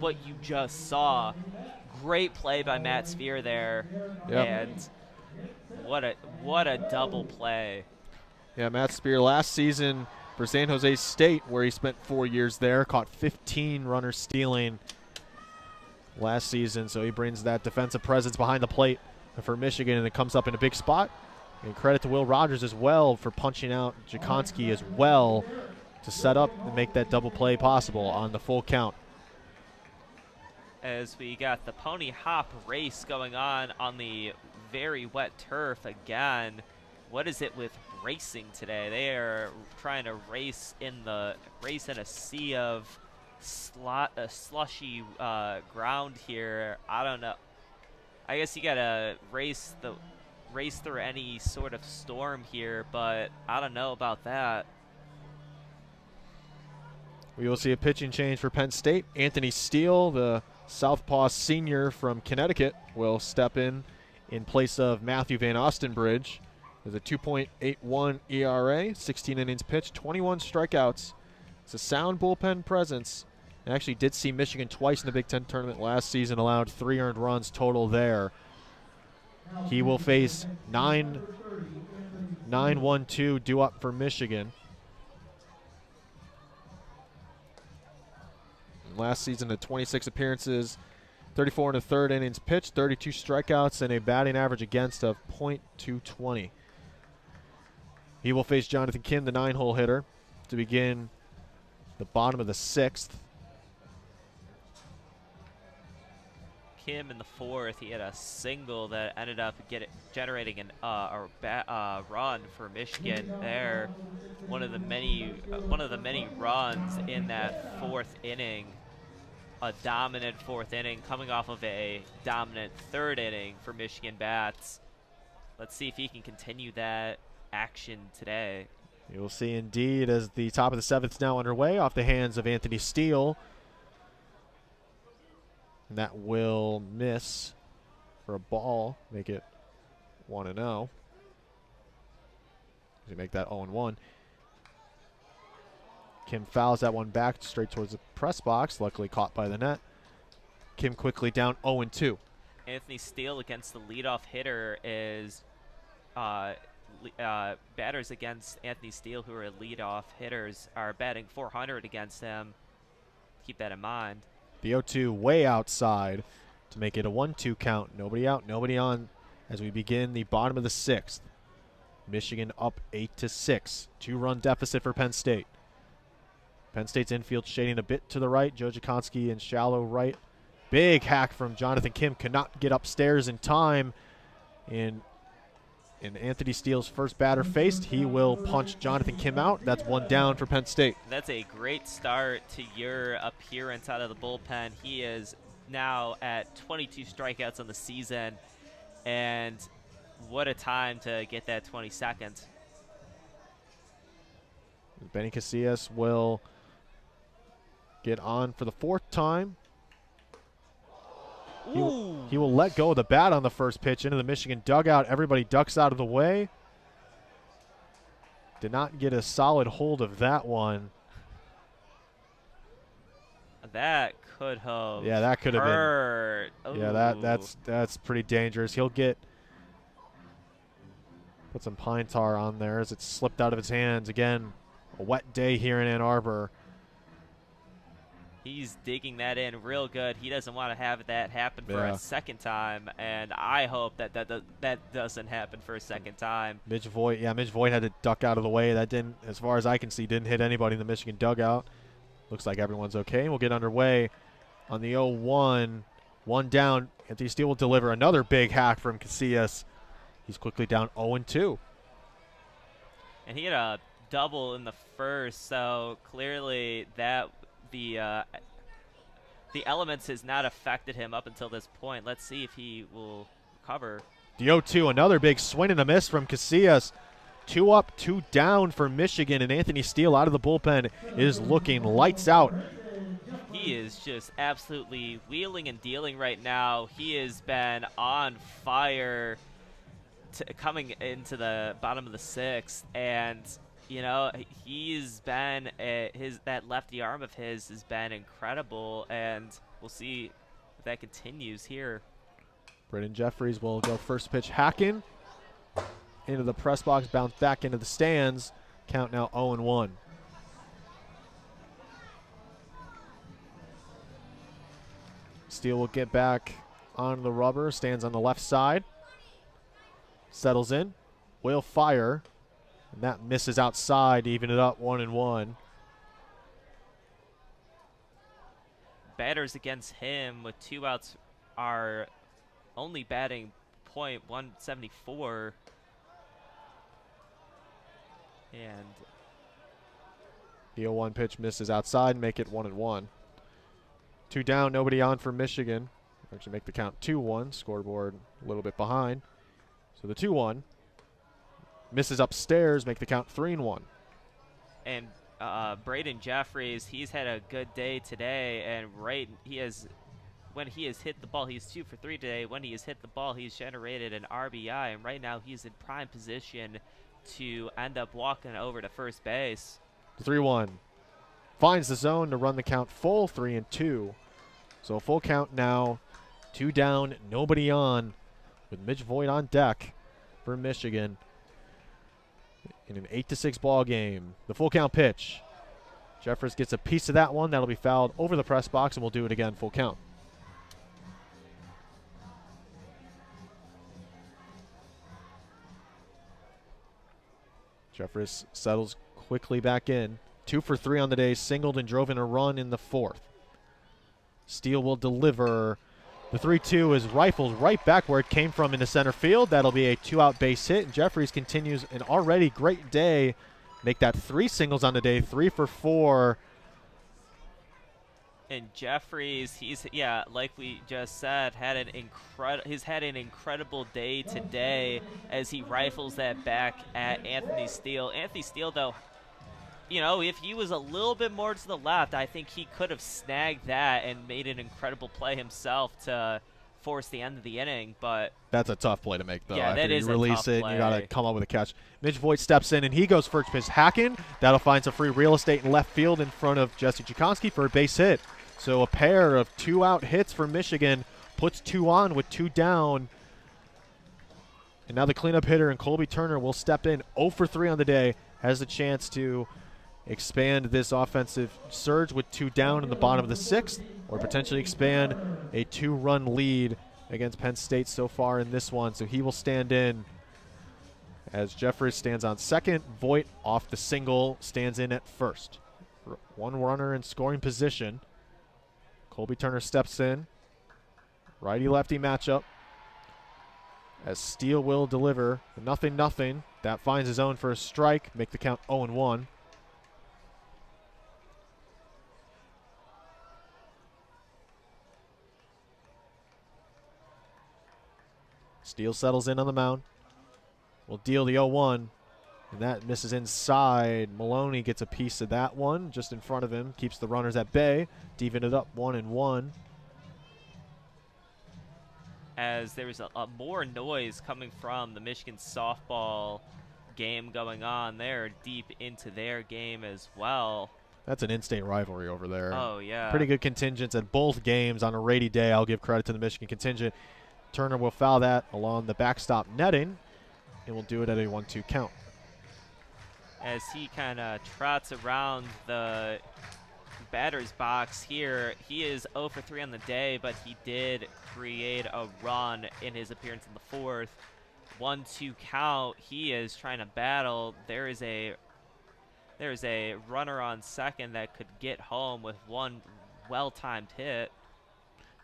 what you just saw. Great play by Matt Spear there. Yep. And what a double play. Yeah, Matt Spear last season for San Jose State, where he spent 4 years there. Caught 15 runners stealing last season, so he brings that defensive presence behind the plate for Michigan, and it comes up in a big spot. And credit to Will Rogers as well for punching out Jakonski as well to set up and make that double play possible on the full count. As we got the pony hop race going on the very wet turf again. What is it with racing today? They are trying to race in a sea of slushy ground here. I don't know. I guess you gotta race through any sort of storm here, but I don't know about that. We will see a pitching change for Penn State. Anthony Steele, the southpaw senior from Connecticut, will step in place of Matthew Van Ostenbridge. There's a 2.81 ERA, 16 innings pitched, 21 strikeouts. It's a sound bullpen presence. I actually did see Michigan twice in the Big Ten tournament last season, allowed 3 earned runs total there. He will face 9-1-2 due up for Michigan. Last season, at 26 appearances, 34 1/3 innings pitched, 32 strikeouts, and a batting average against of .220. He will face Jonathan Kim, the 9-hole hitter, to begin the bottom of the 6th. Kim in the 4th, he had a single that ended up generating a run for Michigan there. One of the many runs in that 4th inning. A dominant 4th inning coming off of a dominant 3rd inning for Michigan bats. Let's see if he can continue that action today. You will see indeed as the top of the 7th is now underway off the hands of Anthony Steele. And that will miss for a ball, make it 1-0. You make that 0-1. Kim fouls that one back straight towards the press box, luckily caught by the net. Kim quickly down 0-2. Anthony Steele against the leadoff hitter is batters against Anthony Steele who are leadoff hitters are batting .400 against him. Keep that in mind. The 0-2 way outside to make it a 1-2 count. Nobody out, nobody on as we begin the bottom of the 6th. Michigan up 8-6. 2-run deficit for Penn State. Penn State's infield shading a bit to the right. Joe Jakonski in shallow right. Big hack from Jonathan Kim. Cannot get upstairs in time. And Anthony Steele's first batter faced, he will punch Jonathan Kim out. That's 1 down for Penn State. That's a great start to your appearance out of the bullpen. He is now at 22 strikeouts on the season. And what a time to get that 22nd. Benny Casillas will get on for the 4th time. He will let go of the bat on the first pitch into the Michigan dugout. Everybody ducks out of the way. Did not get a solid hold of that one. That could have. Yeah, that could have hurt. been. Yeah, that's pretty dangerous. He'll put some pine tar on there as it slipped out of his hands. Again, a wet day here in Ann Arbor. He's digging that in real good. He doesn't want to have that happen for a second time, and I hope that doesn't happen for a second time. Mitch Voigt had to duck out of the way. That didn't, as far as I can see, didn't hit anybody in the Michigan dugout. Looks like everyone's okay. We'll get underway on the 0-1. 1 down. Anthony Steele will deliver another big hack from Casillas. He's quickly down 0-2. And he had a double in the first, so clearly that the elements has not affected him up until this point. Let's see if he will recover. The 0-2, another big swing and a miss from Casillas. 2 up, 2 down for Michigan, and Anthony Steele out of the bullpen is looking lights out. He is just absolutely wheeling and dealing right now. He has been on fire coming into the bottom of the 6th, and you know, he's been that lefty arm of his has been incredible, and we'll see if that continues here. Brendan Jeffries will go first pitch hacking into the press box, bounce back into the stands. Count now 0-1. Steele will get back on the rubber, stands on the left side, settles in, will fire, and that misses outside to even it up 1-1. Batters against him with 2 outs are only batting .174. And the 0-1 pitch misses outside, make it 1-1. 2 down, nobody on for Michigan. Actually make the count 2-1, scoreboard a little bit behind. So the 2-1 misses upstairs, make the count 3-1. And Braden Jeffries, he's had a good day today, and when he has hit the ball, he's 2 for 3 today. When he has hit the ball, he's generated an RBI, and right now he's in prime position to end up walking over to first base. 3-1 finds the zone to run the count full, 3-2. So a full count now, 2 down, nobody on, with Mitch Voigt on deck for Michigan in an 8-6 ball game. The full count pitch. Jeffers gets a piece of that one. That'll be fouled over the press box, and we'll do it again, full count. Jeffers settles quickly back in. 2 for 3 on the day, singled and drove in a run in the 4th. Steele will deliver. The 3-2 is rifled right back where it came from into center field. That'll be a 2-out base hit, and Jeffries continues an already great day. Make that 3 singles on the day, 3 for 4. And Jeffries, like we just said, he's had an incredible day today as he rifles that back at Anthony Steele. Anthony Steele, though, if he was a little bit more to the left, I think he could have snagged that and made an incredible play himself to force the end of the inning. But that's a tough play to make, though. Yeah, after that is you release a tough it, play. you got to come up with a catch. Mitch Voigt steps in, and he goes first pitch hacking. That'll find some free real estate in left field in front of Jesse Jakonski for a base hit. So a pair of 2-out hits for Michigan puts 2 on with 2 down. And now the cleanup hitter and Colby Turner will step in 0 for 3 on the day, has the chance to expand this offensive surge with 2 down in the bottom of the 6th, or potentially expand a 2-run lead against Penn State so far in this one. So he will stand in as Jeffries stands on second. Voigt off the single stands in at first. 1 runner in scoring position. Colby Turner steps in. Righty-lefty matchup as Steele will deliver. 0-0. That finds his own for a strike. Make the count 0-1. Steele settles in on the mound. Will deal the 0-1, and that misses inside. Maloney gets a piece of that one just in front of him. Keeps the runners at bay. To even it up 1-1. As there was a more noise coming from the Michigan softball game going on, they're deep into their game as well. That's an in-state rivalry over there. Oh, yeah. Pretty good contingents at both games on a rainy day. I'll give credit to the Michigan contingent. Turner will foul that along the backstop netting, and will do it at a 1-2 count. As he kind of trots around the batter's box here, he is 0 for 3 on the day, but he did create a run in his appearance in the 4th. 1-2 count. He is trying to battle. There is a runner on second that could get home with one well-timed hit.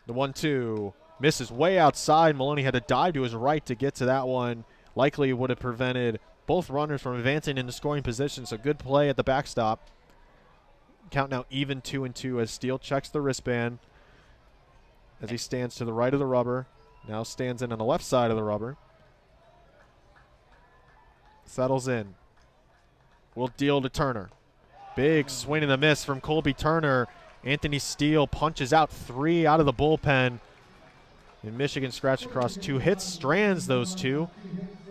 The 1-2 misses way outside. Maloney had to dive to his right to get to that one. Likely would have prevented both runners from advancing into scoring position, so good play at the backstop. Count now even 2-2 as Steele checks the wristband as he stands to the right of the rubber. Now stands in on the left side of the rubber. Settles in. Will deal to Turner. Big swing and a miss from Colby Turner. Anthony Steele punches out 3 out of the bullpen. And Michigan scratched across 2 hits, strands those 2.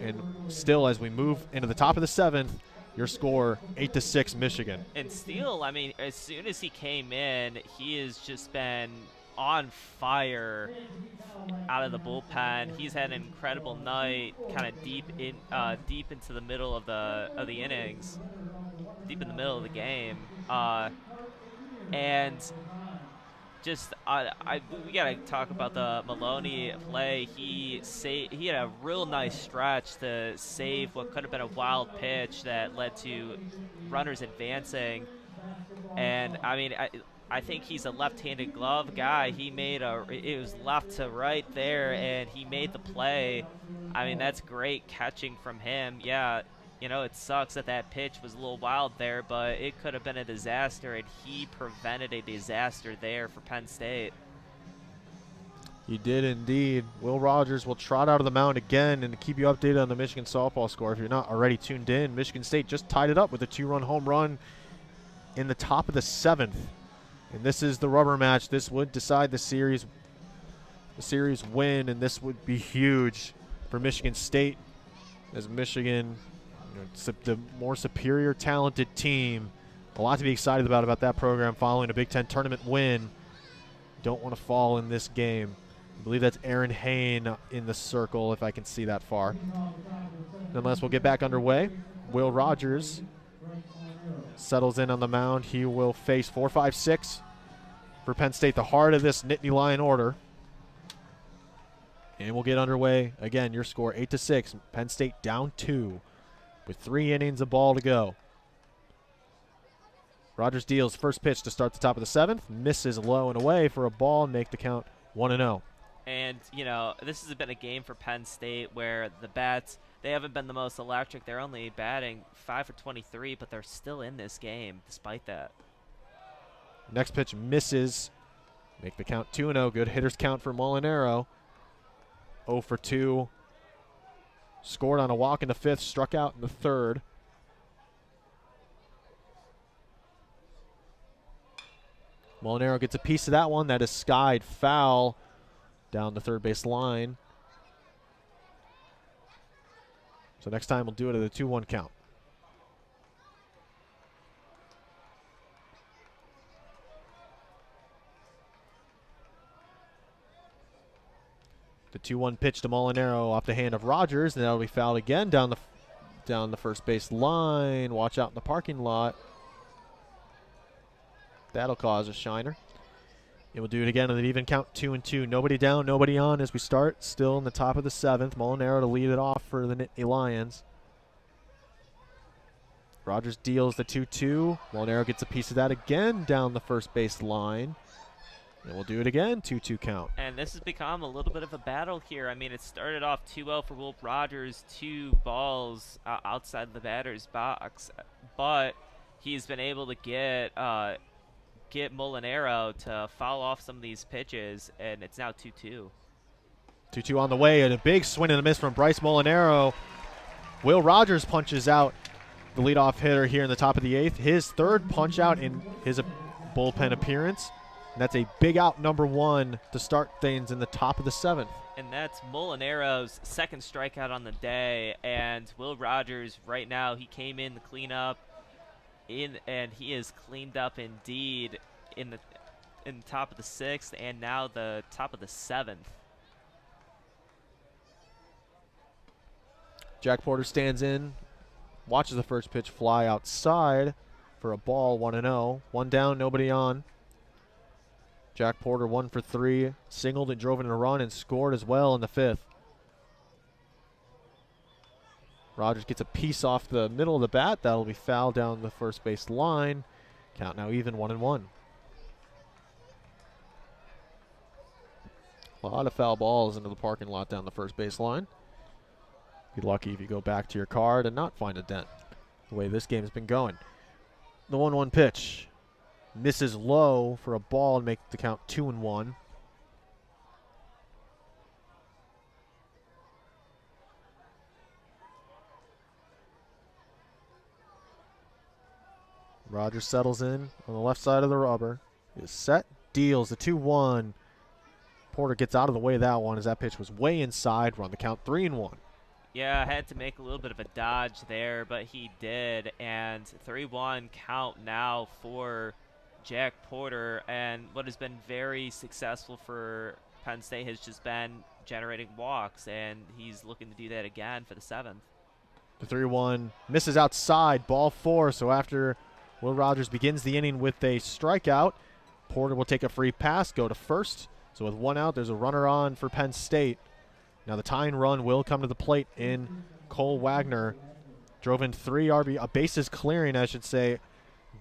And still, as we move into the top of the 7th, your score 8-6 Michigan. And Steele, I mean, as soon as he came in, he has just been on fire out of the bullpen. He's had an incredible night, kind of deep into the middle of the innings, deep in the middle of the game, and we gotta talk about the Maloney play. He had a real nice stretch to save what could have been a wild pitch that led to runners advancing. And I mean, I think he's a left-handed glove guy. It was left to right there, and he made the play. I mean, that's great catching from him. Yeah, it sucks that pitch was a little wild there, but it could have been a disaster, and he prevented a disaster there for Penn State. He did indeed. Will Rogers will trot out of the mound again and keep you updated on the Michigan softball score. If you're not already tuned in, Michigan State just tied it up with a 2-run home run in the top of the 7th. And this is the rubber match. This would decide the series win, and this would be huge for Michigan State, as Michigan, the more superior, talented team. A lot to be excited about that program following a Big Ten tournament win. Don't want to fall in this game. I believe that's Aaron Hain in the circle, if I can see that far. Nonetheless, we'll get back underway. Will Rogers settles in on the mound. He will face 4-5-6 for Penn State, the heart of this Nittany Lion order. And we'll get underway. Again, your score 8-6. Penn State down 2 with 3 innings of ball to go. Rogers deals first pitch to start the top of the 7th. Misses low and away for a ball and make the count 1-0. And, this has been a game for Penn State where the bats, they haven't been the most electric. They're only batting 5 for 23, but they're still in this game despite that. Next pitch misses. Make the count 2-0. Good hitters count for Molinaro. 0 for 2. Scored on a walk in the 5th, struck out in the 3rd. Molinaro gets a piece of that one. That is skied foul down the third base line. So next time we'll do it at a 2-1 count. The 2-1 pitch to Molinaro off the hand of Rogers, and that'll be fouled again down the first base line. Watch out in the parking lot. That'll cause a shiner. And we'll do it again on an even count, 2-2. Nobody down, nobody on as we start. Still in the top of the 7th. Molinaro to lead it off for the Nittany Lions. Rogers deals the 2-2. Molinaro gets a piece of that again down the first base line. And we'll do it again, 2-2 count. And this has become a little bit of a battle here. I mean, it started off 2-0 for Will Rogers, 2 balls outside the batter's box. But he's been able to get Molinaro to foul off some of these pitches, and it's now 2-2. 2-2 on the way, and a big swing and a miss from Bryce Molinaro. Will Rogers punches out the leadoff hitter here in the top of the 8th. His 3rd punch out in his bullpen appearance. And that's a big out number 1 to start things in the top of the 7th. And that's Molinaro's 2nd strikeout on the day. And Will Rogers, right now, he came in to clean up, and he is cleaned up indeed in the top of the 6th and now the top of the 7th. Jack Porter stands in, watches the first pitch fly outside for a ball, 1-0. 1 down, nobody on. Jack Porter 1 for 3, singled and drove in a run and scored as well in the 5th. Rogers gets a piece off the middle of the bat. That'll be fouled down the first base line. Count now even, 1-1. A lot of foul balls into the parking lot down the first base line. Be lucky if you go back to your car and not find a dent, the way this game has been going. The 1-1 pitch misses low for a ball and make the count 2-1. Rogers settles in on the left side of the rubber. He is set, deals the 2-1. Porter gets out of the way of that one as that pitch was way inside. We're on the count 3-1. Yeah, I had to make a little bit of a dodge there, but he did. And 3-1 count now for Jack Porter. And what has been very successful for Penn State has just been generating walks, and he's looking to do that again for the 7th. The 3-1 misses outside, ball 4. So after Will Rogers begins the inning with a strikeout, Porter will take a free pass, go to first. So with 1 out, there's a runner on for Penn State. Now the tying run will come to the plate in Cole Wagner. Drove in 3 RBI, a bases clearing, I should say,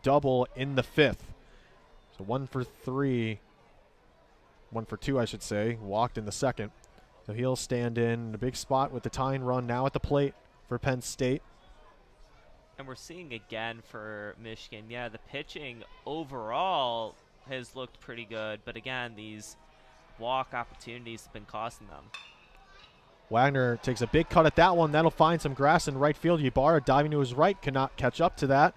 double in the 5th. So 1 for 3, 1 for 2, I should say, walked in the 2nd. So he'll stand in a big spot with the tying run now at the plate for Penn State. And we're seeing again for Michigan, yeah, the pitching overall has looked pretty good, but again, these walk opportunities have been costing them. Wagner takes a big cut at that one. That'll find some grass in right field. Ybarra diving to his right, cannot catch up to that.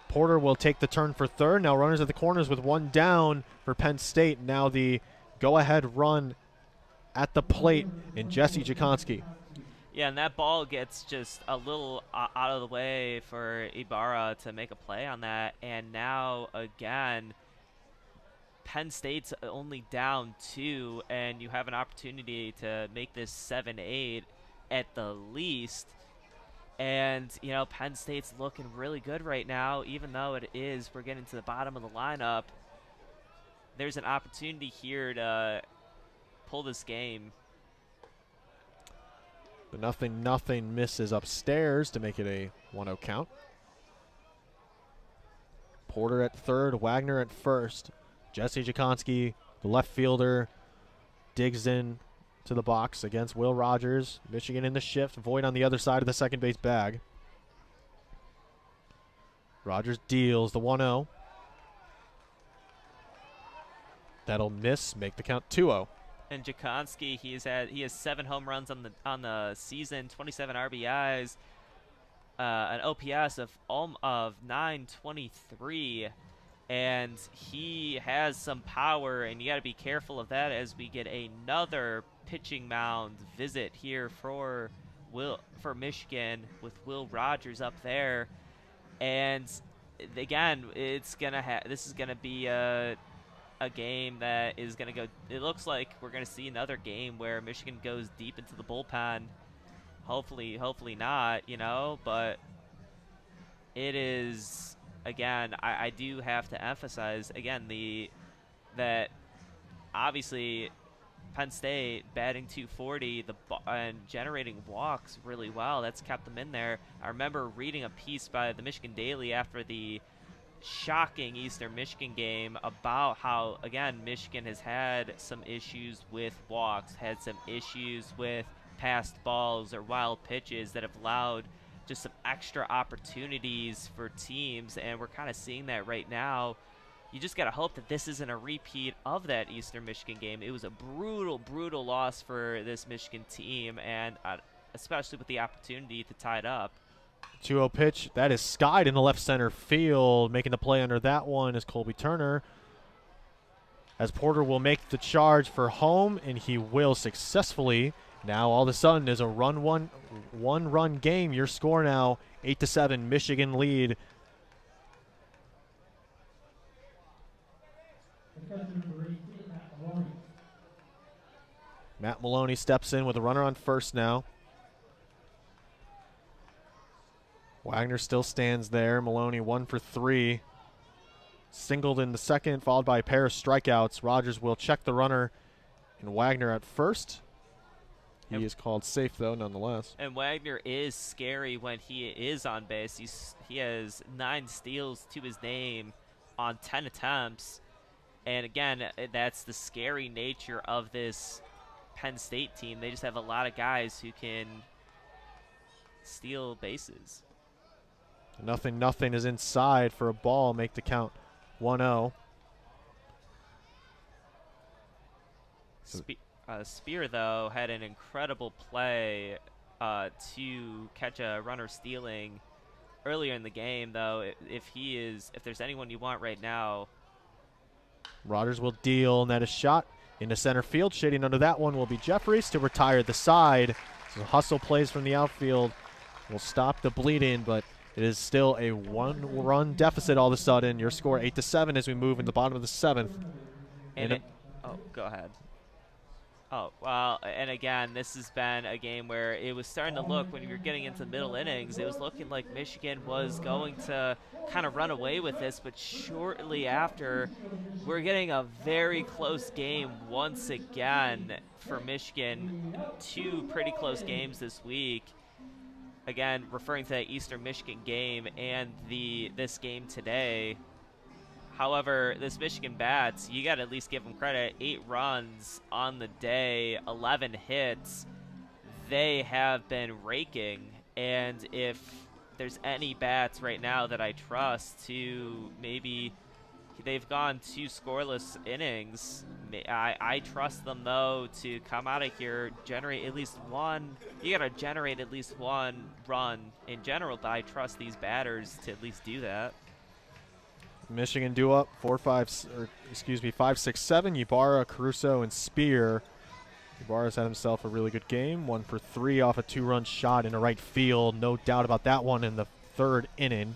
Porter will take the turn for third. Now runners at the corners with 1 down for Penn State. Now the go-ahead run at the plate in Jesse Jakonski. Yeah, and that ball gets just a little out of the way for Ybarra to make a play on that. And now, again, Penn State's only down 2, and you have an opportunity to make this 7-8 at the least. And, you know, Penn State's looking really good right now, even though we're getting to the bottom of the lineup. There's an opportunity here to pull this game. The 0-0 misses upstairs to make it a 1-0 count. Porter at third, Wagner at first. Jesse Jakonski, the left fielder, digs in to the box against Will Rogers. Michigan in the shift. Voigt on the other side of the second base bag. Rogers deals the 1-0. That'll miss, make the count 2-0. And Jakonski, he has 7 home runs on the season, 27 RBIs, an OPS of 923, and he has some power, and you got to be careful of that as we get another pitching mound visit here for Michigan with Will Rogers up there. And again, this is gonna be a game that is going to go. It looks like we're going to see another game where Michigan goes deep into the bullpen. Hopefully not, you know, but it is, again, I do have to emphasize again that obviously Penn State batting .240 and generating walks really well. That's kept them in there. I remember reading a piece by the Michigan Daily after the shocking Eastern Michigan game about how, again, Michigan has had some issues with walks, had some issues with passed balls or wild pitches that have allowed just some extra opportunities for teams, and we're kind of seeing that right now. You just got to hope that this isn't a repeat of that Eastern Michigan game. It was a brutal loss for this Michigan team, and especially with the opportunity to tie it up. 2-0 pitch. That is skied in the left center field. Making the play under that one is Colby Turner. As Porter will make the charge for home, and he will successfully. Now all of a sudden is a one-run game. Your score now 8-7. Michigan lead. Matt Maloney steps in with a runner on first now. Wagner still stands there. Maloney 1 for 3. Singled in the second, followed by a pair of strikeouts. Rogers will check the runner, and Wagner at first. He is called safe, though, nonetheless. And Wagner is scary when he is on base. He has 9 steals to his name on 10 attempts. And again, that's the scary nature of this Penn State team. They just have a lot of guys who can steal bases. 0-0 is inside for a ball. Make the count 1-0. Spear, though, had an incredible play to catch a runner stealing earlier in the game, though. If there's anyone you want right now. Rogers will deal, and that is shot into center field. Shading under that one will be Jeffries to retire the side. So hustle plays from the outfield will stop the bleeding, but it is still a 1-run deficit all of a sudden. Your score 8-7 as we move in the bottom of the 7th. And oh, go ahead. Oh, well, and again, this has been a game where it was starting to look, when you were getting into the middle innings, it was looking like Michigan was going to kind of run away with this, but shortly after, we're getting a very close game once again for Michigan. Two pretty close games this week. Again, referring to that Eastern Michigan game and this game today. However, this Michigan bats, you got to at least give them credit. 8 runs on the day, 11 hits. They have been raking. And if there's any bats right now that I trust to maybe, they've gone 2 scoreless innings. I trust them, though, to come out of here, generate at least one. You got to generate at least 1 run in general, but I trust these batters to at least do that. Michigan due up 5, 6, 7. Ybarra, Caruso, and Spear. Ybarra's had himself a really good game. 1 for 3 off a 2-run shot into right field. No doubt about that one in the 3rd inning.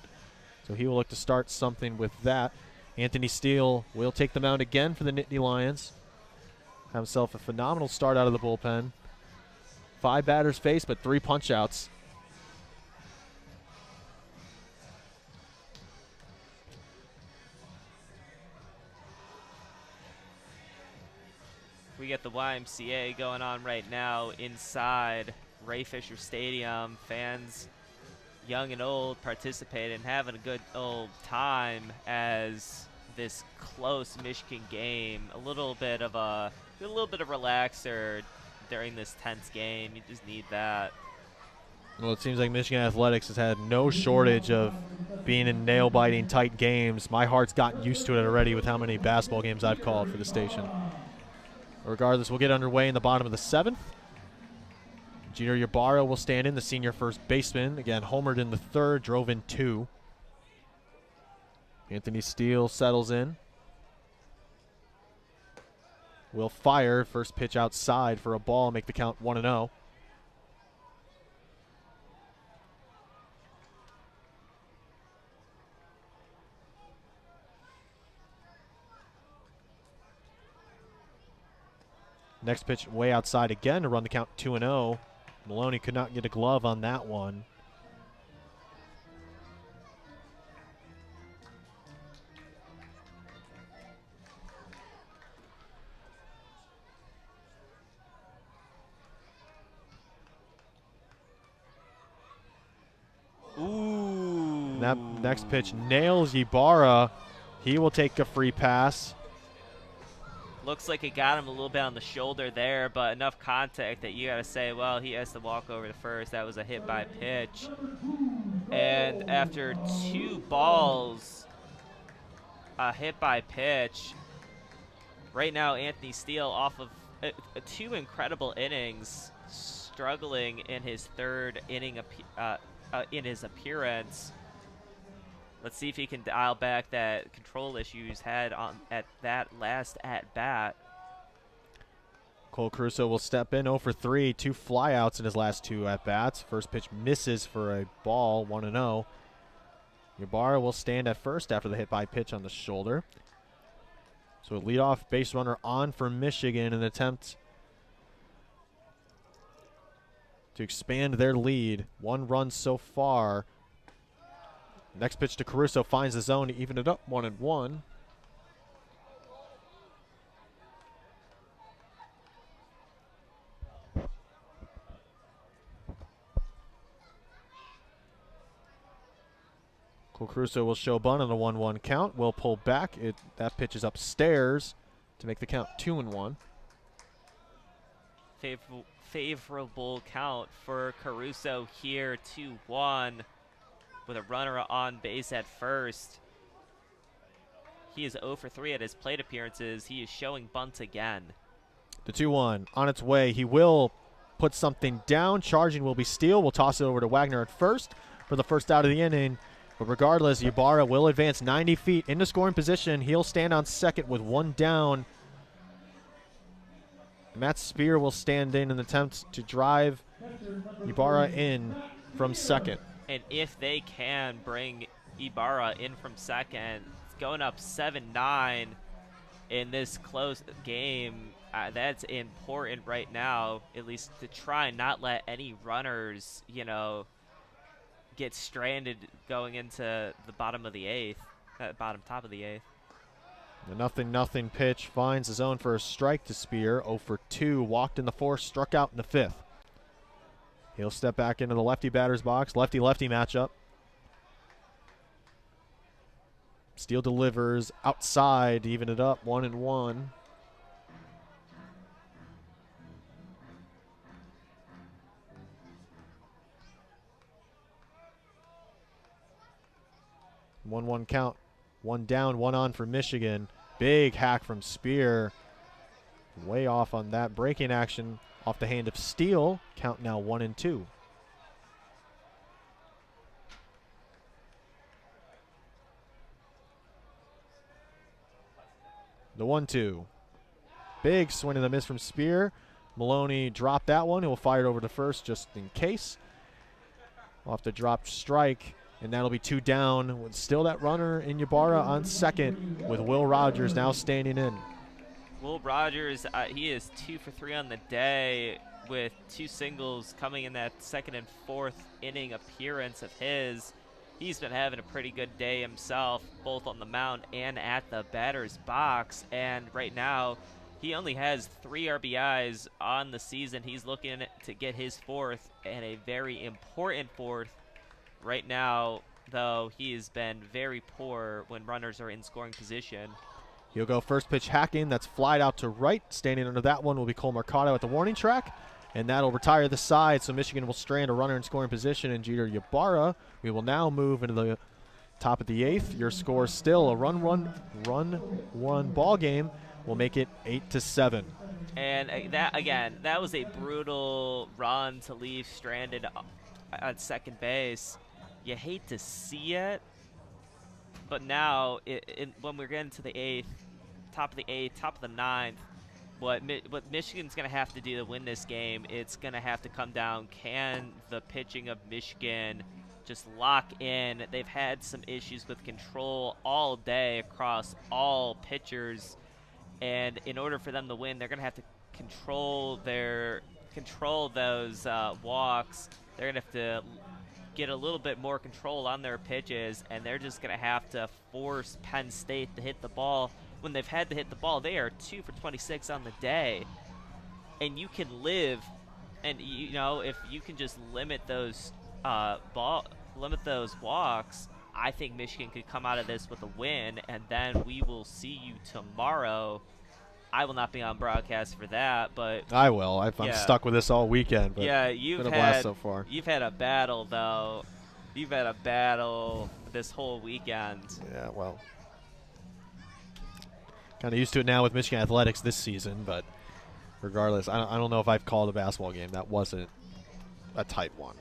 So he will look to start something with that. Anthony Steele will take the mound again for the Nittany Lions. Have himself a phenomenal start out of the bullpen. 5 batters faced, but 3 punch-outs. We get the YMCA going on right now inside Ray Fisher Stadium. Fans, young and old, participating, having a good old time as this close Michigan game. A little bit of relaxer during this tense game. You just need that. Well, it seems like Michigan Athletics has had no shortage of being in nail-biting tight games. My heart's gotten used to it already with how many basketball games I've called for the station. Regardless, we'll get underway in the bottom of the 7th. Junior Ybarra will stand in, the senior first baseman. Again, homered in the 3rd, drove in 2. Anthony Steele settles in. Will fire. First pitch outside for a ball, make the count 1-0. Next pitch way outside again to run the count 2-0. Maloney could not get a glove on that one. Ooh. And that next pitch nails Ybarra. He will take a free pass. Looks like it got him a little bit on the shoulder there, but enough contact that you got to say, well, he has to walk over to first. That was a hit by pitch. And after 2 balls, a hit by pitch, right now Anthony Steele off of 2 incredible innings, struggling in his 3rd inning in his appearance. Let's see if he can dial back that control issue he's had at that last at-bat. Cole Caruso will step in 0 for 3, 2 flyouts in his last 2 at-bats. First pitch misses for a ball, 1-0. Ybarra will stand at first after the hit by pitch on the shoulder. So a leadoff base runner on for Michigan in an attempt to expand their lead. 1 run so far. Next pitch to Caruso finds the zone to even it up 1-1. Cole Caruso will show bunt on a 1-1 count. Will pull back. That pitch is upstairs to make the count 2-1. Favorable count for Caruso here, 2-1. With a runner on base at first. He is 0 for 3 at his plate appearances. He is showing bunt again. The 2-1 on its way. He will put something down. Charging will be Steele. We'll toss it over to Wagner at first for the first out of the inning. But regardless, Ybarra will advance 90 feet into scoring position. He'll stand on second with 1 down. Matt Spear will stand in an attempt to drive Ybarra in from second. And if they can bring Ybarra in from second, it's going up 7-9 in this close game. that's important right now, at least to try and not let any runners, get stranded going into the bottom of the eighth, top of the eighth. The 0-0 pitch finds the zone for a strike to Spear. 0 for 2, walked in the fourth, struck out in the fifth. He'll step back into the lefty batter's box. Lefty-lefty matchup. Steele delivers outside to even it up, 1-1. One count, one down, one on for Michigan. Big hack from Spear. Way off on that breaking action off the hand of Steele. Count now 1-2. The 1-2. Big swing and a miss from Spear. Maloney dropped that one. He'll fire it over to first just in case. Off the drop strike. And that'll be 2 down with still that runner in Ybarra on second with Will Rogers now standing in. Will Rogers, he is 2 for 3 on the day with 2 singles coming in that second and fourth inning appearance of his. He's been having a pretty good day himself, both on the mound and at the batter's box. And right now, he only has 3 RBIs on the season. He's looking to get his 4th, and a very important 4th. Right now, though, he has been very poor when runners are in scoring position. He'll go first pitch hacking. That's flied out to right. Standing under that one will be Cole Mercado at the warning track. And that'll retire the side, so Michigan will strand a runner in scoring position. And Jeter Ybarra, we will now move into the top of the 8th. Your score still a run one ball game. Will make it 8-7. And that was a brutal run to leave stranded at second base. You hate to see it, but now when we're getting to the 8th, top of the 8th, top of the 9th, what Michigan's going to have to do to win this game, it's going to have to come down, can the pitching of Michigan just lock in? They've had some issues with control all day across all pitchers, and in order for them to win, they're going to have to control those walks. They're going to have to get a little bit more control on their pitches, and they're just going to have to force Penn State to hit the ball. When they've had to hit the ball, they are 2 for 26 on the day. And you can live, and if you can just limit those walks, I think Michigan could come out of this with a win, and then we will see you tomorrow. I will not be on broadcast for that, but I will. I'm stuck with this all weekend. But yeah, you've been a blast so far. You've had a battle, though. You've had a battle this whole weekend. Yeah, well, kind of used to it now with Michigan athletics this season. But regardless, I don't know if I've called a basketball game that wasn't a tight one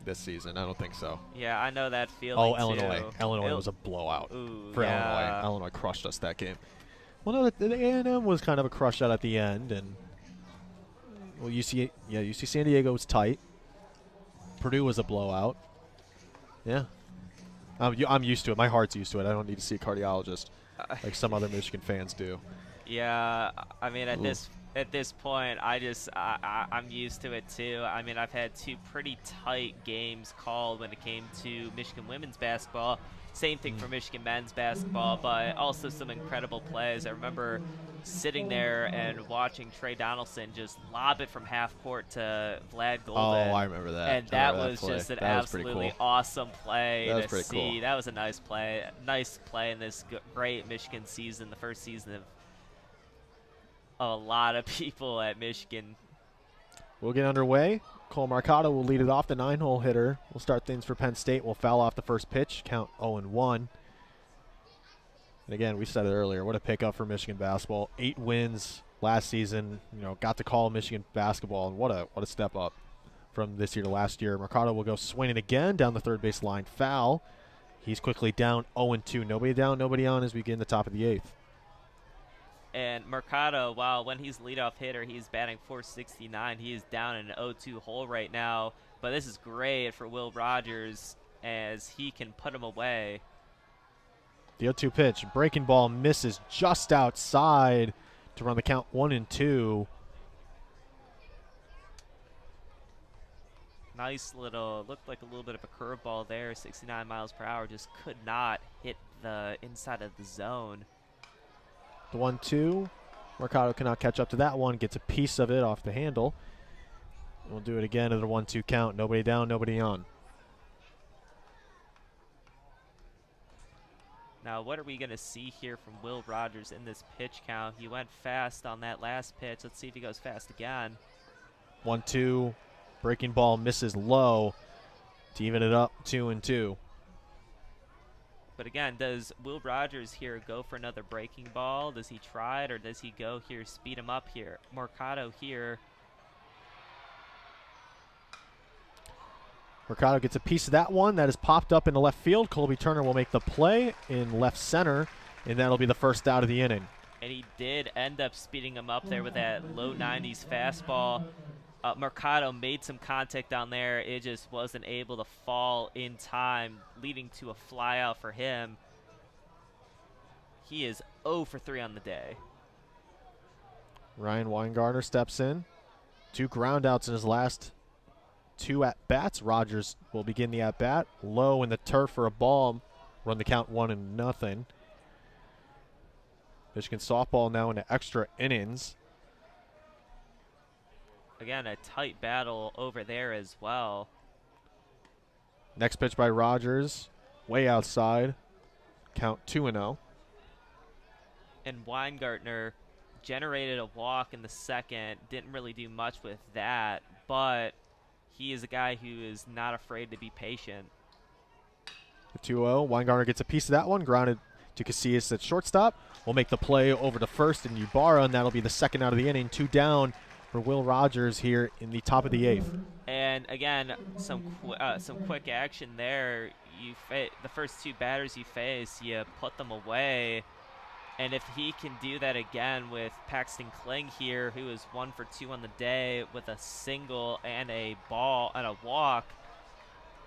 this season. I don't think so. Yeah, I know that feeling. Oh, Illinois. Illinois was a blowout for Illinois. Illinois crushed us that game. Well, no, the A&M was kind of a crush out at the end, and UC San Diego was tight. Purdue was a blowout. Yeah, I'm used to it. My heart's used to it. I don't need to see a cardiologist like some other Michigan fans do. Yeah, I mean at this point, I'm used to it too. I mean, I've had 2 pretty tight games called when it came to Michigan women's basketball. Same thing for Michigan men's basketball, but also some incredible plays. I remember sitting there and watching Trey Donaldson just lob it from half court to Vlad Golden. Oh, I remember that. And that was just an absolutely awesome play to see. Cool. That was a nice play. Nice play in this great Michigan season, the first season of a lot of people at Michigan. We'll get underway. Cole Mercado will lead it off, the 9-hole hitter. We'll start things for Penn State. We'll foul off the first pitch, count 0-1. And again, we said it earlier, what a pickup for Michigan basketball. 8 wins last season, got to call Michigan basketball, and what a step up from this year to last year. Mercado will go swinging again down the third base line, foul. He's quickly down 0-2. Nobody down, nobody on as we get in the top of the 8th. And Mercado, when he's leadoff hitter, he's batting .469. He is down in an 0-2 hole right now. But this is great for Will Rogers as he can put him away. The 0-2 pitch. Breaking ball misses just outside to run the count 1-2. Nice little, looked like a little bit of a curveball there, 69 miles per hour, just could not hit the inside of the zone. The 1-2. Mercado cannot catch up to that one, gets a piece of it off the handle. We'll do it again at the 1-2 count. Nobody down, nobody on. Now, what are we going to see here from Will Rogers in this pitch count? He went fast on that last pitch. Let's see if he goes fast again. 1-2. Breaking ball misses low to even it up 2-2. But again, does Will Rogers here go for another breaking ball? Does he try it, or does he go here, speed him up here? Mercado here. Mercado gets a piece of that one. That is popped up into left field. Colby Turner will make the play in left center, and that'll be the first out of the inning. And he did end up speeding him up there with that low 90s fastball. Mercado made some contact down there. It just wasn't able to fall in time, leading to a fly out for him. He is 0 for 3 on the day. Ryan Weingartner steps in. 2 ground outs in his last 2 at-bats. Rogers will begin the at-bat. Low in the turf for a ball. Run the count 1-0. Michigan softball now into extra innings. Again, a tight battle over there as well. Next pitch by Rogers. Way outside. Count 2-0. And Weingartner generated a walk in the second. Didn't really do much with that, but he is a guy who is not afraid to be patient. The 2-0. Weingartner gets a piece of that one. Grounded to Casillas at shortstop. We'll make the play over to first and Ybarra, and that'll be the second out of the inning. 2 down for Will Rogers here in the top of the 8th. And again, some quick action there. The first 2 batters you face, you put them away. And if he can do that again with Paxton Kling here, who is 1 for 2 on the day with a single and a ball and a walk,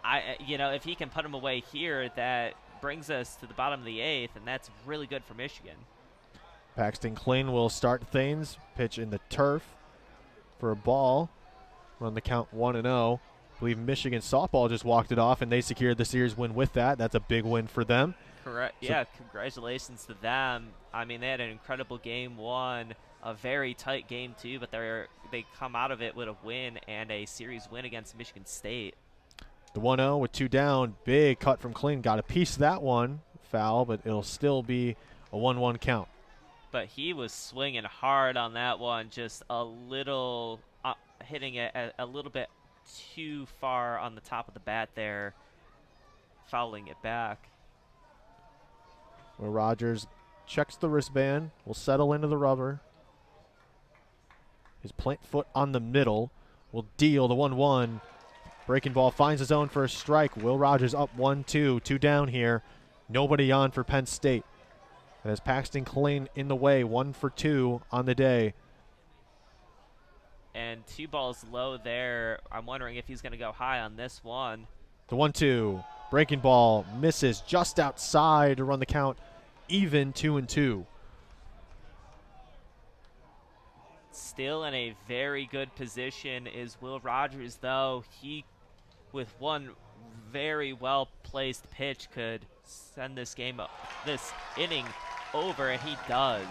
if he can put him away here, that brings us to the bottom of the 8th, and that's really good for Michigan. Paxton Kling will start things. Pitch in the turf for a ball. Run the count 1-0. I believe Michigan softball just walked it off, and they secured the series win with that. That's a big win for them. Correct. So yeah, congratulations to them. I mean, they had an incredible game 1, a very tight game 2, but they come out of it with a win and a series win against Michigan State. The 1-0 with 2 down. Big cut from Kling. Got a piece of that one. Foul, but it'll still be a 1-1 count. But he was swinging hard on that one, just a little, hitting it a little bit too far on the top of the bat there, fouling it back. Where Rogers checks the wristband, will settle into the rubber. His plant foot on the middle will deal the 1-1. Breaking ball finds his own for a strike. Will Rogers up 1-2, 2 down here. Nobody on for Penn State. As Paxton Kling in the way, 1 for 2 on the day. And 2 balls low there. I'm wondering if he's going to go high on this one. The 1-2. Breaking ball misses just outside to run the count even 2-2. Still in a very good position is Will Rogers, though. He, with one very well-placed pitch, could send this inning over, and he does.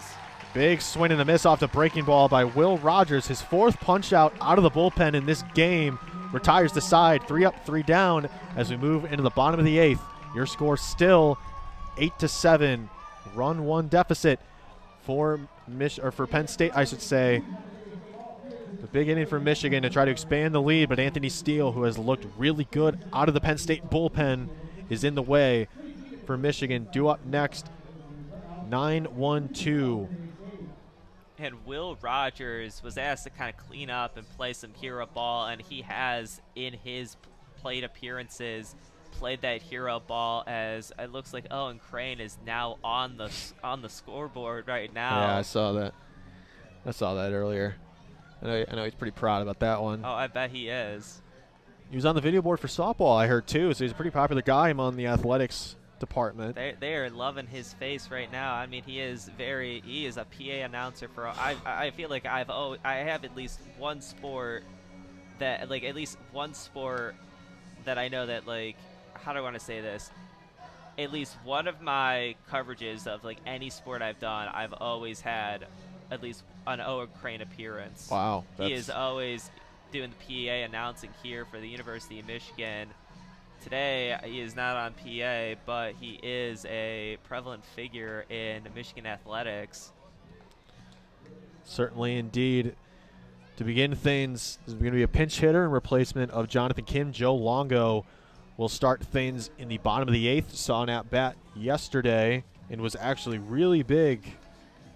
Big swing and a miss off the breaking ball by Will Rogers. His 4th punch out of the bullpen in this game. Retires the side. 3 up, 3 down as we move into the bottom of the 8th. Your score still 8-7. Run 1 deficit for Penn State, I should say. The big inning for Michigan to try to expand the lead, but Anthony Steele, who has looked really good out of the Penn State bullpen, is in the way for Michigan. Due up next, 9-1-2. And Will Rogers was asked to kind of clean up and play some hero ball, and he has, in his plate appearances, played that hero ball, as it looks like Owen Crane is now on the scoreboard right now. Yeah, I saw that. I saw that earlier. I know he's pretty proud about that one. Oh, I bet he is. He was on the video board for softball, I heard, too, so he's a pretty popular guy among the athletics department. They are loving his face right now. I mean, he is a PA announcer for. I feel like I have at least one sport that I know that, like, how do I want to say this? At least one of my coverages of like any sport I've done, I've always had at least an Owen Crane appearance. Wow. He is always doing the PA announcing here for the University of Michigan. Today, he is not on PA, but he is a prevalent figure in Michigan athletics. Certainly, indeed. To begin things, there's going to be a pinch hitter in replacement of Jonathan Kim. Joe Longo will start things in the bottom of the 8th. Saw an at-bat yesterday and was actually really big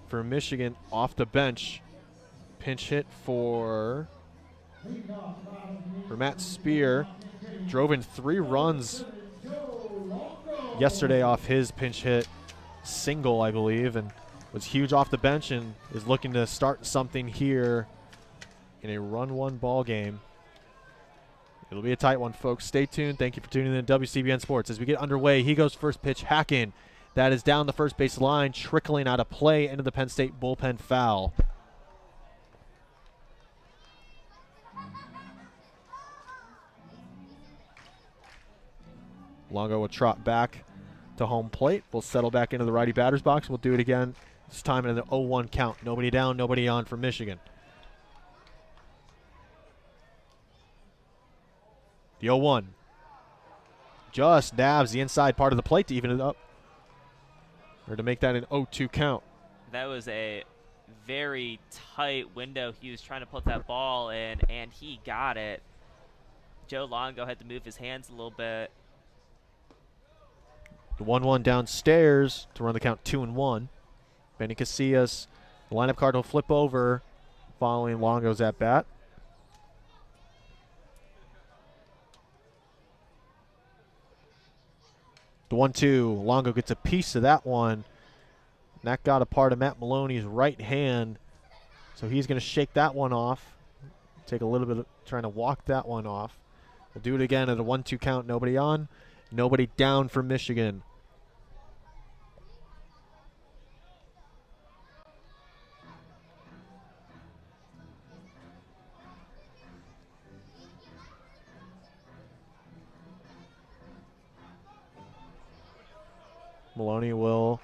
for Michigan off the bench. Pinch hit for Matt Spear. Drove in 3 runs yesterday off his pinch hit single, I believe, and was huge off the bench and is looking to start something here in a run-1 ball game. It'll be a tight one, folks. Stay tuned. Thank you for tuning in to WCBN Sports. As we get underway, he goes first pitch, hack in. That is down the first base line, trickling out of play into the Penn State bullpen foul. Longo will trot back to home plate. We'll settle back into the righty batter's box. We'll do it again, this time in the 0-1 count. Nobody down, nobody on for Michigan. The 0-1 just nabs the inside part of the plate to even it up, or to make that an 0-2 count. That was a very tight window. He was trying to put that ball in, and he got it. Joe Longo had to move his hands a little bit. The 1-1 downstairs to run the count 2-1. Benny Casillas, the lineup card will flip over following Longo's at bat. The 1-2, Longo gets a piece of that one. That got a part of Matt Maloney's right hand, so he's going to shake that one off. Take a little bit of trying to walk that one off. We'll do it again at a 1-2 count. Nobody on, nobody down for Michigan. Maloney will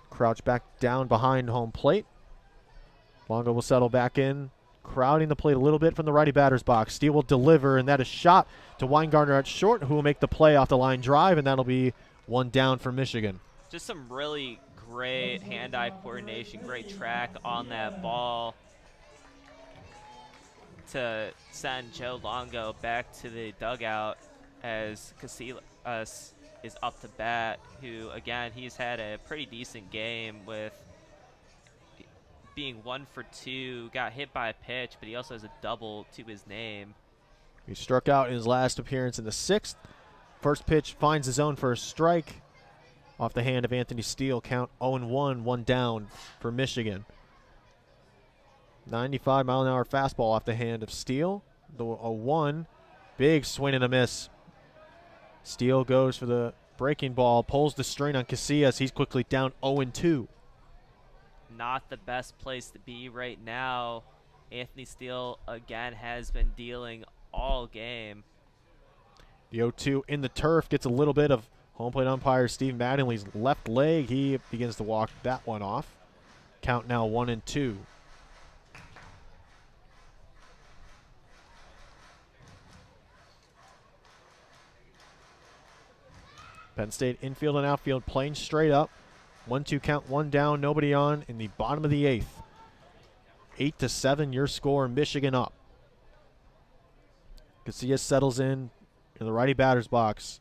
crouch back down behind home plate. Longo will settle back in, crowding the plate a little bit from the righty batter's box. Steele will deliver, and that is shot to Weingartner at short, who will make the play off the line drive, and that'll be one down for Michigan. Just some really great hand-eye coordination, great track on that ball to send Joe Longo back to the dugout as Casillas is up to bat, who, again, he's had a pretty decent game with being 1 for 2, got hit by a pitch, but he also has a double to his name. He struck out in his last appearance in the 6th. First pitch finds his own for a strike off the hand of Anthony Steele. Count 0-1, 1 down for Michigan. 95-mile-an-hour fastball off the hand of Steele. The 0-1, big swing and a miss. Steele goes for the breaking ball, pulls the string on Casillas. He's quickly down 0-2. Not the best place to be right now. Anthony Steele, again, has been dealing all game. The 0-2 in the turf gets a little bit of home plate umpire Steve Mattingly's left leg. He begins to walk that one off. Count now 1-2. Penn State infield and outfield playing straight up. 1-2 count, 1 down, nobody on in the bottom of the 8th. 8-7 your score, Michigan up. Casillas settles in the righty batter's box.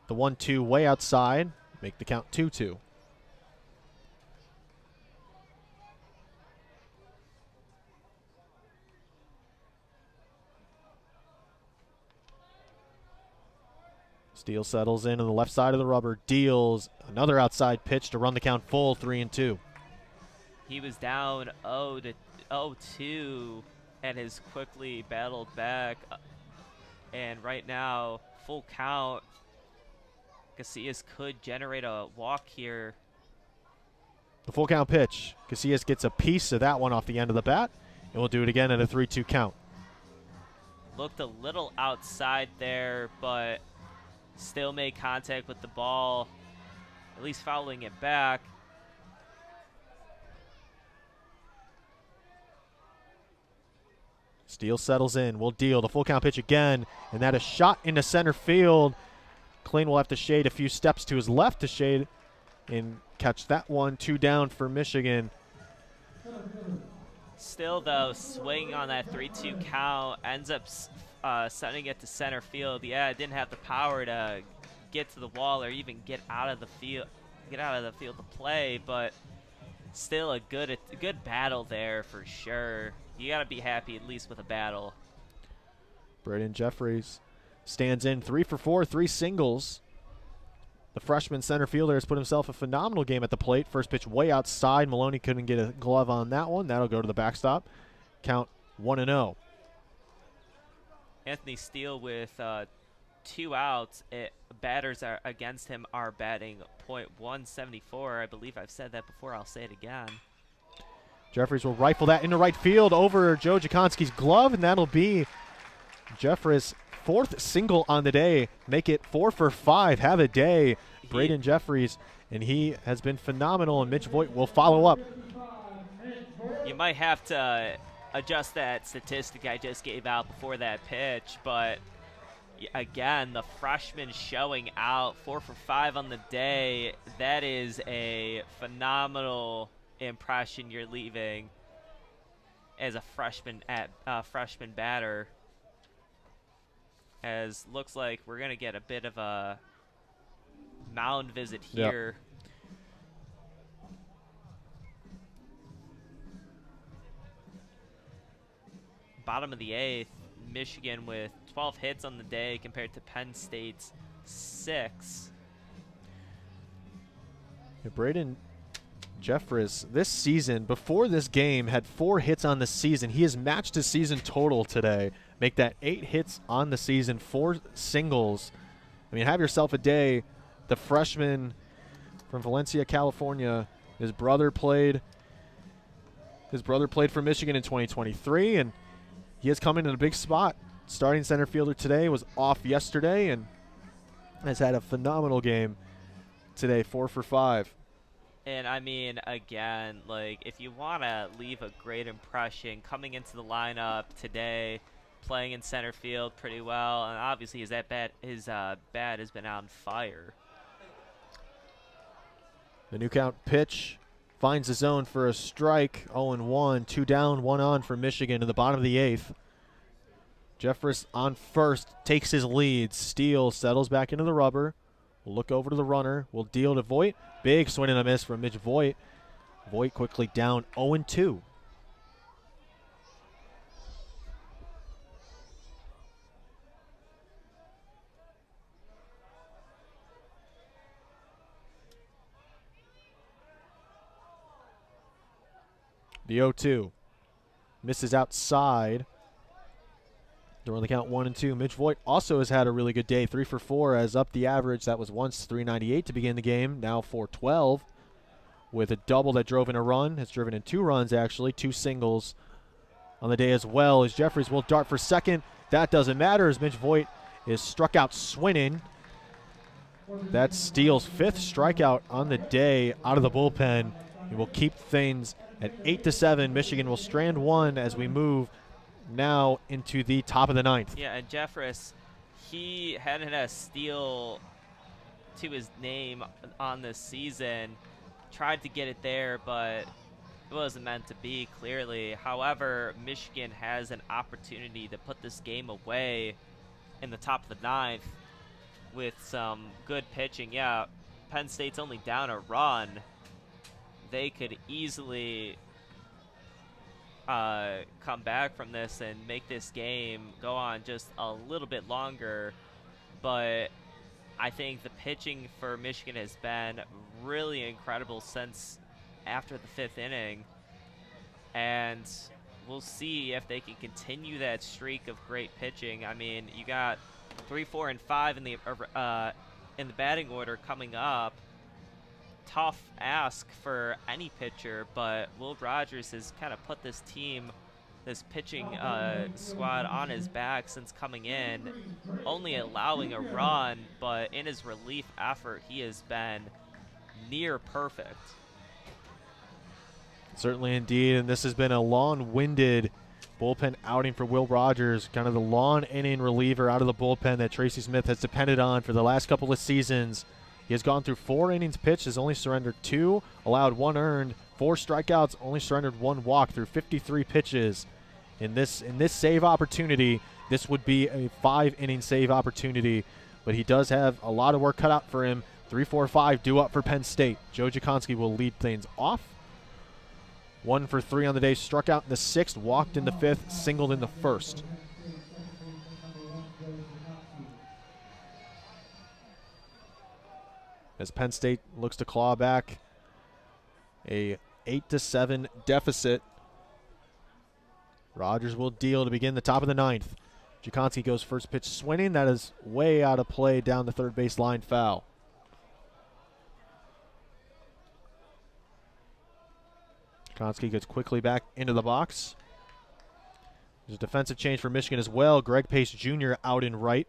The 1-2 way outside, make the count 2-2. Steele settles in on the left side of the rubber, deals another outside pitch to run the count full, 3-2. He was down 0-2 and has quickly battled back. And right now, full count. Casillas could generate a walk here. The full count pitch. Casillas gets a piece of that one off the end of the bat, and we'll do it again at a 3-2 count. Looked a little outside there, but still made contact with the ball, at least fouling it back. Steele settles in. We'll deal the full count pitch again, and that is shot into center field. Klein will have to shade a few steps to his left to shade and catch that one. 2 down for Michigan. Still, though, swinging on that 3-2 count, ends up sending it to center field. Yeah, it didn't have the power to get to the wall or even get out of the field to play, but still a good battle there for sure. You got to be happy at least with a battle. Braden Jeffries stands in 3 for 4, 3 singles. The freshman center fielder has put himself a phenomenal game at the plate. First pitch way outside. Maloney couldn't get a glove on that one. That'll go to the backstop. Count 1-0. Anthony Steele with 2 outs. Batters are against him are batting .174. I believe I've said that before. I'll say it again. Jeffries will rifle that into right field over Joe Jakonski's glove, and that'll be Jeffries' 4th single on the day. Make it 4 for 5. Have a day, Braden Jeffries, and he has been phenomenal, and Mitch Voigt will follow up. You might have to adjust that statistic I just gave out before that pitch, but again, the freshman showing out 4 for 5 on the day. That is a phenomenal impression you're leaving as a freshman batter. As looks like we're gonna get a bit of a mound visit here. Yep. Bottom of the 8th, Michigan with 12 hits on the day compared to Penn State's 6. Yeah, Braden Jeffries this season, before this game, had 4 hits on the season. He has matched his season total today. Make that 8 hits on the season, 4 singles. I mean, have yourself a day. The freshman from Valencia, California, his brother played for Michigan in 2023, and he has come in a big spot. Starting center fielder today, was off yesterday, and has had a phenomenal game today, 4 for 5. And I mean, again, like, if you want to leave a great impression coming into the lineup today, playing in center field pretty well, and obviously his bat has been on fire. The new count pitch finds the zone for a strike. 0-1, 2 down, 1 on for Michigan in the bottom of the 8th. Jeffries on first, takes his lead. Steele settles back into the rubber. We'll look over to the runner. We'll deal to Voigt. Big swing and a miss from Mitch Voigt. Voigt quickly down 0-2. The 0-2 misses outside. They're on the count 1-2. Mitch Voigt also has had a really good day, 3 for 4, as up the average. That was once 398 to begin the game, now 412, with a double that drove in a run. Has driven in 2 runs, actually, 2 singles on the day as well. As Jeffries will dart for second. That doesn't matter as Mitch Voigt is struck out swinging. That's Steele's 5th strikeout on the day out of the bullpen. He will keep things at 8-7. Michigan will strand 1 as we move now into the top of the 9th. Yeah, and Jeffries, he hadn't had a steal to his name on this season. Tried to get it there, but it wasn't meant to be, clearly. However, Michigan has an opportunity to put this game away in the top of the 9th with some good pitching. Yeah, Penn State's only down a run. They could easily come back from this and make this game go on just a little bit longer. But I think the pitching for Michigan has been really incredible since after the 5th inning. And we'll see if they can continue that streak of great pitching. I mean, you got 3, 4, and 5 in in the batting order coming up. Tough ask for any pitcher, but Will Rogers has kind of put this team, this pitching squad on his back since coming in, only allowing a run, but in his relief effort, he has been near perfect. Certainly indeed, and this has been a long-winded bullpen outing for Will Rogers, kind of the long inning reliever out of the bullpen that Tracy Smith has depended on for the last couple of seasons. He has gone through 4 innings pitched, has only surrendered 2, allowed 1 earned, 4 strikeouts, only surrendered 1 walk through 53 pitches. In this save opportunity, this would be a 5-inning save opportunity, but he does have a lot of work cut out for him. 3-4-5 due up for Penn State. Joe Jakonski will lead things off. 1 for 3 on the day, struck out in the 6th, walked in the 5th, singled in the 1st. As Penn State looks to claw back a 8-7 deficit. Rogers will deal to begin the top of the 9th. Jakonski goes first pitch swinging. That is way out of play down the third base line, foul. Jakonski gets quickly back into the box. There's a defensive change for Michigan as well. Greg Pace Jr. out in right.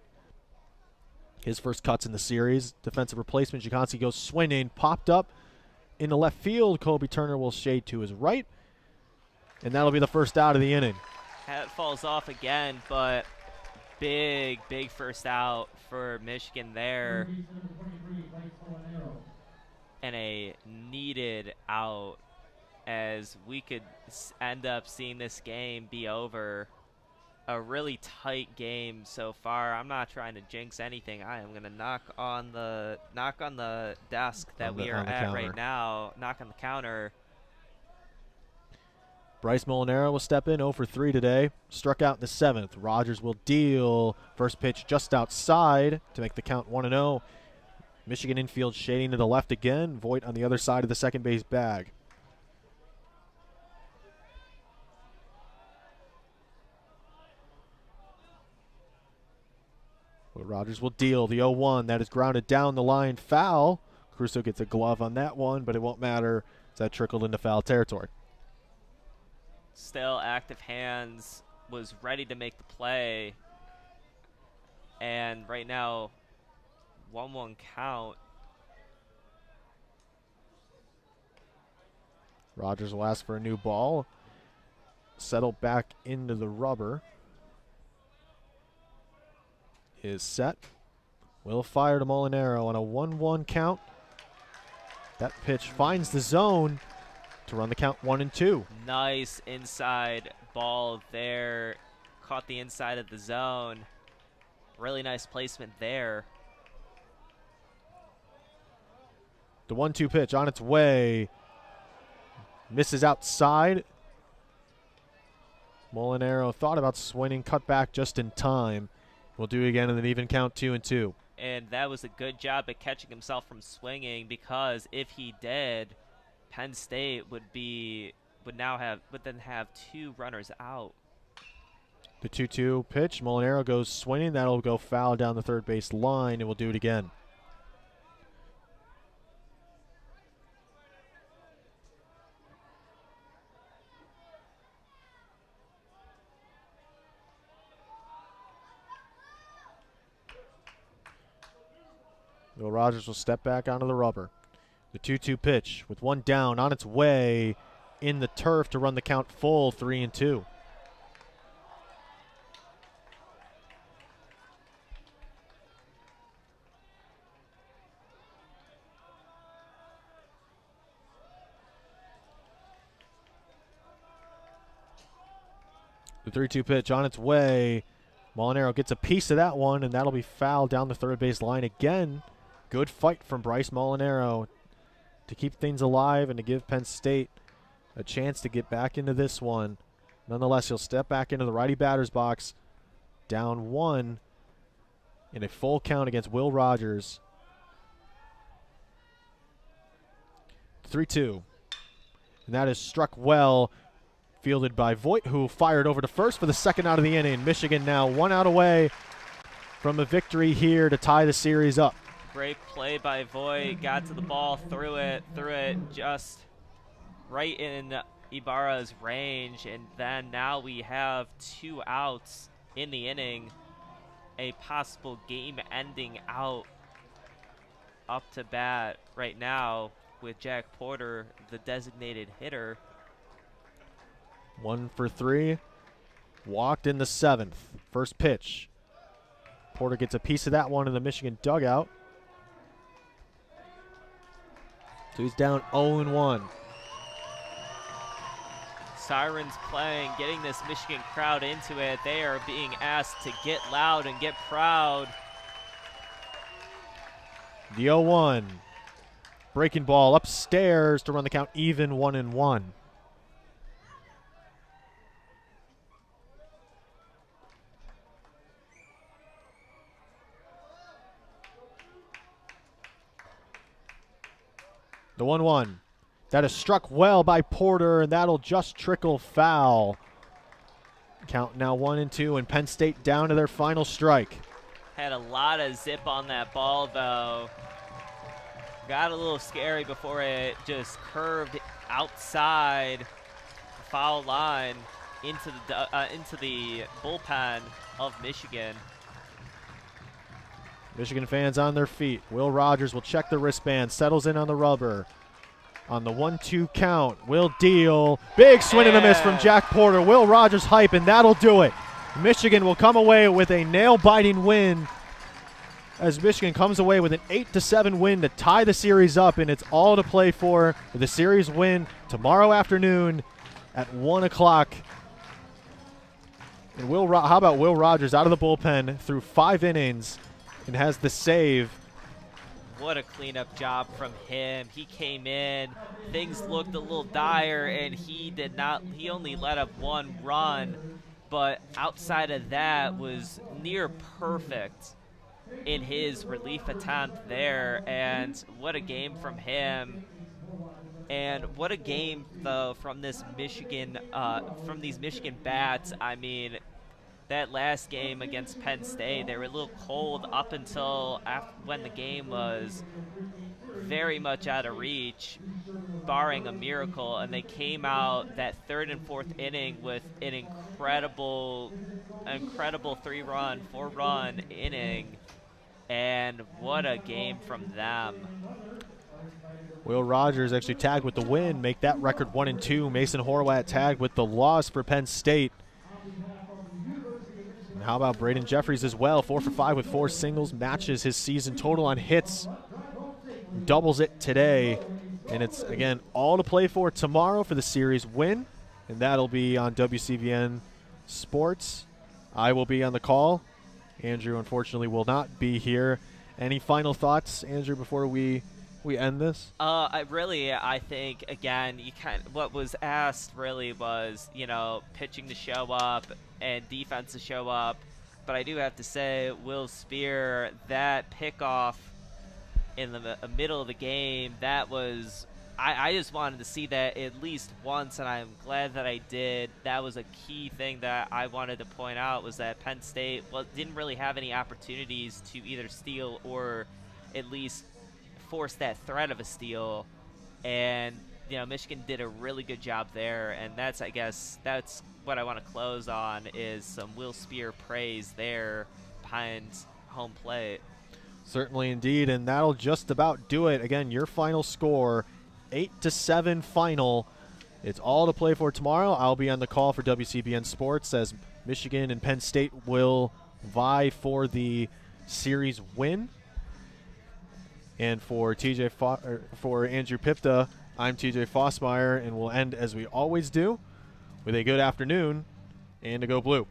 His first cuts in the series. Defensive replacement, Jakonski goes swinging, popped up in the left field. Kobe Turner will shade to his right, and that'll be the first out of the inning. Hat falls off again, but big first out for Michigan there. And a needed out, as we could end up seeing this game be over. A really tight game so far. I'm not trying to jinx anything. I am gonna knock on the desk that we are at right now. Knock on the counter. Bryce Molinaro will step in 0 for 3 today. Struck out in the 7th. Rogers will deal. First pitch just outside to make the count 1-0. Michigan infield shading to the left again. Voigt on the other side of the second base bag. Rogers will deal the 0-1. That is grounded down the line, foul. Crusoe gets a glove on that one, but it won't matter as that trickled into foul territory. Still active hands, was ready to make the play. And right now, 1-1 count. Rogers will ask for a new ball. Settle back into the rubber. Is set. Will fire to Molinaro on a 1-1 count. That pitch finds the zone to run the count 1-2. Nice inside ball there. Caught the inside of the zone. Really nice placement there. The 1-2 pitch on its way. Misses outside. Molinaro thought about swinging, cut back just in time. We'll do it again in an even count, 2-2. And that was a good job at catching himself from swinging, because if he did, Penn State would then have 2 runners out. The 2-2 pitch. Molinaro goes swinging. That'll go foul down the third base line, and we'll do it again. Will Rogers will step back onto the rubber. The 2-2 pitch with 1 down on its way in the turf to run the count full, 3-2. The 3-2 pitch on its way. Molinaro gets a piece of that one, and that'll be foul down the third base line again. Good fight from Bryce Molinaro to keep things alive and to give Penn State a chance to get back into this one. Nonetheless, he'll step back into the righty batter's box, down 1 in a full count against Will Rogers. 3-2. And that is struck well, fielded by Voigt, who fired over to first for the second out of the inning. Michigan now 1 out away from a victory here to tie the series up. Great play by Voigt. Got to the ball, threw it just right in Ibarra's range. And then now we have 2 outs in the inning. A possible game-ending out up to bat right now with Jack Porter, the designated hitter. 1 for 3. Walked in the 7th. First pitch. Porter gets a piece of that one in the Michigan dugout. So he's down 0-1. Sirens playing, getting this Michigan crowd into it. They are being asked to get loud and get proud. The 0-1. Breaking ball upstairs to run the count even, 1-1. The 1-1. That is struck well by Porter, and that'll just trickle foul. Count now 1-2, and Penn State down to their final strike. Had a lot of zip on that ball, though. Got a little scary before it just curved outside the foul line into the bullpen of Michigan. Michigan fans on their feet. Will Rogers will check the wristband, settles in on the rubber. On the 1-2 count, will deal. Big swing and a miss from Jack Porter. Will Rogers hype, and that'll do it. Michigan will come away with a nail-biting win as Michigan comes away with an 8-7 win to tie the series up, and it's all to play for with the series win tomorrow afternoon at 1 o'clock. And how about Will Rogers out of the bullpen through 5 innings and has the save. What a cleanup job from him. He came in, things looked a little dire, and he only let up 1 run, but outside of that was near perfect in his relief attempt there. And what a game from him. And what a game, though, from this Michigan, from these Michigan bats. I mean, that last game against Penn State, they were a little cold up until when the game was very much out of reach, barring a miracle, and they came out that 3rd and 4th inning with an incredible 3-run, 4-run inning, and what a game from them. Will Rogers actually tagged with the win, make that record 1-2. Mason Horwat tagged with the loss for Penn State. And how about Braden Jeffries as well? 4 for 5 with 4 singles, matches his season total on hits, doubles it today. And it's, again, all to play for tomorrow for the series win. And that'll be on WCBN Sports. I will be on the call. Andrew, unfortunately, will not be here. Any final thoughts, Andrew, before we end this? I think, again, what was asked really was, pitching to show up and defense to show up. But I do have to say, Will Spear, that pickoff in the middle of the game, that was, I just wanted to see that at least once, and I'm glad that I did. That was a key thing that I wanted to point out, was that Penn State didn't really have any opportunities to either steal or at least force that threat of a steal, and Michigan did a really good job there. And that's, I guess, that's what I want to close on, is some Will Spear praise there behind home plate. Certainly indeed, and that'll just about do it. Again, your final score, 8-7 final. It's all to play for tomorrow. I'll be on the call for WCBN Sports as Michigan and Penn State will vie for the series win. And for for Andrew Pipta, I'm TJ Fossmeyer, and we'll end as we always do with a good afternoon and to go blue.